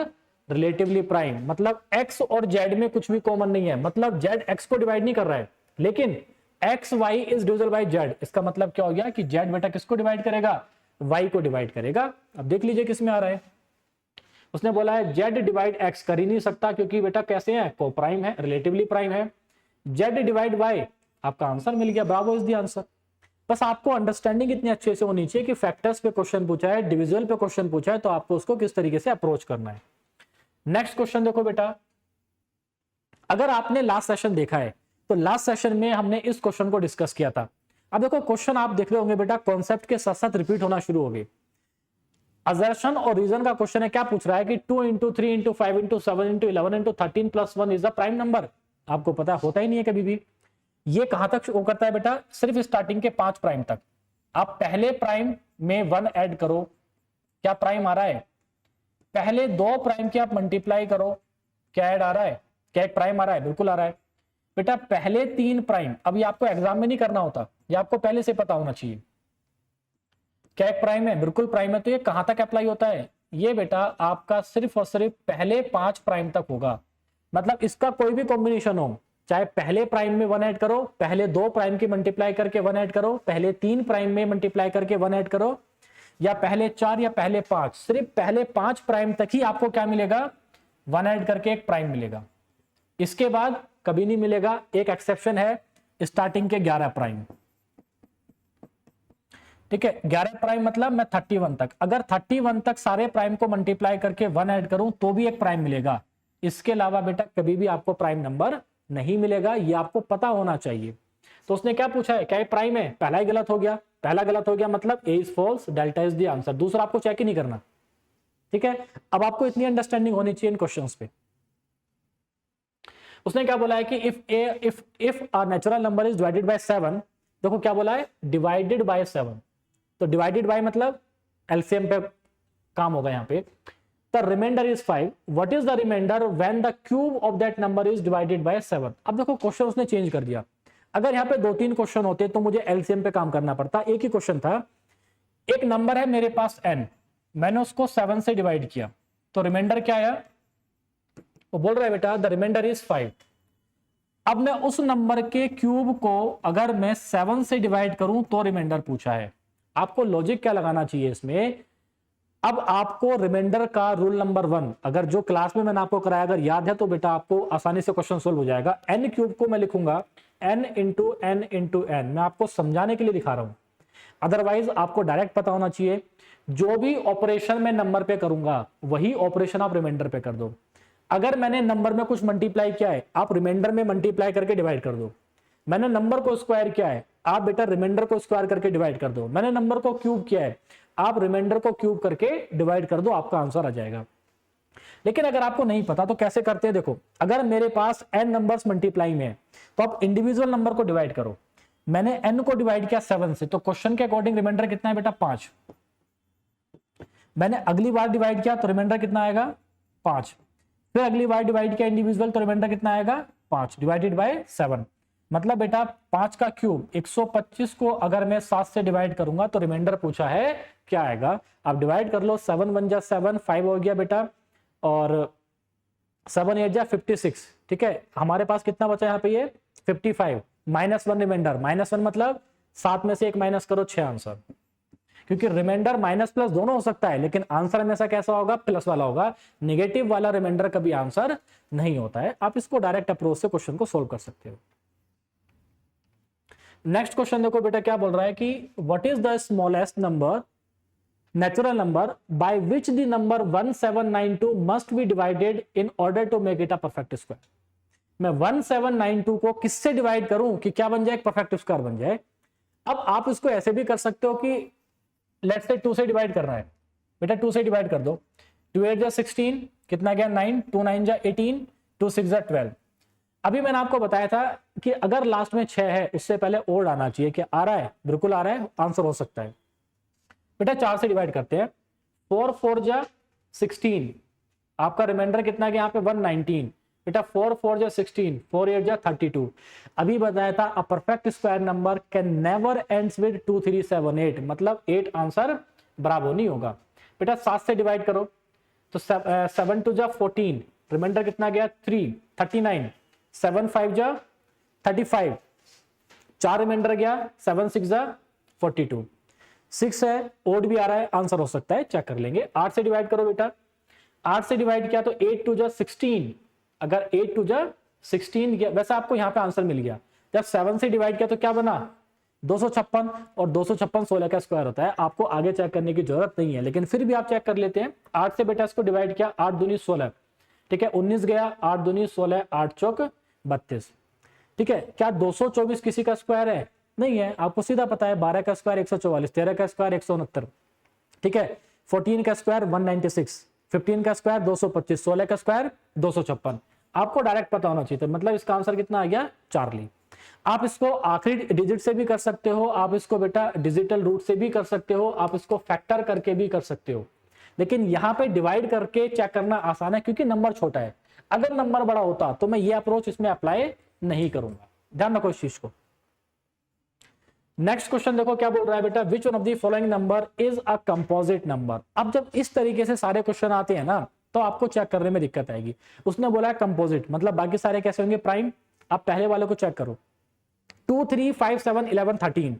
relatively prime, मतलब x और z में कुछ भी कॉमन नहीं है, मतलब z x को डिवाइड नहीं कर रहा है, लेकिन x y is divisible bye z। इसका मतलब क्या हो गया कि z बेटा किसको डिवाइड करेगा, y को डिवाइड करेगा। अब देख लीजिए किसमें आ रहा है, उसने बोला है z डिवाइड x कर ही नहीं सकता क्योंकि बेटा कैसे है, को प्राइम है, रिलेटिवली प्राइम है। z डिवाइड y, आपका आंसर मिल गया, ब्रावो इज द आंसर। बस आपको अंडरस्टैंडिंग इतनी अच्छे से होनी चाहिए कि फैक्टर्स पे क्वेश्चन पूछा है, डिविजिबल पे क्वेश्चन पूछा है, तो आपको उसको किस तरीके से अप्रोच करना है। नेक्स्ट क्वेश्चन देखो बेटा, अगर आपने लास्ट सेशन देखा है तो लास्ट सेशन में हमने इस क्वेश्चन को डिस्कस किया था। अब देखो क्वेश्चन आप देख रहे होंगे बेटा, कॉन्सेप्ट के साथ साथ रिपीट होना शुरू हो गए। असर्शन और रीजन का क्वेश्चन है, क्या पूछ रहा है कि 2 into 3 into 5 into 7 into 11 into 13 plus 1 is a prime number. आपको पता होता ही नहीं है कभी भी। ये कहां तक शो करता है बेटा, सिर्फ स्टार्टिंग के 5 प्राइम तक। आप पहले प्राइम में 1 ऐड करो, क्या प्राइम आ रहा है, पहले 2 प्राइम के आप मल्टीप्लाई करो, क्या ऐड आ रहा है, क्या एक प्राइम आ रहा है, बिल्कुल आ रहा है बेटा। पहले 3 प्राइम, अब ये आपको एग्जाम में नहीं करना होता, ये आपको पहले से पता होना चाहिए, क्या एक प्राइम है, बिल्कुल प्राइम है। तो ये कहां तक अप्लाई होता है, ये बेटा आपका सिर्फ और सिर्फ पहले 5 प्राइम तक होगा। मतलब इसका कोई भी कॉम्बिनेशन हो, चाहे पहले प्राइम में 1 ऐड करो, पहले 2 प्राइम की मल्टीप्लाई करके 1 ऐड करो, पहले 3 प्राइम में मल्टीप्लाई करके 1 ऐड करो, या पहले 4 या पहले 5, सिर्फ पहले 5 प्राइम तक ही आपको क्या मिलेगा, 1 ऐड करके एक प्राइम मिलेगा। इसके बाद कभी नहीं मिलेगा। एक एक्सेप्शन है, स्टार्टिंग के 11 प्राइम, ठीक है। 11 प्राइम मतलब मैं 31 तक, अगर 31 तक सारे प्राइम को मल्टीप्लाई करके 1 ऐड करूं तो भी एक प्राइम मिलेगा। इसके अलावा बेटा कभी भी आपको प्राइम नंबर नहीं मिलेगा, ये आपको पता होना चाहिए। तो उसने क्या पूछा है, क्या प्राइम है, पहला ही गलत हो गया, पहला गलत हो गया मतलब A is false, delta is the answer, दूसरा आपको चेक ही नहीं करना, ठीक है। अब आपको इतनी अंडरस्टैंडिंग होनी चाहिए इन क्वेश्चंस पे। उसने क्या बोला है कि if a natural number is divided by 7, देखो क्या बोला है, डिवाइडेड बाय 7, तो डिवाइडेड बाय मतलब एलसीएम पे काम होगा यहाँ पे। The remainder is 5, what is the remainder when the cube of that number is divided by 7। अब देखो क्वेश्चन उसने चेंज कर दिया, अगर यहाँ पे 2-3 क्वेश्चन होते तो मुझे एलसीएम पे काम करना पड़ता, एक ही क्वेश्चन था। एक नंबर है मेरे पास n, मैंने उसको 7 से डिवाइड किया, तो रिमाइंडर क्या आया, वो बोल रहा है बेटा द रिमाइंडर इज 5। अब मैं उस नंबर के क्यूब को अगर मैं 7 से डिवाइड करूं तो रिमाइंडर पूछा है। आपको लॉजिक क्या लगाना चाहिए इसमें, अब आपको रिमाइंडर का रूल नंबर 1 अगर जो क्लास में मैंने आपको कराया अगर याद है तो बेटा आपको आसानी से क्वेश्चन सोल्व हो जाएगा। n क्यूब को मैं लिखूंगा n into n into n, मैं आपको समझाने के लिए दिखा रहा हूं, अदरवाइज आपको डायरेक्ट पता होना चाहिए। जो भी ऑपरेशन मैं नंबर पे करूंगा वही ऑपरेशन आप रिमाइंडर पे कर दो। अगर मैंने नंबर में कुछ मल्टीप्लाई किया है आप रिमाइंडर में मल्टीप्लाई करके डिवाइड कर दो। मैंने नंबर को स्क्वायर किया है आप बेटा रिमाइंडर को स्क्वायर करके डिवाइड कर दो। मैंने नंबर को क्यूब किया है आप रिमाइंडर को क्यूब करके डिवाइड कर दो, आपका आंसर आ जाएगा। लेकिन अगर आपको नहीं पता तो कैसे करते हैं, देखो अगर मेरे पास n नंबर्स मल्टीप्लाई में है तो आप इंडिविजुअल नंबर को डिवाइड करो। मैंने n को डिवाइड किया 7 से, तो क्वेश्चन के अकॉर्डिंग रिमाइंडर कितना है बेटा 5। मैंने अगली बार डिवाइड किया तो रिमाइंडर कितना आएगा 5, फिर अगली बार डिवाइड किया इंडिविजुअल तो रिमाइंडर कितना आएगा 5 डिवाइडेड बाय 7। मतलब बेटा 5 का क्यूब 125 को अगर मैं 7 से डिवाइड करूंगा तो रिमाइंडर पूछा है क्या आएगा। आप डिवाइड कर लो, 7 1 जा 7, 5 हो गया बेटा, और 7 8 जा 56। ठीक है, हमारे पास कितना बचा यहाँ पे ये 55, -1 रिमाइंडर, -1 मतलब 7 में से 1 माइनस करो 6 आंसर, क्योंकि रिमाइंडर माइनस प्लस दोनों हो सकता है लेकिन आंसर हमेशा कैसा होगा, प्लस वाला होगा। नेगेटिव वाला रिमाइंडर कभी आंसर नहीं होता है। आप इसको डायरेक्ट अप्रोच से क्वेश्चन को सोल्व कर सकते हो। नेक्स्ट क्वेश्चन देखो बेटा क्या बोल रहा है कि what is the smallest number natural number by which the number 1792 must be divided in order to make it a perfect square. मैं 1792 को किससे डिवाइड करूं कि क्या बन जाए, एक परफेक्ट स्क्वायर बन जाए। अब आप इसको ऐसे भी कर सकते हो कि लेट्स से 2 से डिवाइड करना है बेटा, 2 से डिवाइड कर दो, 2 8 जा 16, कितना गया 9, 2 9 जा 18, 2 6 जा 12। अभी मैंने आपको बताया था कि अगर लास्ट में 6 है इससे पहले ओड आना चाहिए, कि आ रहा है, बिल्कुल आ रहा है, आंसर हो सकता है। बेटा 4 से डिवाइड करते हैं, 4 4 जा 16, आपका रिमाइंडर कितना गया यहाँ पे 119। बेटा 4 4 जा 16, 4 8 जा 32। अभी बताया था अ perfect square number can never ends with 2 3 7 8, मतलब 8 आंसर बराबर नहीं होगा। बेटा 7 से डिवाइड करो तो 7 2 जा 14, रिमाइंडर कितना गया 3 39, 7 5 जा 35, 4 रिमाइंडर गया, 7 6 जा 42, 6 है, ओड भी आ रहा है, आंसर हो सकता है, चेक कर लेंगे। 8 से डिवाइड करो बेटा, 8 से डिवाइड किया तो 8 2 जा 16, अगर 8 2 जा 16 गया, वैसे आपको यहाँ पे आंसर मिल गया। जब 7 से डिवाइड किया तो क्या बना 256, और 256 16 का स्क्वायर होता है, आपको आगे चेक करने की जरूरत नहीं है, लेकिन फिर भी आप चेक कर लेते हैं। 8 से बेटा इसको डिवाइड किया, 8 दूनी 16, ठीक है, 19 गया, 8 दूनी 16, 8 चौक 32। ठीक है, क्या 224 किसी का स्क्वायर है? नहीं है, आपको सीधा पता है 12 का स्क्वायर 144, 13 का स्क्वायर 169, ठीक है, 14 का स्क्वायर 196, 15 का स्क्वायर 225, 16 का स्क्वायर 256। आपको डायरेक्ट पता होना चाहिए था, मतलब इसका आंसर कितना आ गया चार्ली। आप इसको आखिरी डिजिट से भी कर सकते हो, आप इसको बेटा डिजिटल रूट से भी कर सकते हो, आप इसको फैक्टर करके भी कर सकते हो, लेकिन यहां पे डिवाइड करके चेक करना आसान है क्योंकि नंबर छोटा है। अगर नंबर बड़ा होता तो मैं ये अप्रोच इसमें अप्लाई नहीं करूंगा, ध्यान रखो इस चीज को। नेक्स्ट क्वेश्चन देखो क्या बोल रहा है बेटा, which one of the following number is a composite number. अब जब इस तरीके से सारे क्वेश्चन आते हैं ना तो आपको चेक करने में दिक्कत आएगी। उसने बोला है कंपोजिट, मतलब बाकी सारे कैसे होंगे प्राइम। आप पहले वाले को चेक करो, 2 3 5 7 11 13,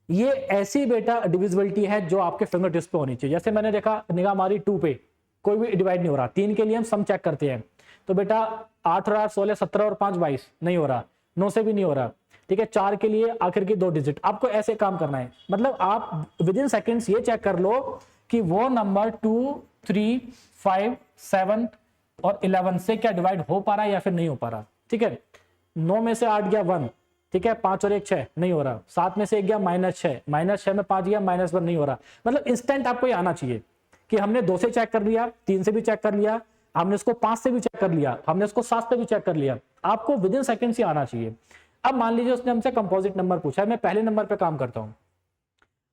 ये ऐसी बेटा डिविजिबिलिटी है जो आपके फिंगर टिप्स पे होनी चाहिए। जैसे मैंने देखा निगाह मारी 2 पे कोई भी डिवाइड नहीं हो रहा, 3 के लिए हम सम चेक करते हैं तो बेटा 8 और 8 16, 17 और 5 22 नहीं हो रहा, 9 से भी नहीं हो रहा, ठीक है। 4 के लिए आखिर की 2 डिजिट, आपको ऐसे काम करना है। मतलब आप विद इन सेकेंड्स ये चेक कर लो कि वो नंबर 2 3 5 7 और 11 से क्या डिवाइड हो पा रहा है या फिर नहीं हो पा रहा, ठीक है। 9 में से 8 गया 1, ठीक है, 5 और 1 6 नहीं हो रहा, 7 में से 1 गया -6, -6 में 5 गया -1 नहीं हो रहा। मतलब इंस्टेंट आपको ये आना चाहिए कि हमने 2 से चेक कर लिया, 3 से भी चेक कर लिया, हमने इसको 5 से भी चेक कर लिया, हमने इसको 7 से भी चेक कर लिया, आपको विद इन सेकंड ही आना चाहिए। अब मान लीजिए उसने हमसे कंपोजिट नंबर पूछा है, मैं पहले नंबर पे काम करता हूं।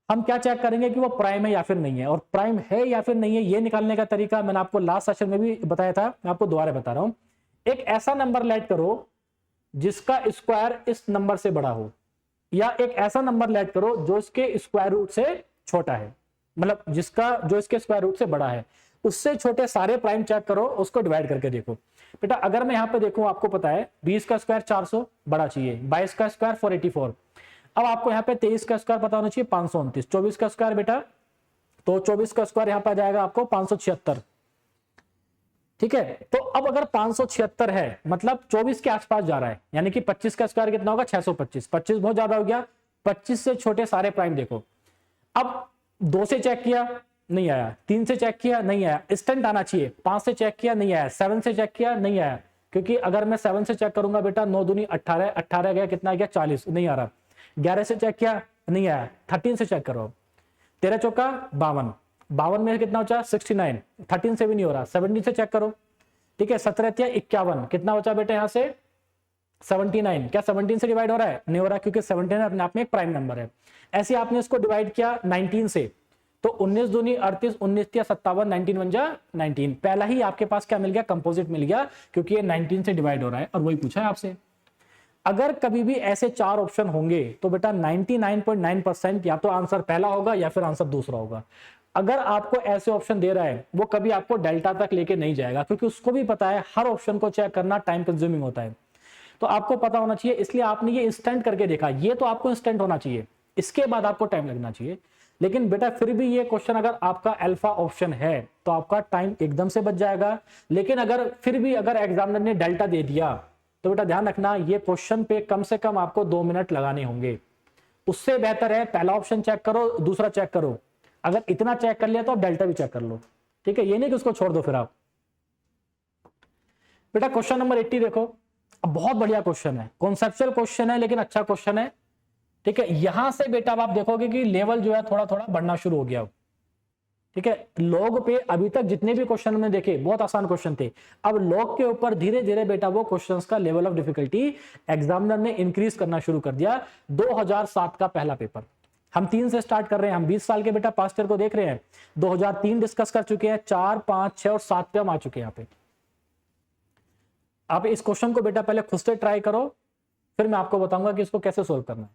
हम क्या चेक करेंगे कि वो प्राइम है या फिर नहीं है, और प्राइम है या फिर नहीं है ये निकालने का तरीका मैंने आपको लास्ट सेशन में भी बताया था, मैं आपको दोबारा बता रहा हूं। एक ऐसा नंबर लेट करो जिसका स्क्वायर इस नंबर से बड़ा हो, या एक ऐसा नंबर लेट करो जो इसके स्क्वायर रूट से छोटा है, मतलब जिसका जो इसके स्क्वायर रूट से बड़ा है, उससे छोटे सारे प्राइम चेक करो, उसको डिवाइड करके देखो। बेटा अगर मैं यहां पे देखूं, आपको पता है 20 का स्क्वायर 400 बड़ा चाहिए, 22 का स्क्वायर 484, अब आपको यहाँ पे 23 का स्क्वायर पता होना चाहिए 529, 24 का स्क्वायर बेटा, तो 24 का स्क्वायर यहाँ पे आ जाएगा आपको 576, ठीक है। तो अब अगर 576 है मतलब 24 के आसपास जा रहा है, यानी कि 25 का स्क्वायर कितना होगा 625, 25 बहुत ज्यादा हो गया, 25 से छोटे सारे प्राइम देखो। अब 2 से चेक किया नहीं आया, 3 से चेक किया नहीं आया, इंस्टेंट आना चाहिए, 5 से चेक किया नहीं आया, 7 से चेक किया नहीं आया, क्योंकि अगर मैं 7 से चेक करूंगा बेटा 9 दूनी 18, 18 गया कितना आ गया 40, नहीं आ रहा। 11 से चेक किया नहीं आया, 13 से चेक करो, 13 चौका 52, 52 में कितना बचा 69, 13 से भी नहीं हो रहा, 17 से चेक करो, ठीक है। 17 51 कितना बचा बेटा यहाँ से 79, क्या 17 से डिवाइड हो रहा है, नहीं हो रहा, क्योंकि 17 अपने आप में एक प्राइम नंबर है। ऐसे आपने इसको डिवाइड किया 19 से, तो 19 दूनी 38, 19 या 57, 19 बन जा 19, पहला ही आपके पास क्या मिल गया कंपोजिट मिल गया, क्योंकि ये 19 से डिवाइड हो रहा है, और वही पूछा है आपसे। अगर कभी भी ऐसे 4 ऑप्शन होंगे तो बेटा 99.9% या तो आंसर पहला होगा या फिर आंसर दूसरा होगा। अगर आपको ऐसे ऑप्शन दे रहा है वो कभी आपको डेल्टा तक लेके नहीं जाएगा, क्योंकि उसको भी पता है हर ऑप्शन को चेक करना टाइम कंज्यूमिंग होता है, तो आपको पता होना चाहिए, इसलिए आपने ये इंस्टेंट करके देखा, ये तो आपको इंस्टेंट होना चाहिए, इसके बाद आपको टाइम लगना चाहिए। लेकिन बेटा फिर भी ये क्वेश्चन अगर आपका अल्फा ऑप्शन है तो आपका टाइम एकदम से बच जाएगा, लेकिन अगर फिर भी अगर एग्जामिनर ने डेल्टा दे दिया तो बेटा ध्यान रखना ये क्वेश्चन पे कम से कम आपको 2 मिनट लगाने होंगे। उससे बेहतर है पहला ऑप्शन चेक करो, दूसरा चेक करो, अगर इतना चेक कर लिया तो आप डेल्टा भी चेक कर लो, ठीक है, ये नहीं कि उसको छोड़ दो फिर आप। बेटा क्वेश्चन नंबर 80 देखो, अब बहुत बढ़िया क्वेश्चन है, कॉन्सेप्चुअल क्वेश्चन है लेकिन अच्छा क्वेश्चन है, ठीक है। यहां से बेटा अब आप देखोगे कि लेवल जो है थोड़ा थोड़ा बढ़ना शुरू हो गया, ठीक है। लॉग पे अभी तक जितने भी क्वेश्चन हमने देखे बहुत आसान क्वेश्चन थे, अब लॉग के ऊपर धीरे धीरे बेटा वो क्वेश्चंस का लेवल ऑफ डिफिकल्टी एग्जामिनर ने इंक्रीज करना शुरू कर दिया। 2007 का पहला पेपर हम 3 से स्टार्ट कर रहे हैं, हम 20 साल के बेटा पास्ट ईयर को देख रहे हैं, 2003 डिस्कस कर चुके हैं, 4, 5, 6 और 7 पे हम आ चुके हैं। यहाँ पे आप इस क्वेश्चन को बेटा पहले खुद से ट्राई करो, फिर मैं आपको बताऊंगा कि इसको कैसे सोल्व करना है।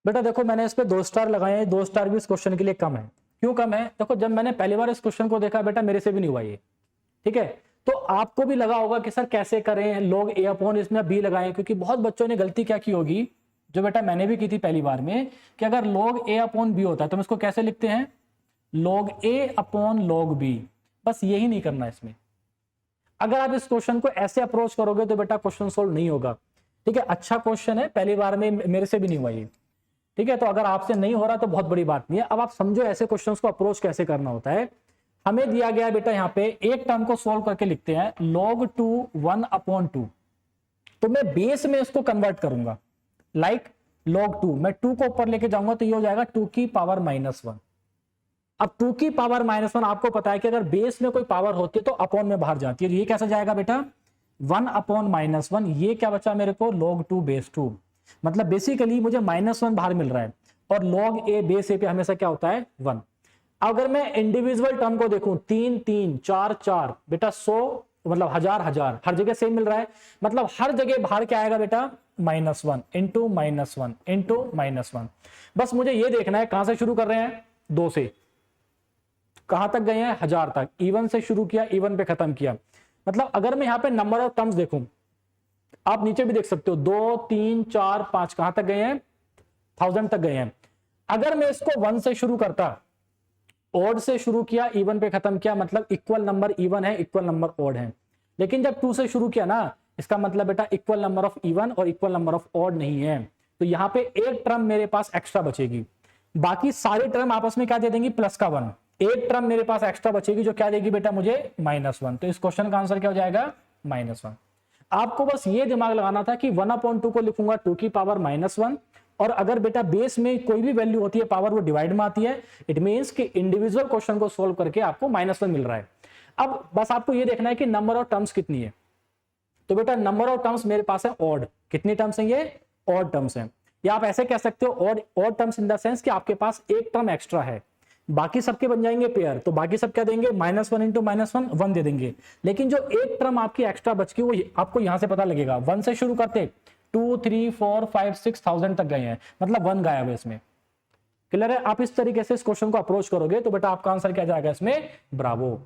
बेटा देखो मैंने इस पे 2 स्टार लगाए हैं, 2 स्टार भी इस क्वेश्चन के लिए कम है। क्यों कम है, देखो जब मैंने पहली बार इस क्वेश्चन को देखा बेटा मेरे से भी नहीं हुआ ये, ठीक है। तो आपको भी लगा होगा कि सर कैसे करें, लोग ए अपॉन इसमें बी लगाएं, क्योंकि बहुत बच्चों ने गलती क्या की होगी, जो बेटा मैंने भी की थी पहली बार में, कि अगर लॉग ए अपॉन बी होता है तो हम इसको कैसे लिखते हैं, लॉग ए अपॉन लॉग बी, बस यही नहीं करना इसमें। अगर आप इस क्वेश्चन को ऐसे अप्रोच करोगे तो बेटा क्वेश्चन सोल्व नहीं होगा, ठीक है। अच्छा क्वेश्चन है, पहली बार में मेरे से भी नहीं हुआ ये, ठीक है। तो अगर आपसे नहीं हो रहा तो बहुत बड़ी बात नहीं है। अब आप समझो ऐसे क्वेश्चंस को अप्रोच कैसे करना होता है। हमें दिया गया बेटा यहाँ पे एक टर्म को सॉल्व करके लिखते हैं log 2 1/2, तो मैं बेस में इसको कन्वर्ट करूंगा, लाइक log 2, मैं 2 को ऊपर लेके जाऊंगा तो ये हो जाएगा 2 की पावर -1। अब 2 की पावर -1 आपको पता है कि अगर बेस में कोई पावर होती है तो अपॉन में बाहर जाती है, ये कैसा जाएगा बेटा 1/-1, ये क्या बचा मेरे को log 2 बेस 2, मतलब बेसिकली मुझे -1 बाहर मिल रहा है, और log a बेस a पे हमेशा क्या होता है 1। अगर मैं इंडिविजुअल टर्म को देखूं 3 3 4 4 बेटा 100 मतलब 1000 1000 हर जगह सेम मिल रहा है, मतलब हर जगह बाहर क्या आएगा बेटा -1 इंटू -1 इंटू -1। बस मुझे ये देखना है कहां से शुरू कर रहे हैं, 2 से कहां तक गए हैं 1000 तक, इवन से शुरू किया इवन पे खत्म किया। मतलब अगर मैं यहां पे नंबर ऑफ टर्म्स देखूं, आप नीचे भी देख सकते हो 2 3 4 5 कहां तक गए हैं 1000 तक गए हैं। अगर मैं इसको 1 से शुरू करता, ऑड से शुरू किया इवन पे खत्म किया, मतलब इक्वल नंबर इवन है इक्वल नंबर ऑड है। लेकिन जब 2 से शुरू किया ना, इसका मतलब बेटा इक्वल नंबर ऑफ इवन और इक्वल नंबर ऑफ ऑड नहीं है, तो यहां पे एक टर्म मेरे पास एक्स्ट्रा बचेगी, बाकी सारे टर्म आपस में क्या दे देंगी +1, एक टर्म मेरे पास एक्स्ट्रा बचेगी जो क्या देगी बेटा मुझे -1। तो इस क्वेश्चन का आंसर क्या हो जाएगा -1। आपको बस ये दिमाग लगाना था कि 1/2 को लिखूंगा 2 की पावर -1, और अगर बेटा बेस में कोई भी वैल्यू होती है पावर वो डिवाइड में आती है, इट मींस कि इंडिविजुअल क्वेश्चन को सोल्व करके आपको -1 मिल रहा है। अब बस आपको ये देखना है कि नंबर ऑफ टर्म्स कितनी है। तो बेटा नंबर ऑफ टर्म्स मेरे पास है ऑड। कितनी टर्म्स हैं ये? ऑड टर्म्स हैं। या आप ऐसे कह सकते हो odd terms in the sense कि आपके पास एक टर्म एक्स्ट्रा है, बाकी सबके बन जाएंगे पेयर, तो बाकी सब क्या देंगे? -1 इंटू -1 1 दे देंगे। लेकिन जो एक टर्म आपकी एक्स्ट्रा बच गई वो आपको यहां से पता लगेगा। 1 से शुरू करते 2 3 4 5 6,000 तक गए हैं, मतलब 1 गायब है इसमें। क्लियर है? आप इस तरीके से इस क्वेश्चन को अप्रोच करोगे तो बेटा आपका आंसर क्या जाएगा इसमें? ब्रावो।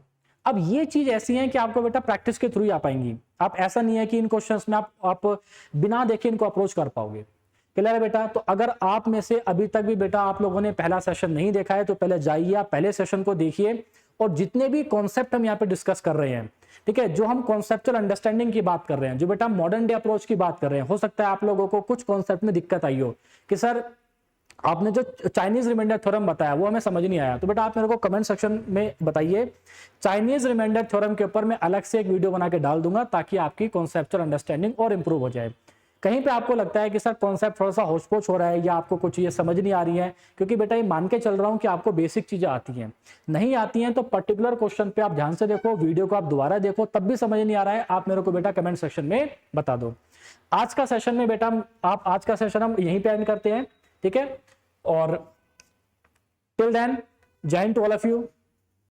अब ये चीज ऐसी है कि आपको बेटा प्रैक्टिस के थ्रू ही आ पाएंगी। आप ऐसा नहीं है कि इन क्वेश्चंस में आप बिना देखे इनको अप्रोच कर पाओगे। क्लियर है बेटा? तो अगर आप में से अभी तक भी बेटा आप लोगों ने पहला सेशन नहीं देखा है तो पहले जाइए, आप पहले सेशन को देखिए, और जितने भी कॉन्सेप्ट हम यहाँ पे डिस्कस कर रहे हैं, ठीक है, जो हम कॉन्सेप्चुअल अंडरस्टैंडिंग की बात कर रहे हैं, जो बेटा मॉडर्न डे अप्रोच की बात कर रहे हैं, हो सकता है आप लोगों को कुछ कॉन्सेप्ट में दिक्कत आई हो कि सर आपने जो चाइनीज रिमाइंडर थ्योरम बताया वो हमें समझ नहीं आया, तो बेटा आप मेरे को कमेंट सेक्शन में बताइए। चाइनीज रिमाइंडर थ्योरम के ऊपर मैं अलग से एक वीडियो बना के डाल दूंगा ताकि आपकी कॉन्सेप्चुअल अंडरस्टैंडिंग और इंप्रूव हो जाए। कहीं पे आपको लगता है कि सर कॉन्सेप्ट थोड़ा सा होच-पोच हो रहा है या आपको कुछ चीजें समझ नहीं आ रही हैं, क्योंकि बेटा ये मान के चल रहा हूं कि आपको बेसिक चीजें आती हैं, नहीं आती हैं तो पर्टिकुलर क्वेश्चन पे आप ध्यान से देखो, वीडियो को आप दोबारा देखो, तब भी समझ नहीं आ रहा है आप मेरे को बेटा कमेंट सेक्शन में बता दो। आज का सेशन में बेटा आज का सेशन हम यहीं पे एंड करते हैं, ठीक है, और till then Jai Hind to all of you.